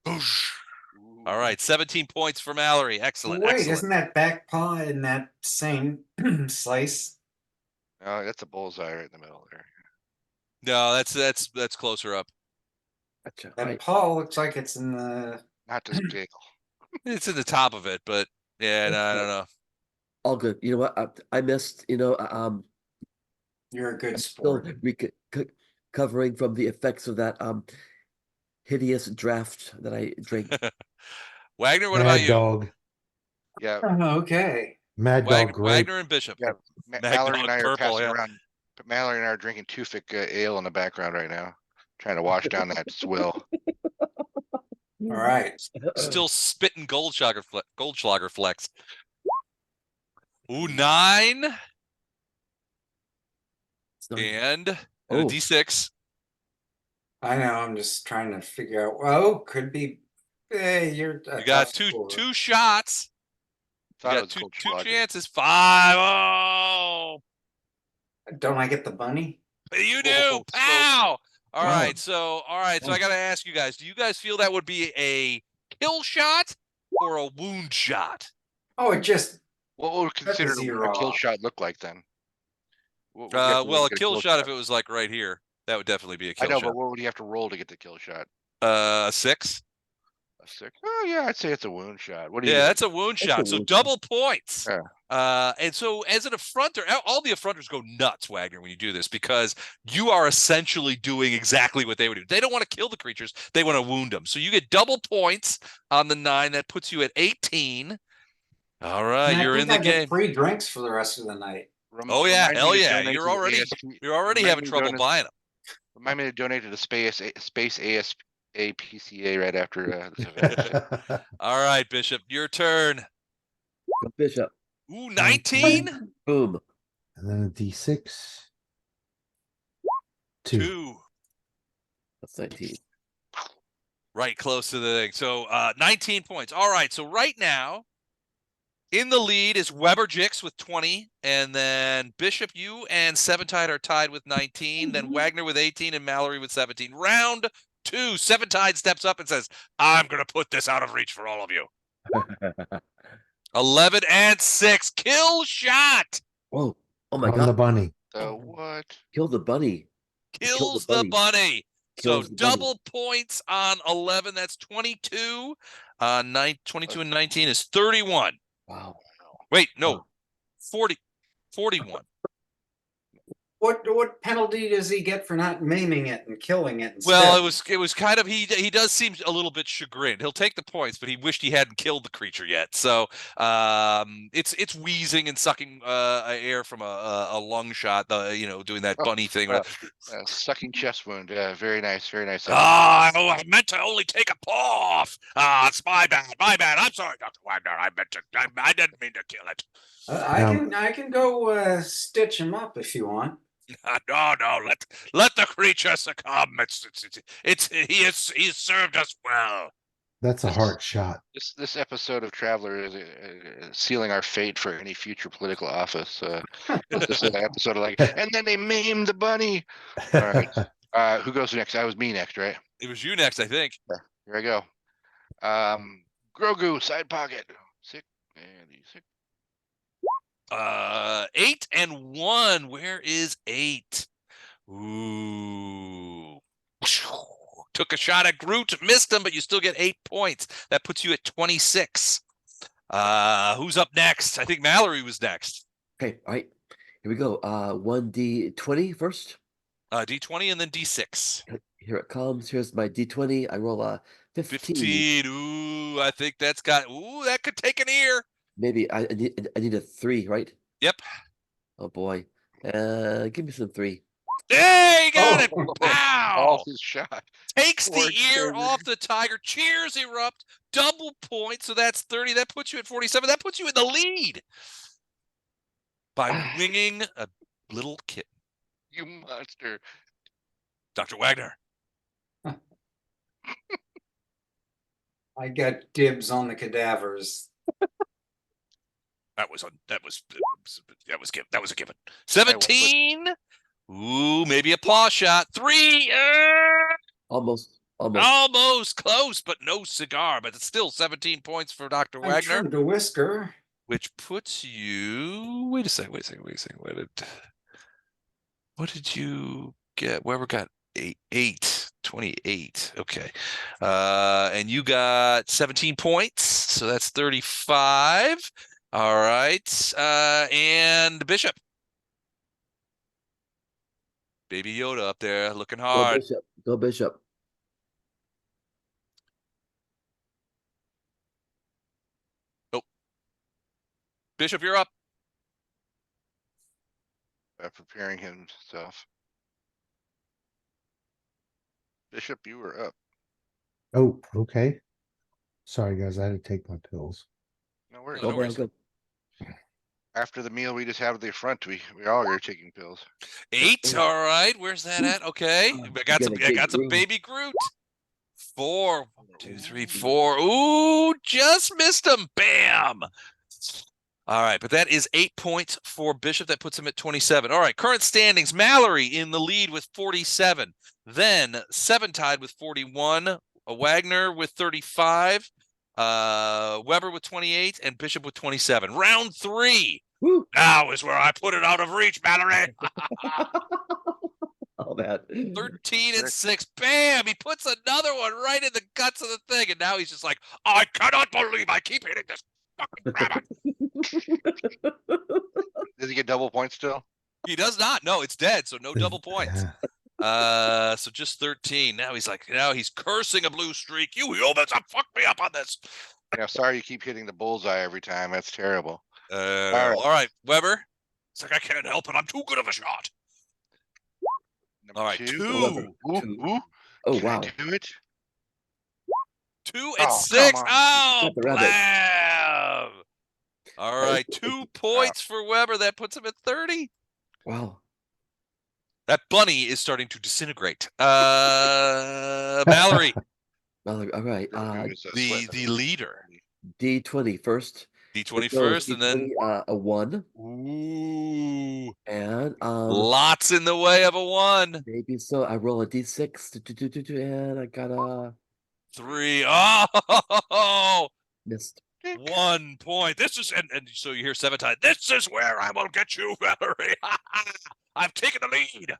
Boosh. All right, 17 points for Mallory. Excellent. Wait, Excellent. isn't that back paw in that same slice? Oh, that's a bullseye right in the middle there. No, that's closer up. Gotcha. That Right. paw looks like it's in the. Not to scale. It's in the top of it, but yeah, no, I don't know. All good. You know what? I missed. You're a good Still sport. recovering from the effects of that hideous draft that I drank. Wagner, what Mad about you? Dog. Yeah, Okay. Mad Dog, great. Wagner and Bishop. Yeah. Mad Mallory Dog and I are purple, passing yeah. around. But Mallory and I are drinking Tufik ale in the background right now, trying to wash down that swill. All right. Still spitting Goldschlager flex. Ooh, 9 and a Oh. D6. I know. I'm just trying to figure out. Oh, could be. Hey, you're. You got two shots. You Thought it got was two Goldschlager. chances. 5. Oh, Don't I get the bunny? you do. Oh, so Pow. All Wow. right. So I got to ask you guys, do you guys feel that would be a kill shot or a wound shot? Oh, it just. What would the consider zero a kill off. shot look like then? What would you have to roll Well, a to get kill shot if it was like right here, that would definitely be a I kill know, shot. but what would you have to roll to get the kill shot? 6. A 6? Oh yeah, I'd say it's a wound shot. What do you? Yeah, that's a wound That's a shot. So wound shot. double points. Yeah. And so as an affronter, all the affronters go nuts, Wagner, when you do this, because you are essentially doing exactly what they would do. They don't want to kill the creatures. They want to wound them. So you get double points on the 9. That puts you at 18. All right, And I you're in think the I get game. free drinks for the rest of the night. Oh yeah, Remind me hell to yeah. donate You're to the already ASP you're already remind having me to trouble donate- buying them. Remind me to donate to the space a PCA right after this event. All right, Bishop, your turn. Go Bishop. Ooh, 19? Boom. And then a D6. 2. 2. That's 19. Right close to the thing. So 19 points. All right. So right now, in the lead is Weber Jix with 20. And then Bishop, you and Seventide are tied with 19. Then Wagner with 18 and Mallory with 17. Round 2. Seventide steps up and says, I'm going to put this out of reach for all of you. 11 and 6. Kill shot. Whoa. Oh my On god. the bunny. So what? Kill the bunny. Kills the bunny. Kills So the bunny. double points on 11. That's 22. 22 and 19 is 31. Wow. Wait, no, Wow. 40, 41. What penalty does he get for not maiming it and killing it instead? Well, it was kind of he does seem a little bit chagrined. He'll take the points, but he wished he hadn't killed the creature yet. So it's wheezing and sucking air from a lung shot. Doing that bunny thing. Sucking chest wound. Yeah, very nice, very nice. I meant to only take a paw off. It's my bad. I'm sorry, Dr. Wagner. I didn't mean to kill it. I can go stitch him up if you want. No, let the creature succumb. He's served us well. That's a heart shot. This episode of Traveler is sealing our fate for any future political office. This is an episode of and then they maimed the bunny. All right. Who goes next? That was me next, right? It was you next, I think. Yeah, here I go. Grogu, side pocket. 6 and 6. 8 and 1. Where is 8? Ooh. Took a shot at Groot, missed him, but you still get 8 points. That puts you at 26. Who's up next? I think Mallory was next. Okay, all right. Here we go. 1d20 first. D20 and then D6. Here it comes. Here's my d20. I roll a 15. 15. Ooh, I think that could take an ear. Maybe I need a 3, right? Yep. Oh boy. Give me some 3. Hey, you got it. All Pow! his shot. Takes Poor the ear tiger. off the tiger. Cheers erupt. Double point. So that's 30. That puts you at 47. That puts you in the lead by winging a little kitten. You monster. Dr. Wagner. I got dibs on the cadavers. That was a given. 17. Ooh, maybe a paw shot. 3. Almost. Almost close, but no cigar. But it's still 17 points for Dr. I Wagner, trimmed a whisker. which puts you. Wait a second. What did you get? Weber got 28. Okay. And you got 17 points. So that's 35. All right. And Bishop. Baby Yoda up there looking hard. Go Bishop. Oh. Bishop, you're up. Preparing himself. Bishop, you were up. Oh, okay. Sorry, guys. I had to take my pills. No worries. No worries. Go. After the meal we just had at the front, we all are taking pills. 8. All right. Where's that at? Okay. I got some Groot. baby Groot. 4. 1, 2, 3, 4. Ooh, just missed him. Bam. All right, but that is 8 points for Bishop. That puts him at 27. All right, current standings. Mallory in the lead with 47. Then Seventide with 41. Wagner with 35. Weber with 28. And Bishop with 27. Round 3. Woo. Now is where I put it out of reach, Mallory. Oh, that. 13 and 6. Bam! He puts another one right in the guts of the thing. And now he's just like, I cannot believe I keep hitting this fucking rabbit. Does he get double points still? He does not. No, it's dead. So no double points. So just 13. Now he's cursing a blue streak. You humans have fucked me up on this. Yeah, sorry you keep hitting the bullseye every time. That's terrible. All right, Weber. It's like I can't help it. I'm too good of a shot. Number All right, 2. 2. Ooh, ooh. Oh, Can I wow. do it? 2 and Oh, 6. come on. Oh, Got the rabbit. blam! All right, 2 points for Weber. That puts him at 30. Wow. That bunny is starting to disintegrate. Mallory, Well, all right. Grogu is a the sweat. leader. D20 first. D20 So first, and then D20, a 1. ooh, And lots in the way of a 1. maybe so. I roll a D6. And I got a 3. Oh, missed. 1 point. This is and so you hear Seventide. This is where I will get you, Valerie. I've taken the lead.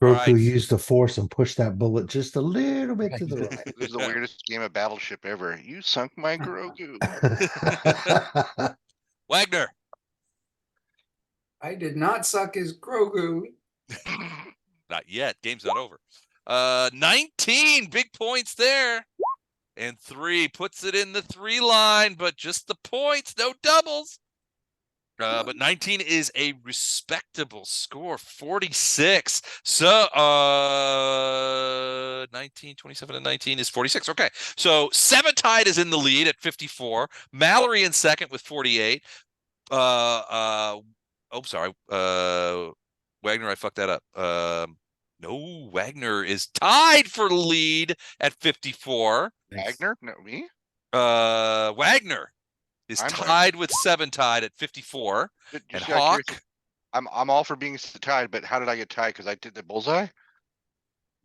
All Roku right. used the force and pushed that bullet just a little bit to the This is the weirdest game of Battleship ever. You sunk my Grogu. right. Wagner. I did not suck his Grogu. Not yet. Game's not over. 19 big points there. And 3 puts it in the 3 line, but just the points, no doubles. But 19 is a respectable score, 46. So 19, 27, and 19 is 46. Okay. So Seventide is in the lead at 54. Mallory in second with 48. Sorry. Wagner, I fucked that up. No, Wagner is tied for lead at 54. Wagner? No, me? Wagner is I'm tied with Seventide at 54. Just And out of Hawk, curiosity, I'm all for being tied, but how did I get tied? Because I did the bullseye? I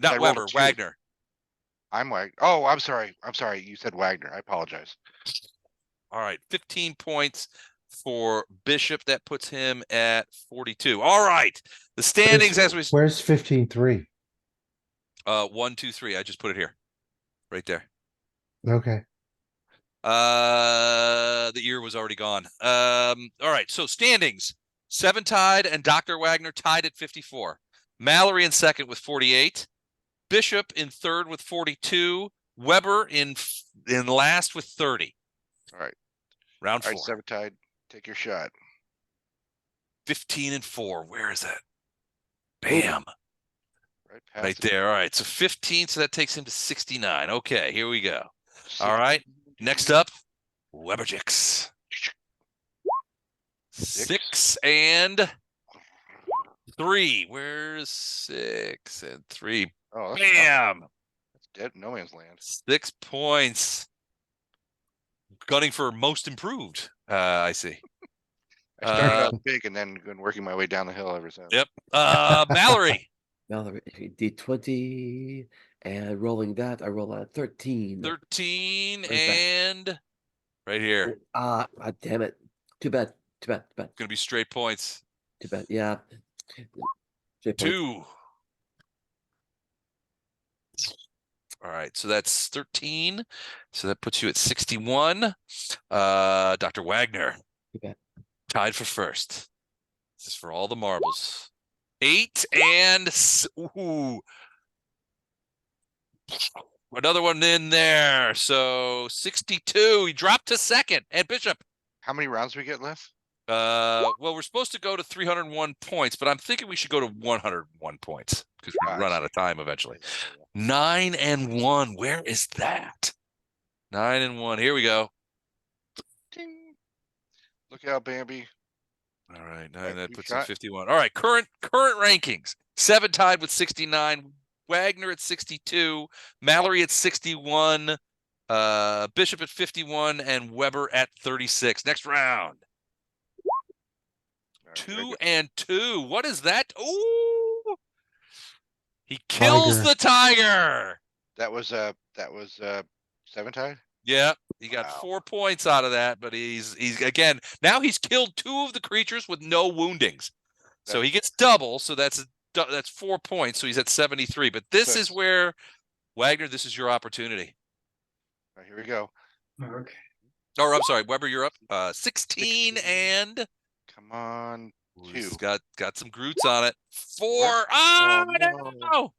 not rolled a Weber, 2. Wagner. I'm Wagner. Oh, I'm sorry. I'm sorry. You said Wagner. I apologize. All right, 15 points for Bishop. That puts him at 42. All right, the standings as we Where's 15-3? 1, 2, 3. I just put it here, right there. Okay. The ear was already gone. All right, so standings: Seventide and Dr. Wagner tied at 54. Mallory in second with 48. Bishop in third with 42. Weber in last with 30. All right. Round All right, 4. Seventide, take your shot. 15 and 4. Where is that? Bam. Right past Right the there. All right. So 15. So that takes him to 69. Okay. Here we go. six- All right. Next up, Weberjix. 6 and 3. Where's 6 and 3? Oh, that's Bam. That's dead no man's land. 6 points. Gunning for most improved. I see. I started out big and then been working my way down the hill ever since. Yep. Mallory. Mallory, D20 and rolling that, I roll a 13. 13 Where's that? and right here. Damn it. Too bad. Gonna be straight points. Too bad. Yeah. Straight point. 2. All right, so that's 13. So that puts you at 61. Dr. Wagner. Too bad. Tied for first. This is for all the marbles. 8 and ooh. Another one in there. So 62. He dropped to second. And Bishop. How many rounds do we get left? Well, we're supposed to go to 301 points, but I'm thinking we should go to 101 points because we run out of time eventually. 9 and 1. Where is that? 9 and 1. Here we go. Ding. Look out, Bambi. All right, 9. Right, That you puts it shot. 51. All right, current rankings. Seventide with 69. Wagner at 62. Mallory at 61. Bishop at 51, and Weber at 36. Next round. All right, 2 and 2. What is that? Ooh! He kills Tiger. the tiger. that was Seventide? Yeah, he got Wow. 4 points out of that, but he's again now he's killed 2 of the creatures with no woundings, so he gets double. So that's 4 points. So he's at 73. But this is where Wagner. This is your opportunity. All right, here we go. Okay. Or I'm sorry, Weber, you're up. 16 and Come on. ooh, this 2. has got some Groots on it. 4. What? Oh, Oh, no!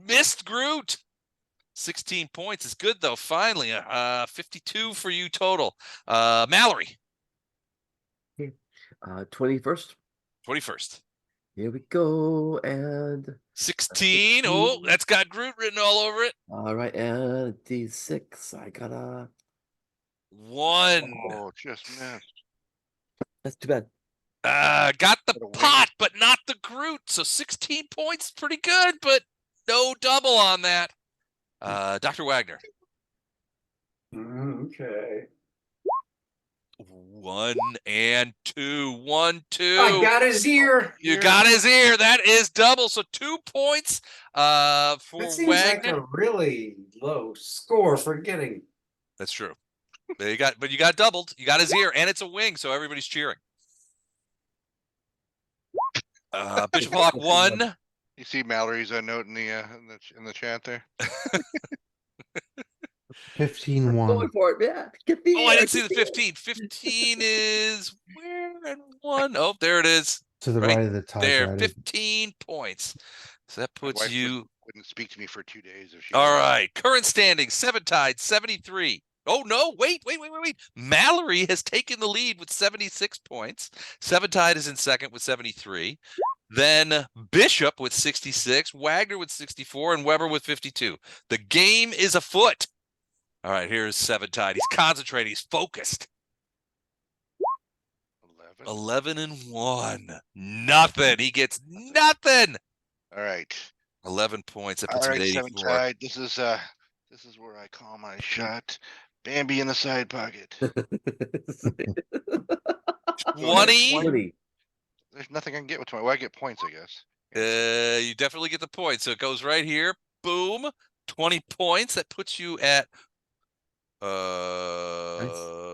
Missed Groot. 16 points is good though. Finally, 52 for you total. Mallory. 21st. 21st. Here we go. And 16. Oh, that's got Groot written all over it. all right, and D6. I got a. 1. Oh, just missed. That's too bad. Got the Got a wing. pot, but not the Groot. So 16 points, pretty good, but no double on that. Dr. Wagner. Okay. 1 and 2. 1, 2. I got his ear. You got his ear. That is double. So 2 points for That seems like Wagner. a really low score for getting. That's true. You got doubled. You got his ear, and it's a wing, so everybody's cheering. Bishop Hawk 1. You see Mallory's note in the chat there. 15-1. Going for it, yeah. Get the Oh, I ear, didn't see get the 15. 15 is where and 1. Oh, there it is. To the Right right of the There, typewriter. 15 points. So that My puts wife you. wouldn't speak to me for 2 days if she. All didn't. right. Current standing, Seventide, 73. Oh, no. Wait. Mallory has taken the lead with 76 points. Seventide is in second with 73. Then Bishop with 66, Wagner with 64, and Weber with 52. The game is afoot. All right, here's Seventide. He's concentrating. He's focused. 11 and 1. Nothing. He gets nothing. All right. 11 points. That All puts him right, at 84. Seventide. This is where I call my shot. Bambi in the side pocket. 20. 20. There's nothing I can get with 20. Well, I get points, I guess. You definitely get the point. So it goes right here. Boom. 20 points. That puts you at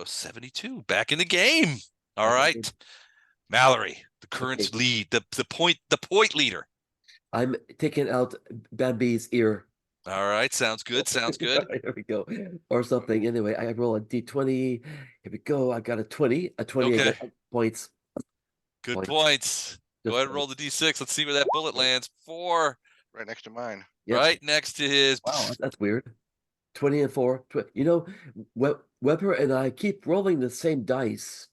72. Back in the game. All right. Mallory, the current lead, the point leader. I'm taking out Bambi's ear. All right, sounds good. Sounds good. There we go. Or something. Anyway, I roll a D20. Here we go. I got a 20. A 20 I Okay. get points. Good points. Go Just ahead and roll the D6. Let's see where that bullet lands. 4. Right next to mine. Yep. Right next to his. Wow, that's weird. 20 and 4. You know, Weber and I keep rolling the same dice.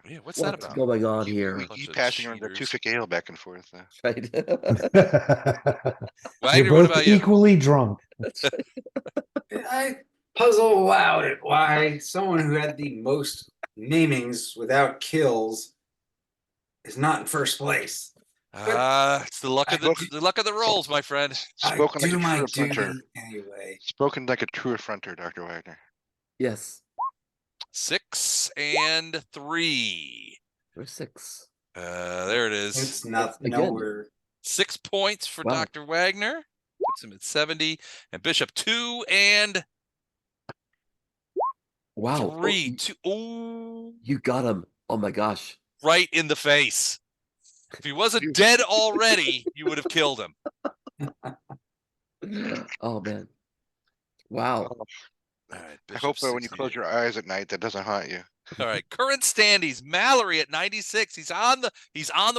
Yeah, what's that What's about? going on We here? Bunch keep of passing around the cheaters. Tufik ale back and forth. Right. Wagner, You're what both about you? equally drunk. I puzzle out at why someone who had the most namings without kills is not in first place. It's the luck of the rolls, my friend. Spoken I do like a my true duty affronter. anyway. Spoken like a true affronter, Dr. Wagner. Yes. 6 and 3. There's 6. There it is. It's not Again. nowhere. 6 points for Wow. Dr. Wagner. Puts him at 70. And Bishop 2 and Wow. 3. 2. Ooh, You got him. Oh my gosh. right in the face. If he wasn't dead already, you would have killed him. Oh man. Wow. All right, I hope Bishop when you close 68. your eyes at night, that doesn't haunt you. All right, current standings. Mallory at 96. He's on the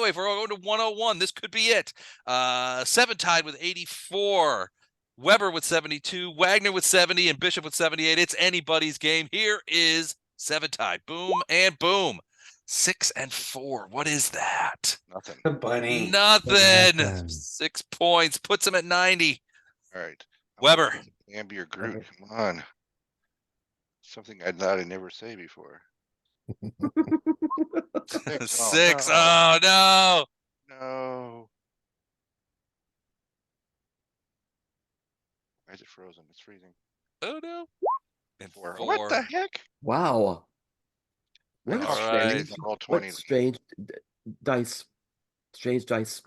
way. If we're going to 101, this could be it. Seventide with 84. Weber with 72. Wagner with 70, and Bishop with 78. It's anybody's game. Here is Seventide. Boom and boom. 6 and 4. What is that? Nothing. The bunny. Nothing. Nothing. 6 points puts him at 90. All right. Weber. Bambi or Groot. Come on. Something I thought I'd never say before. 6. 6. No. Oh no. No. Why is it frozen? It's freezing. Oh no. And 4. 4. What the heck? Wow. What All strange, right. Roll 20. what strange dice. Strange dice.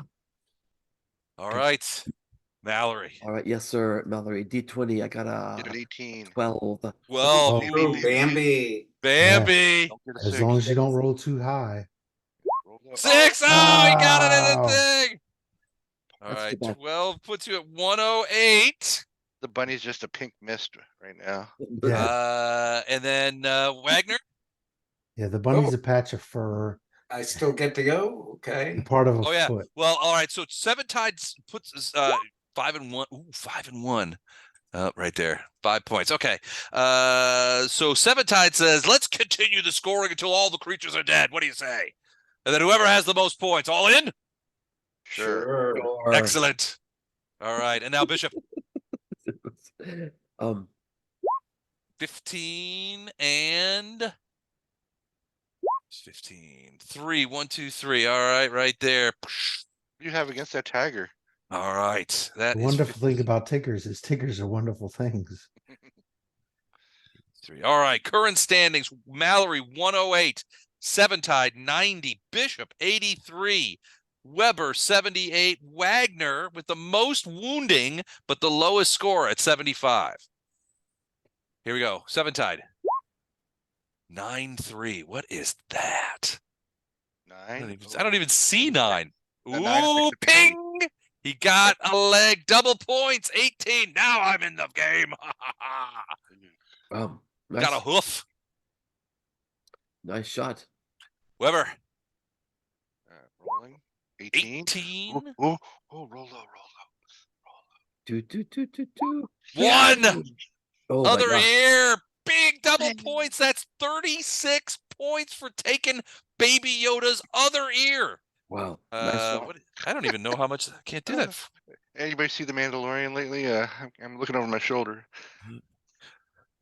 All right. Mallory. All right, yes, sir. Mallory. D20. I got Get a an 18. 12. Well, Oh, Bambi. Bambi. Don't get a As 6. long as you don't roll too high. Roll up. 6. Oh, he got it in the Wow. thing. All That's right. too bad. 12 puts you at 108. The bunny's just a pink mist right now. Yeah. And then Wagner. Yeah, the bunny's Oh. a patch of fur I still get to go. Okay. and part of a Oh yeah. foot. Well, all right. So Seventide puts us 5 and 1. Ooh, 5 and 1. Right there. 5 points. Okay. So Seventide says, let's continue the scoring until all the creatures are dead. What do you say? And then whoever has the most points, all in? Sure. Or Excellent. All right, and now Bishop. 15 and 15. 3, 1, 2, 3. All right, right there. What do you have against that tiger? All right, that The is wonderful 15. thing about tigers is tigers are wonderful things. 3. All right, current standings: Mallory 108, Seventide 90, Bishop 83, Weber 78, Wagner with the most wounding but the lowest score at 75. Here we go. Seventide 9-3. What is that? I 9. don't even see 9. The 9 is Ooh, next to me. ping! He got a leg. Double points. 18. Now I'm in the game. nice, Got a hoof. nice shot. Weber. Rolling. 18. 18. Oh, roll low. 2. 1. Oh my Other gosh. ear. Big double points. That's 36 points for taking Baby Yoda's other ear. Wow. Nice shot. I don't even know how much. I can't do that. Anybody see The Mandalorian lately? I'm looking over my shoulder.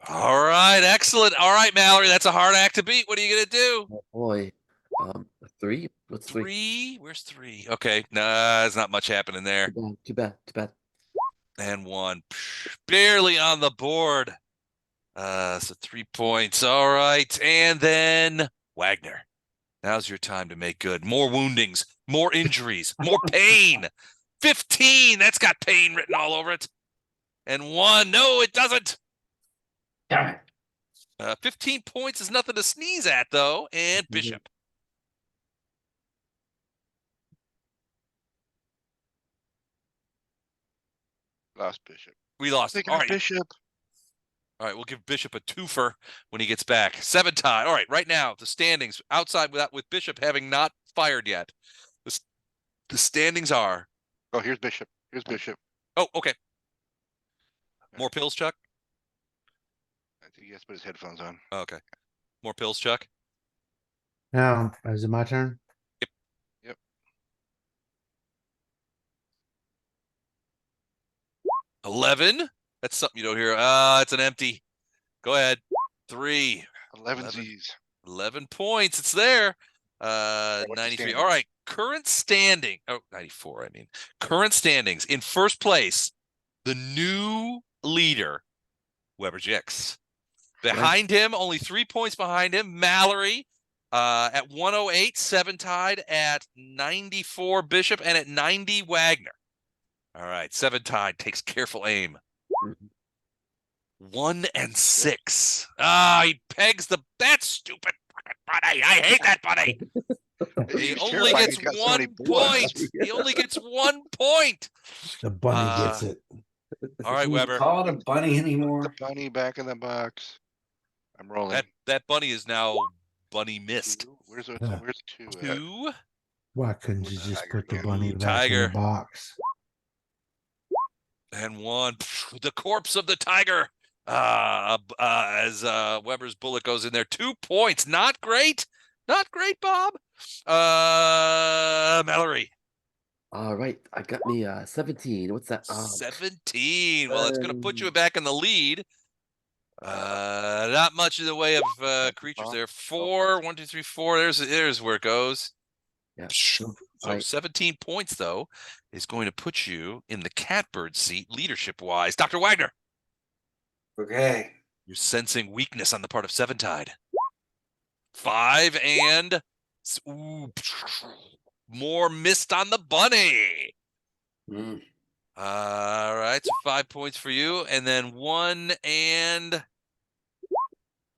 All right. Excellent. All right, Mallory. That's a hard act to beat. What are you going to do? Oh boy. 3. What's 3? 3. Where's 3? Okay. Nah, there's not much happening there. Too bad. And 1. Barely on the board. So 3 points. All right. And then Wagner. Now's your time to make good. More woundings, more injuries, more pain. 15. That's got pain written all over it. And 1. No, it doesn't. Damn it. 15 points is nothing to sneeze at, though. And Bishop. Lost Bishop. We lost. They All got right. Bishop. All right, we'll give Bishop a twofer when he gets back. Seventide. All right, right now, the standings outside with Bishop having not fired yet. The standings are. Oh, here's Bishop. Here's Bishop. Oh, okay. More pills, Chuck? I think he has to put his headphones on. Oh, okay. More pills, Chuck? Now, is it my turn? Yep. 11. That's something you don't hear. It's an empty. Go ahead. 3. 11 Z's. 11 points. It's there. What's the 93. standing? All right. Current standing. Oh, 94, I mean. Current standings. In first place, the new leader, Weber Jix. Behind him, only 3 points behind him, Mallory at 108, Seventide at 94, Bishop, and at 90, Wagner. All right, Seventide takes careful aim. 1 and 6. He pegs that's stupid fucking bunny. I hate that bunny. He He's only terrified gets he's got so 1 many boys. point. He only gets 1 point. The bunny gets it. All right, Can you Weber. call it a bunny The anymore? bunny back in the box. I'm rolling. That bunny is now bunny missed. 2. Where's the 2? 2. Why couldn't you just Tiger put the again. bunny Ooh, back in the tiger. box? And 1. The corpse of the tiger. As Weber's bullet goes in there. 2 points. Not great. Not great, Bob. Mallory. All right. I got me 17. What's that? 17. Well, it's going to put you back in the lead. Not much in the way of creatures there. 4. 1, 2, 3, 4. There's where it goes. Yeah. So I- 17 points, though, is going to put you in the catbird seat leadership-wise. Dr. Wagner. Okay. You're sensing weakness on the part of Seventide. 5 and more missed on the bunny. Mm. All right, so 5 points for you, and then 1 and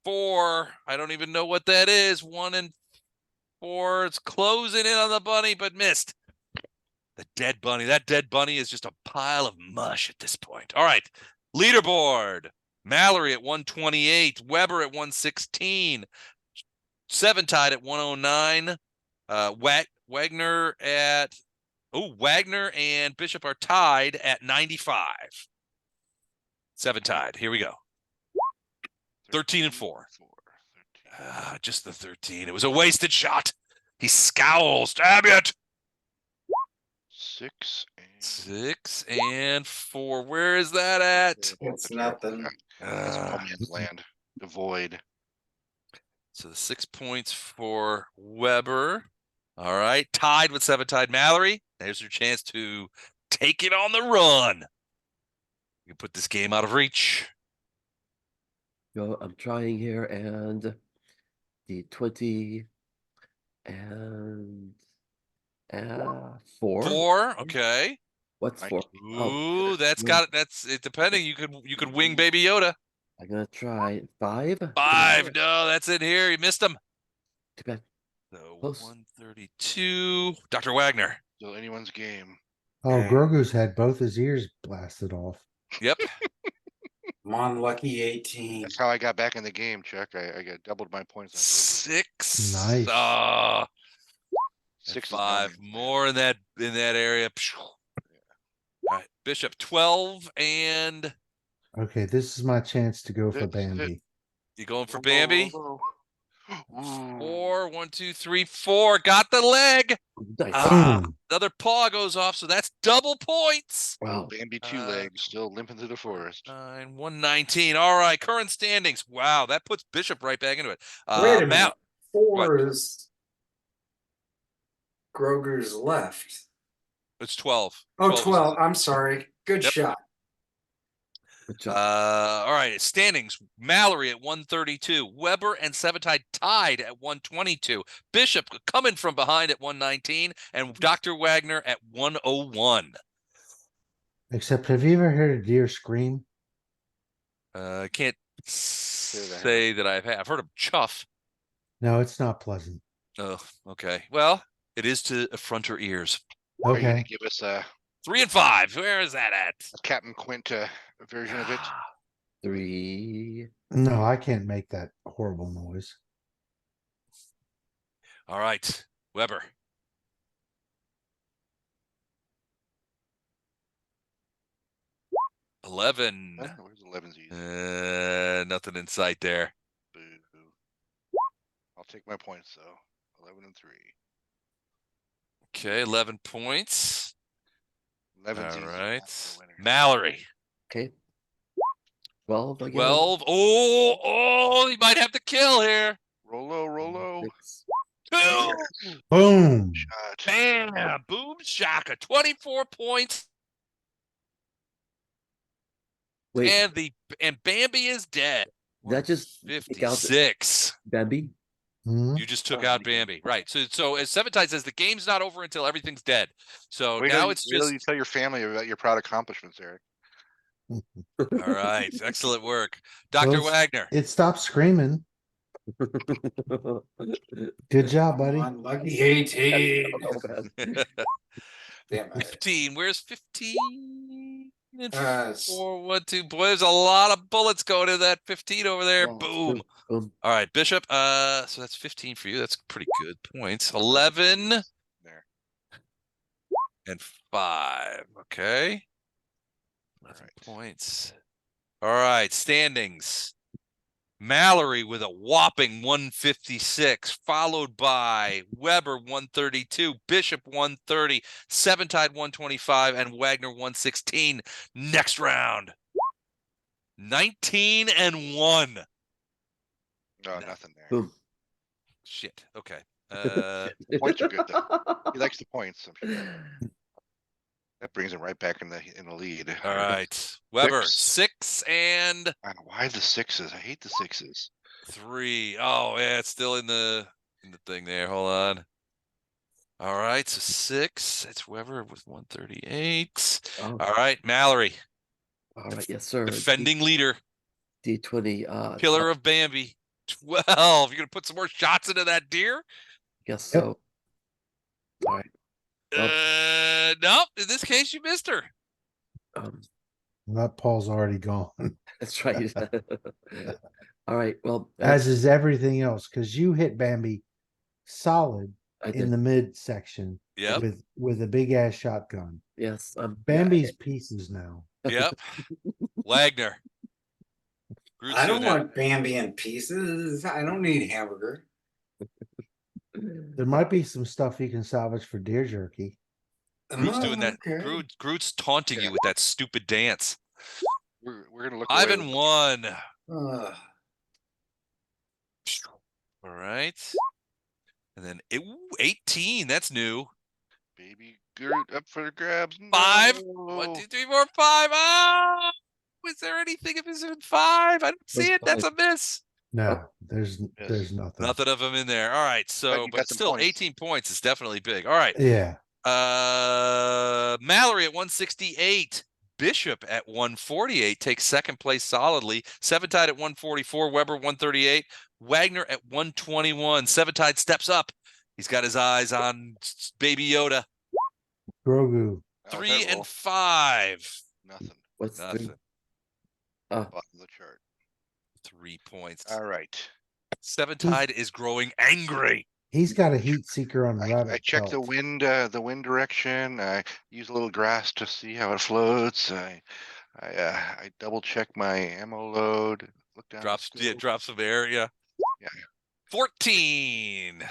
4. I don't even know what that is. 1 and 4. It's closing in on the bunny, but missed. The dead bunny. That dead bunny is just a pile of mush at this point. All right, leaderboard. Mallory at 128, Weber at 116, Seventide at 109, Wagner and Bishop are tied at 95. Seventide, here we go. 13 and 4. Just the 13. It was a wasted shot. He scowls. Damn it. 6 and 6 and 4. Where is that at? It's That's a terrible nothing. shot. That's no Uh, man's land. The void. so the 6 points for Weber. All right. Tied with Seventide. Mallory, there's your chance to take it on the run. You put this game out of reach. Go, I'm trying here, and D20 and 4. 4. Okay. What's 4? 19. Oh, Ooh, that's got it. That's it. Depending, you could wing Baby Yoda. I'm gonna try 5. 5. No, that's it here. You missed him. Too bad. So Close. 132. Dr. Wagner. Still anyone's game. Oh, Okay. Grogu's had both his ears blasted off. Yep. I'm on lucky 18. That's how I got back in the game, Chuck. I got doubled my points on Grogu. 6. Nice. 6 is 5. no man's land. More in that area. All right. Bishop 12 and Okay, this is my chance to go for This is it. Bambi. you going for Roll low, Bambi? roll low. Ooh. 4. 1, 2, 3, 4. Got the leg. Nice. Boom. Another paw goes off, so that's double points. Wow. Bambi 2 Uh, legs still limping through the forest. 9, 119. All right, current standings. Wow, that puts Bishop right back into it. Wait a minute. Matt, 4 is Grogu's left. it's 12. Oh, 12 is- 12. I'm sorry. Good Yep. shot. Good job. All right, standings. Mallory at 132. Weber and Seventide tied at 122. Bishop coming from behind at 119. And Dr. Wagner at 101. Except, have you ever heard a deer scream? I can't that I say that I've heard of chuff. No, it's not pleasant. Oh, okay. Well, it is to effronter ears. Are you gonna Okay. give us a 3 and 5. Where is that at? Captain Quint version of it? 3. No, I can't make that horrible noise. All right, Weber. Huh? 11. Where's 11's easy? Nothing in sight there. Boo. I'll take my points though. 11 and 3. Okay, 11 points. 11's All easy. right. That's the winner. Mallory. Okay. 12 again. 12. Oh, he might have to kill here. Roll low, roll low. 6. 2. Boom. Shot. Bam. Boom shaka. 24 points. Wait, And Bambi is dead. did that just take out 56. Bambi? Hmm? You just took out Bambi. Right. So as Seventide says, the game's not over until everything's dead. So Wait now till it's wait till just you tell your family about your proud accomplishments, Eric. all right. Excellent work. Dr. Well, Wagner. It stopped screaming. Good job, I'm buddy. on lucky 18. Oh, man. Damn it. 15. Where's 15? And S- 4, 1, 2. Boy, there's a lot of bullets going to that 15 over there. Wow. Boom. Boom. All right, Bishop. So that's 15 for you. That's pretty good points. 11 There. and 5. Okay. 11 right. points. All right, standings. Mallory with a whopping 156, followed by Weber 132, Bishop 130, Seventide 125, and Wagner 116. Next round. 19 and 1. No, No. nothing there. Boom. Shit. Okay. Points are good though. He likes the points. I'm sure. That brings him right back in the lead. All right. Weber, 6. 6 and Man, why the 6s? I hate the 6s. 3. Oh, yeah, it's still in the thing there. Hold on. All right, so 6. It's Weber with 138. Oh, All right, Mallory, all right. Yes, sir. defending leader, D20. killer of Bambi. 12. You're gonna put some more shots into that deer? Guess so. All right. Nope. In this case, you missed her. That Paul's already gone, That's right. All right. Well, as is everything else, because you hit Bambi solid I in did. the midsection Yep. with a big ass shotgun. Yes. Bambi's pieces now. Yep. Wagner. I don't want Bambi in pieces. I don't need hamburger. There might be some stuff you can salvage for deer jerky. Groot's doing that. Okay. Groot's taunting you with that stupid dance. We're gonna look 5 away. and 1. Uh, All right. And then 18. That's new. Baby Groot up for the grabs. 5. No. 1, 2, 3, 4, 5. Ah! Is there anything if it's in 5? I don't see There's it. That's a 5. miss. No, there's Yes. nothing. Nothing of them in there. All right. So, you but got some still, points. 18 points is definitely big. All right. Yeah. Mallory at 168. Bishop at 148 takes second place solidly. Seventide at 144. Weber 138. Wagner at 121. Seventide steps up. He's got his eyes on Baby Yoda. Grogu. How's 3 that roll? and 5. Nothing. What's 3? Nothing. Oh, Bottom of the chart. 3 points. All right. Seventide is growing angry. He's got a heat seeker on I rabbit check the pelt. wind direction. I use a little grass to see how it floats. I double check my ammo load. Look down. Drops, the scope. drops some air. Yeah. Yeah. 14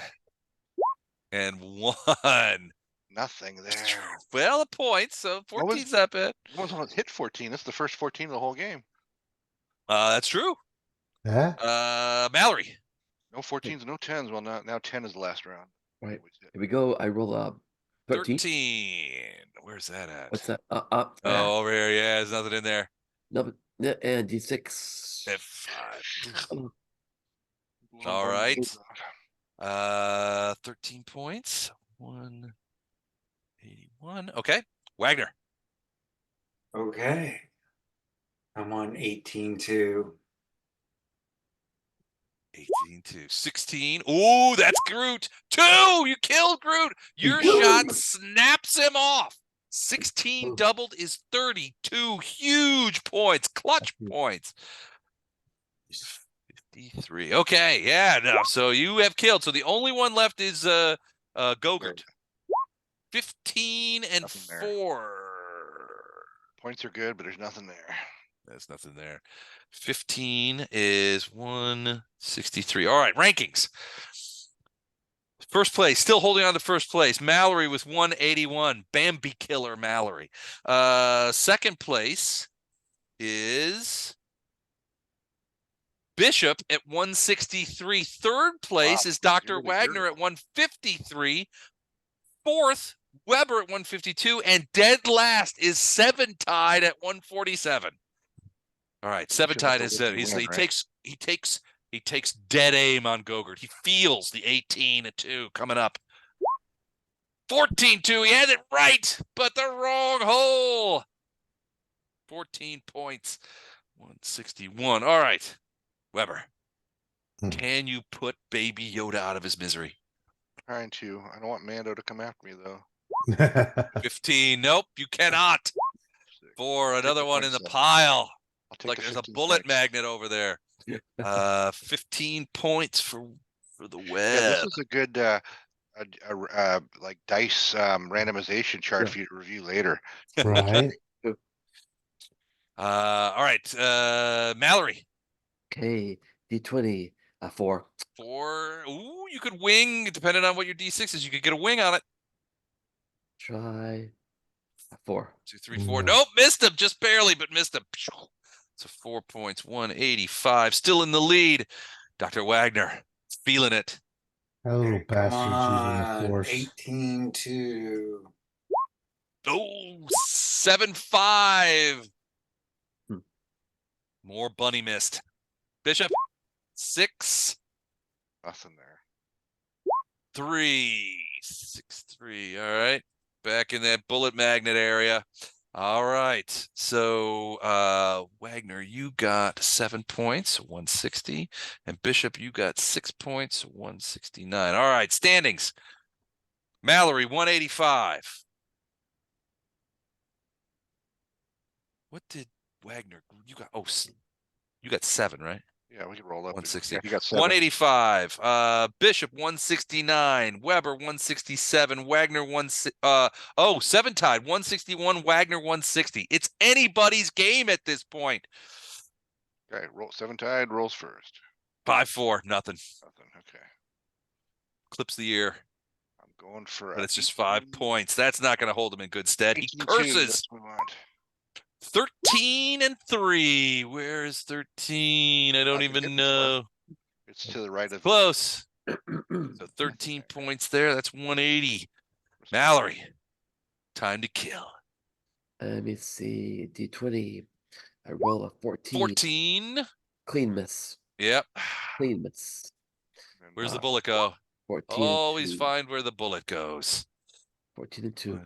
and 1. Nothing there. Well, a point. So 14's not bad. Almost almost hit 14. That's the first 14 of the whole game. That's true. Yeah. Mallory. No 14s, no 10s. Well, now 10 is the last round. right. Always hit. Here we go. I roll 13. 13. Where's that at? What's that? Oh, over here. Yeah, there's nothing in there. No, and D6. F5. All right. 13 points. 181. Okay. Wagner. okay. I'm on 18-2. 18 to 16. Ooh, that's Groot. 2. You killed Groot. Your shot snaps him off. 16 doubled is 32. Huge points. Clutch points. 53. Okay. Yeah. No. So you have killed. So the only one left is Gogurt. 15 and Nothing there. 4. Points are good, but there's nothing there. There's nothing there. 15 is 163. All right, rankings. First place, still holding on to first place. Mallory with 181. Bambi Killer Mallory. Second place is Bishop at 163. Third place is Dr. Really Wagner good. at 153. Fourth, Weber at 152. And dead last is Seventide at 147. All right, Seventide has said he takes dead aim on Gogurt. He feels the 18-2 coming up. 14-2. He had it right, but the wrong hole. 14 points. 161. All right, Weber. Can you put Baby Yoda out of his misery? Trying to. I don't want Mando to come after me though. 15. Nope, you cannot. 4. Another one in the pile. I'll take Like the there's a 15 bullet points. magnet over there. 15 points for the Yeah, web. this is a good like dice randomization chart for you to review later. Right. All right, Mallory. Okay, D20. 4. 4. Ooh, you could wing, depending on what your D6 is. You could get a wing on it. Try 4. 2, 3, 4. No. Nope, missed him, just barely, but missed him. So 4 points, 185. Still in the lead. Dr. Wagner, feeling it. That little Okay, come bastard's using the on. force. 18-2. Oh, 7-5. Hmm. More bunny missed. Bishop, 6, Nothing there. 3, 6, 3. All right. Back in that bullet magnet area. All right. So Wagner, you got 7 points, 160. And Bishop, you got 6 points, 169. All right. Standings. Mallory, 185. What did Wagner? You got you got 7, right? Yeah, we can roll up. 160. Yeah, you got 7. 185. Bishop 169. Weber 167. Wagner Seventide 161. Wagner 160. It's anybody's game at this point. Okay, roll. Seventide rolls first. 5-4. Nothing. Nothing. Okay. Clips the ear. I'm Going for But a it's just 5 points. That's not going to hold him in good stead. He 18-2, curses. that's what we want. 13-3. Where is 13? I don't think even it's this one. know. It's to the right of Close. So 13 points there. That's 180. Mallory, time to kill. Let me see. D20. I roll a 14. 14. Clean miss. Yep. Clean miss. Where's the bullet go? 14. Always and 2. find where the bullet goes. 14 and 2.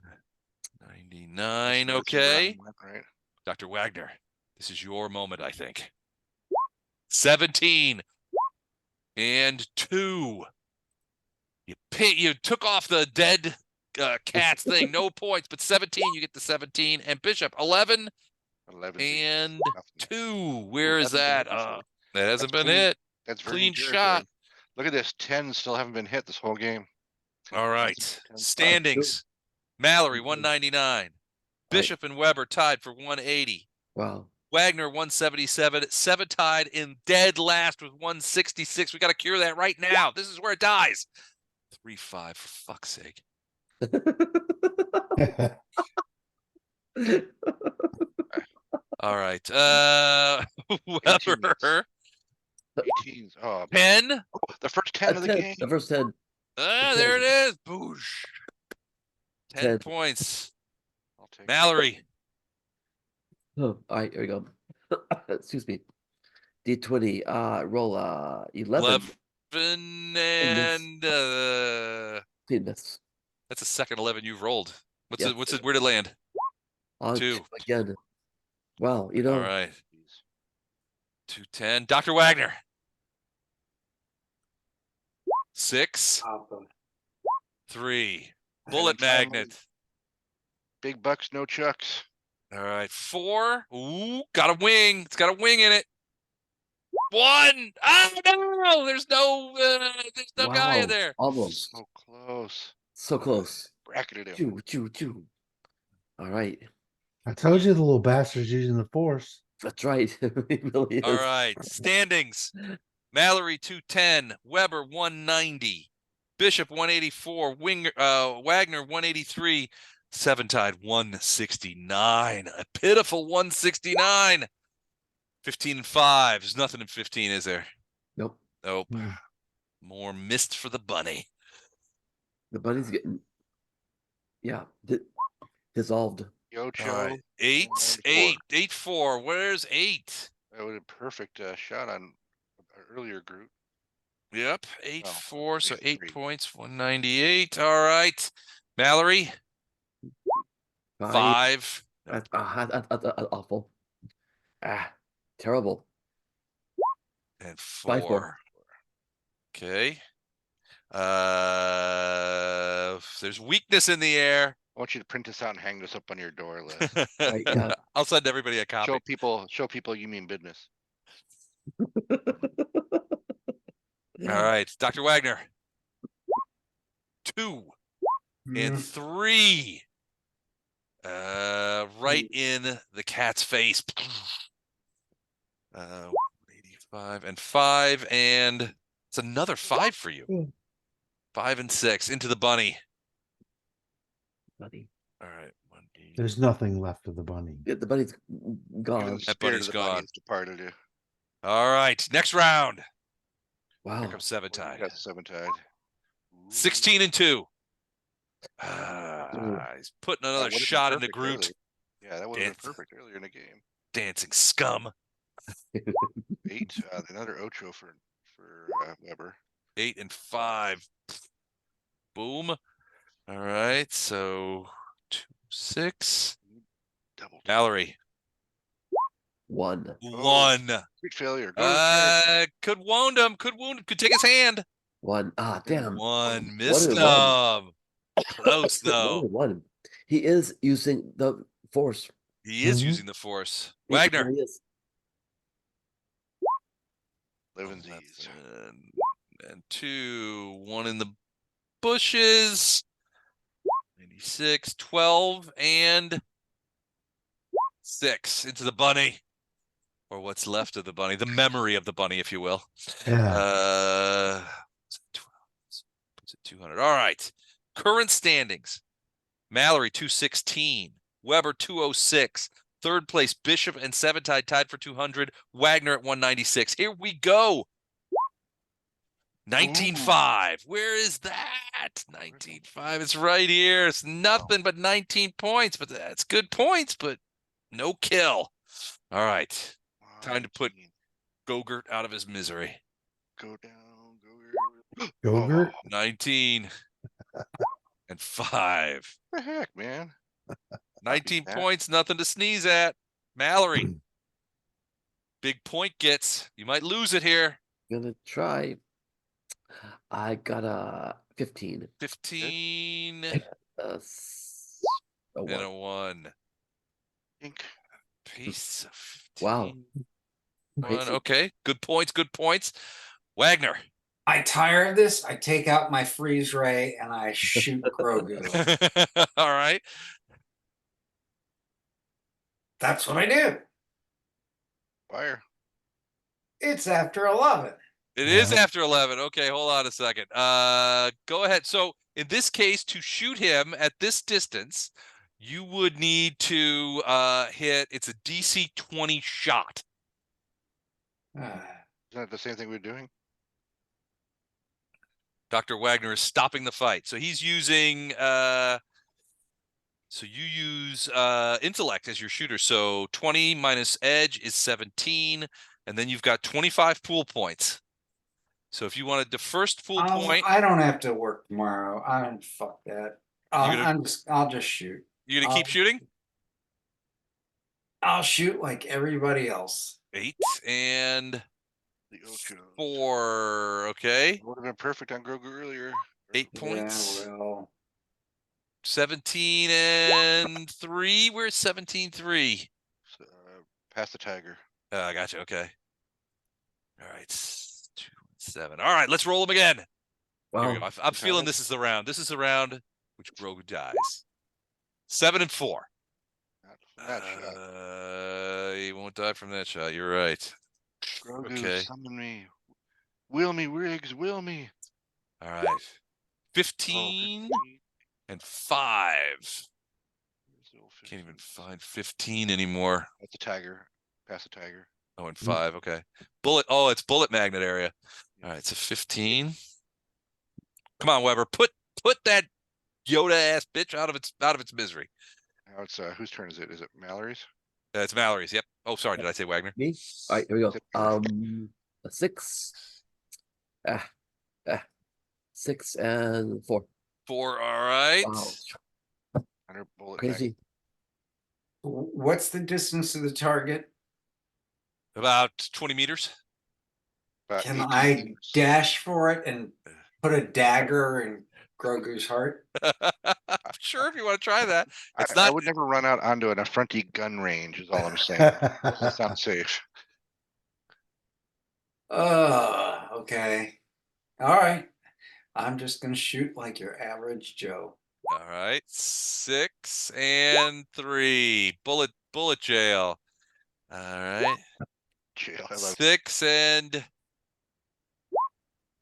99. This is Okay. round one, right? Dr. Wagner, this is your moment, I think. 17 and 2. You took off the dead cats thing, no points, but 17, you get the 17. And Bishop, 11 11 and Nothing. 2. Where is that? Hasn't been hit That hasn't That's been pretty- hit. That's very Clean territory. shot. Look at this. 10 still haven't been hit this whole game. All right. 10 Standings. Mallory, Okay. 199. Bishop and Weber tied for 180. Wow. Wagner, 177. Seventide in dead last with 166. We got to cure that right now. This is where it dies. 3-5, for fuck's sake. All right. Weber, 18s. Oh, 10. oh, the first 10 of the game. The first 10. There it is. Boosh. 10 10. points. I'll take it. Mallory, Oh, all right, here we go. Excuse me. D20. Roll 11. 11 and Clean miss. that's the second 11 you've rolled. What's Yes. it? What's it? Where'd it land? On 2. again. Wow, you know. All right. 210. Dr. Wagner. 6, Papa. 3. I Bullet haven't tried magnet. Big bucks, no chucks. All right. 4. Ooh, got a wing. It's got a wing in it. 1. Oh no! There's no guy in Wow, there. almost. So close. So close. Bracketed him. Choo, choo, choo. All right. I told you the little bastard's using the force. That's right. It really is. All right. Standings. Mallory 210, Weber 190, Bishop 184, Wagner 183, Seventide 169. A pitiful 169. 15 and 5. There's nothing in 15, is there? Nope. Nope. Hmm. More mist for the bunny. The bunny's getting, yeah, dissolved. Yocho. All right. 8, 8, 4. Where's 8? That would have perfect shot on an earlier group. Yep. 8, Oh, 4. So 8 3. points. 198. All right. Mallory 5. That's awful. Terrible. And 5, 4. 4. Okay. There's weakness in the air. I want you to print this out and hang this up on your door list. Right, yeah. I'll send everybody a copy. Show people you mean business. All right, Dr. Wagner. two and three. Right in the cat's face. 85 and 5, and it's another 5 for you. 5 and 6 into the bunny. Buddy. All right. 1D. There's nothing left of the bunny. Yeah, the bunny's Even gone. the That spirit bunny's of the bunny gone. has departed you. All right. Next round. Wow. Here comes Seventide. Yes, Seventide. 16 and 2. Ooh. He's putting That another would've been shot into perfect Groot. earlier. Yeah, that would have Dance. been perfect earlier in the game. Dancing scum. 8, another Ocho for Weber. 8 and 5. Boom. All right. So 2, 6. Double. Mallory. 1. 1. Great failure. Go to the card. Could wound him. Could wound him. Could take his hand. 1. Damn. 1. Missed and one. him. Close though. 1. He is using the force. He is Mhm. using the force. He Wagner. really is. Levinsies. 11 and 2. 1 in the bushes. 96. 12 and 6 into the bunny. Or what's left of the bunny. The memory of the bunny, if you will. Yeah. 12. Puts it 200. All right. Current standings. Mallory 216, Weber 206, third place Bishop and Seventide tied for 200, Wagner at 196. Here we go. 19.5. Where is that? 19.5. It's right here. It's nothing but 19 points, but that's good points, but no kill. All right. Time to put 19. Gogurt out of his misery. Go down. Gogurt? 19 and 5. What the heck, man? 19 that. points, nothing to sneeze at. Mallory. Big point gets. You might lose it here. Gonna try. I got a 15. 15 A and a 1. 1. Ink. Piece of 15. Wow. 1. Crazy. Okay. Good points. Good points. Wagner. I tire of this. I take out my freeze ray and I shoot Grogu. All right. That's what I do. Fire. It's after 11. It is Yeah. after 11. Okay, hold on a second. Go ahead. So in this case, to shoot him at this distance, you would need to hit. It's a DC 20 shot. Ah. Isn't that the same thing we're doing? Dr. Wagner is stopping the fight. So he's using so you use intellect as your shooter. So 20 minus edge is 17, and then you've got 25 pool points. So if you wanted the first pool point, I don't have to work tomorrow. I don't fuck that. gonna- I'll just shoot. you're gonna keep shooting? I'll shoot like everybody else. 8 and The Ocho. 4. Okay. Would have been perfect on Grogu earlier. 8 points. Yeah, well, 17 and 3. Where's 17-3? Past the tiger. I got you. Okay. All right. 2 and 7. All right. Let's roll them again. Here Wow. we go. I'm feeling this is the round. This is the round which Grogu dies. 7 and 4. Not from that shot. He won't die from that shot. You're right. Grogu, Okay. summon me. Will me, Riggs, will me. All right. 15 15. and 5. Where's the old Can't even 15? find 15 anymore. That's the tiger. Past the tiger. Oh, and 5. Okay. Bullet. Oh, it's bullet magnet area. All right. So 15. Come on, Weber. Put that Yoda ass bitch out of its misery. Now it's whose turn is it? Is it Mallory's? It's Mallory's. Yep. Oh, sorry. Did I say Wagner? Me? All right, here we go. Is it- A 6. 6 and 4. 4. All right. Wow. 100 bullet. Crazy. what's the distance to the target? About 20 meters. About Can 18 I meters. dash for it and put a dagger in Grogu's heart? Sure, if you want to try that. It's I not. would never run out onto an affronty gun range. Is all I'm saying. Doesn't sound safe. Okay. All right. I'm just gonna shoot like your average Joe. All right. 6 and 3. Bullet jail. All right. Jail. I love 6 and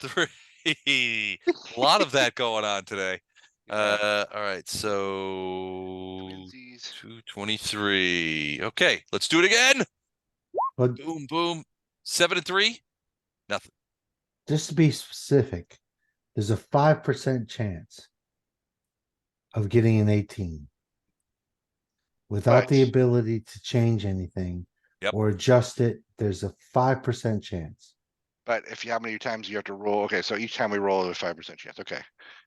3. A lot of that going on today. All right. So twinsies. 223. Okay, let's do it again. But Boom, boom. 7 and 3. Nothing. just to be specific, there's a 5% chance of getting an 18 without the Right. ability to change anything Yep. or adjust it. There's a 5% chance. But if you how many times you have to roll? Okay, so each time we roll, there's a 5% chance. Okay.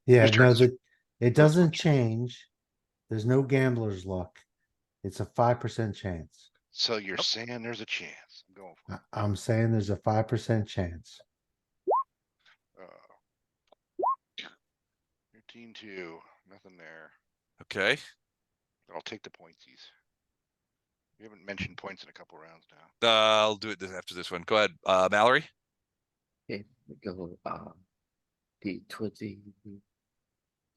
Yeah, Whose turn no, is it? it doesn't change. There's no gambler's luck. It's a 5% chance. So you're Nope. saying there's a chance. I'm going for I'm saying there's a 5% chance. it. 13-2. Nothing there. Okay. I'll take the pointsies. We haven't mentioned points in a couple rounds now. I'll do it after this one. Go ahead, Mallory. Okay, we go. D20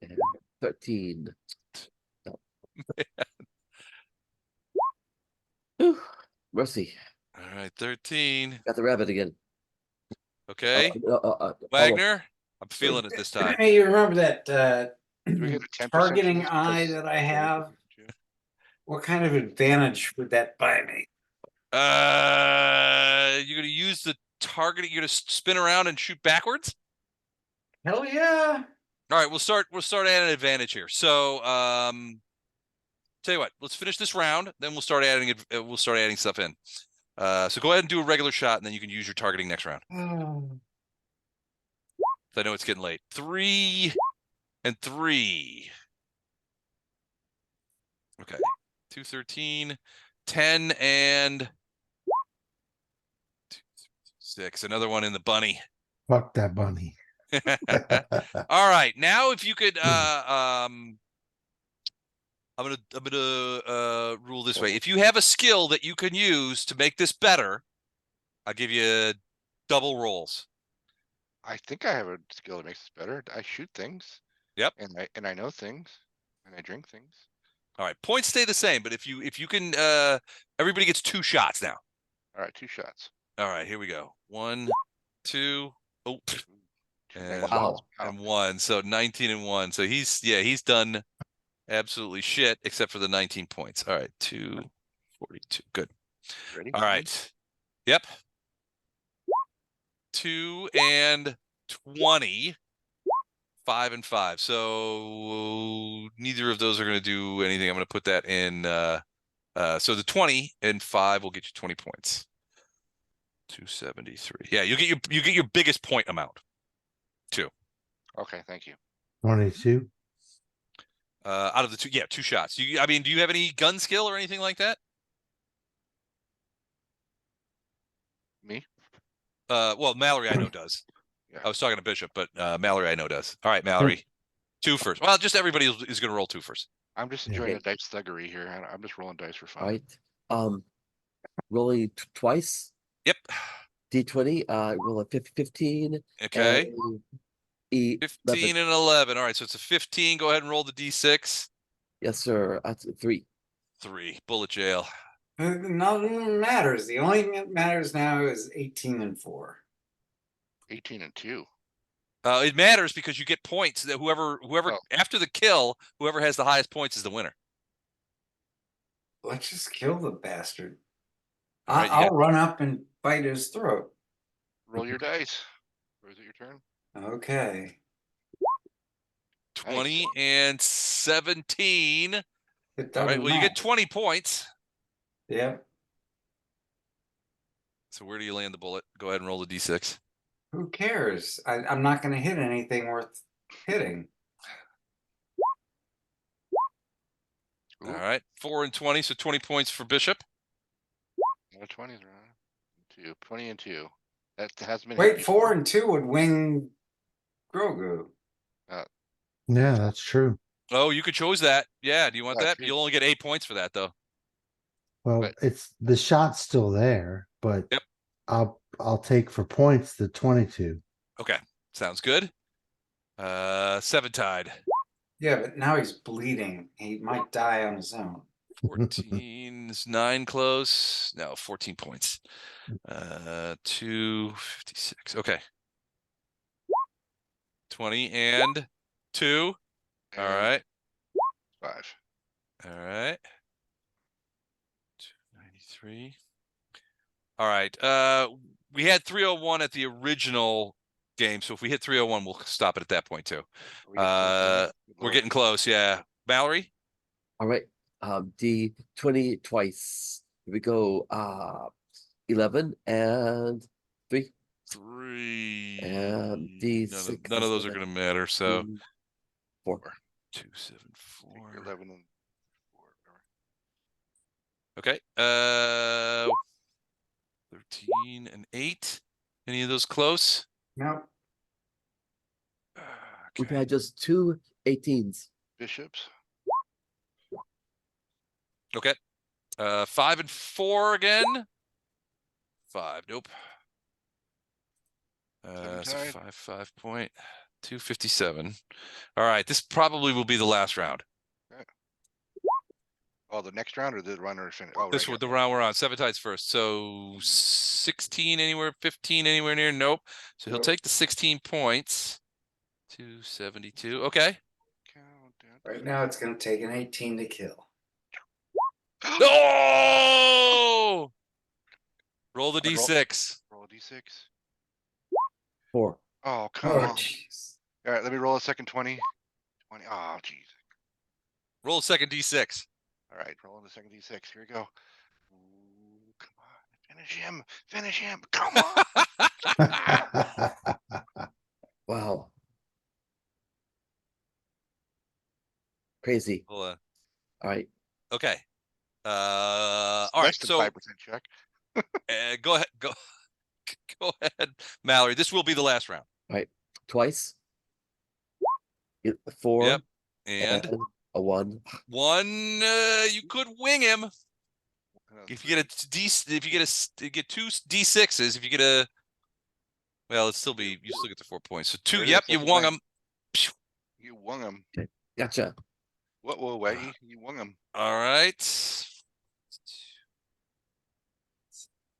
and 13. No. Whew, Mercy. All right, 13. Got the rabbit again. Okay. Oh, Wagner, I'm feeling it this time. Hey, you remember that Do we get a 10% targeting chance eye because that I it's have, what kind of advantage would that buy me? You're gonna use the target. You're gonna spin around and shoot backwards. Hell yeah. All right, we'll start adding advantage here. So, tell you what, let's finish this round, then we'll start adding it. We'll start adding stuff in. So go ahead and do a regular shot, and then you can use your targeting next round. Oh. I know it's getting late. 3 and 3. Okay. 2, 13, 10 and 6. Another one in the bunny. Fuck that bunny. All right. Now if you could I'm gonna rule this way. If you have a skill that you can use to make this better, I'll give you double rolls. I think I have a skill that makes this better. I shoot things. Yep. And I know things. And I drink things. All right. Points stay the same, but if you can everybody gets 2 shots now. All right, 2 shots. All right, here we go. 1, 2, oh, and, Wow. and 1. So 19 and 1. So he's done absolutely shit except for the 19 points. All right, 242. Good. Ready? All right. Yep. 2 and 20. 5 and 5. So neither of those are going to do anything. I'm going to put that in. So the 20 and 5 will get you 20 points. 273. Yeah, you get your biggest point amount. 2. Okay, thank you. 22. Out of the 2, yeah, 2 shots. I mean, do you have any gun skill or anything like that? Me? Well, Mallory I know does. Yeah. I was talking to Bishop, but Mallory I know does. All right, Mallory. 2 first. Well, just everybody is going to roll 2 first. I'm just Yeah. enjoying the dice thuggery here. I'm just rolling dice for fun. All right. Rolling twice. Yep. D20. Roll a 15. Okay. And 15 and 11. All right, so it's a 15. Go ahead and roll the D6. Yes, sir. That's 3. 3. Bullet jail. Nothing matters. The only thing that matters now is 18 and 4. 18 and 2. It matters because you get points. That whoever after the kill, whoever has the highest points is the winner. Let's just kill the bastard. All right, I'll run up and bite his throat. Roll your dice. Or is it your turn? Okay. 20 and 17. It All doesn't right, well, you matter. get 20 points. Yep. So where do you land the bullet? Go ahead and roll the D6. Who cares? I'm not going to hit anything worth hitting. Ooh, All right, 4 and 20, so 20 points for Bishop. no 20s around. 2. 20 and 2. That hasn't been. Wait, 4 and 2 would wing Grogu. Yeah, that's true. Oh, you could choose that. Yeah, do you want Yeah, that? true. You'll only get 8 points for that, though. Well, But- it's the shot's still there, but Yep. I'll take for points the 22. Okay, sounds good. Seventide. Yeah, but now he's bleeding. He might die on his own. 14 is 9 close. No, 14 points. 256. Okay. 20 and 2. All and right. 5. All right. 293. All right. We had 301 at the original game, so if we hit 301, we'll stop it at that point too. We're getting close. Yeah, Mallory. All right. D20 twice. Here we go. 11 and 3. 3. D6 None of those are is going to matter. So 4. 274. 11 and 4. Okay. 13 and 8. Any of those close? Nope. We've Okay. had just 2 18s. Bishops. Okay. 5 and 4 again. 5. Nope. So Seventide. 5 point. 257. All right. This probably will be the last round. Oh, the next round or the runner finish? Oh, This right was the round we're on. Seventide's first. So 16 anywhere, 15 anywhere near. Nope. So he'll Nope. take the 16 points. 272. Okay. here. Right now, it's going to take an 18 to kill. Oh! Roll the I roll- d6. Roll a d6. 4. Oh, come Oh, on. jeez. All right, let me roll a second 20. 20. Oh, jeez. Roll a second d6. All right, rolling the second d6. Here we go. Ooh, come on. Finish him. Finish him. Come on. Wow. Crazy. Hold on. All right. Okay. All right. Less than So 5% check. go ahead. Go ahead, Mallory. This will be the last round. All right. Twice. 4. Yep. And a 1. one. You could wing him if you get a d. If you get two d6s. If you get a, well, it'd still be. You still get the 4 points. So 2. There it Yep. is, You second wung time. him. You wung him. Gotcha. Whoa, Waggy. You wung him. All right.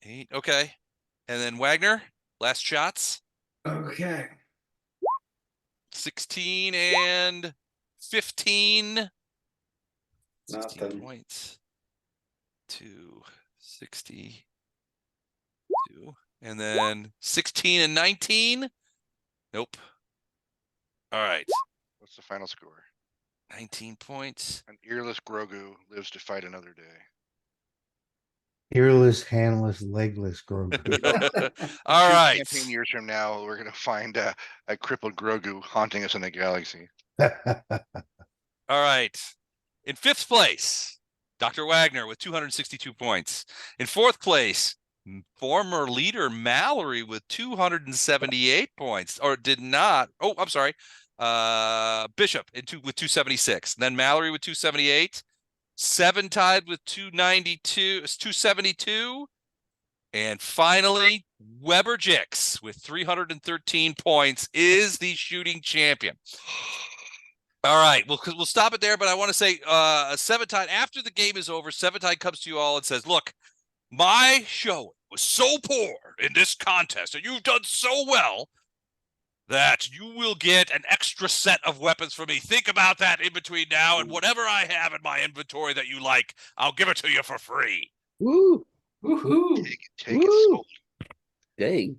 8. Okay. And then Wagner. Last shots. Okay. 16 and 15. 16 Nothing. points. 262. And then 16 and 19. Nope. All right. What's the final score? 19 points. An earless Grogu lives to fight another day. Earless, handless, legless Grogu. All Two right. campaign years from now, we're going to find a crippled Grogu haunting us in the galaxy. All right. In 5th place, Dr. Wagner with 262 points. In 4th place, former leader Mallory with 278 points, or did not. Oh, I'm sorry. Bishop with 276. Then Mallory with 278. Seventide with 272. And finally, Weber Jix with 313 points is the shooting champion. All right, we'll stop it there, but I want to say, Seventide, after the game is over, Seventide comes to you all and says, look, my show was so poor in this contest, and you've done so well that you will get an extra set of weapons from me. Think about that in between now, and whatever I have in my inventory that you like, I'll give it to you for free. Woo! Woohoo. Take it, Woo! soul. Dang.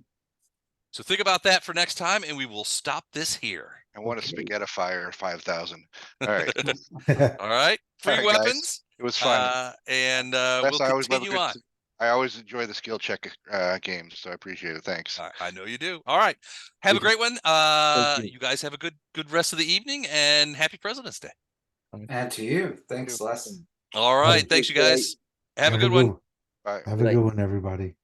So think about that for next time, and we will stop this here. I want a Okay. spaghetti fire 5,000. All right. All right? Free All right, guys. weapons. It was fun. And Wes, we'll I always love a continue on. I always enjoy the skill check games, so I appreciate it. Thanks. I know you do. All right. Have a Thank you. great one. Thank you. You guys have a good rest of the evening, and happy President's Day. And to you. Thanks, Les. All right. Thanks, you guys. Have a good one. Bye. Have a good one, everybody.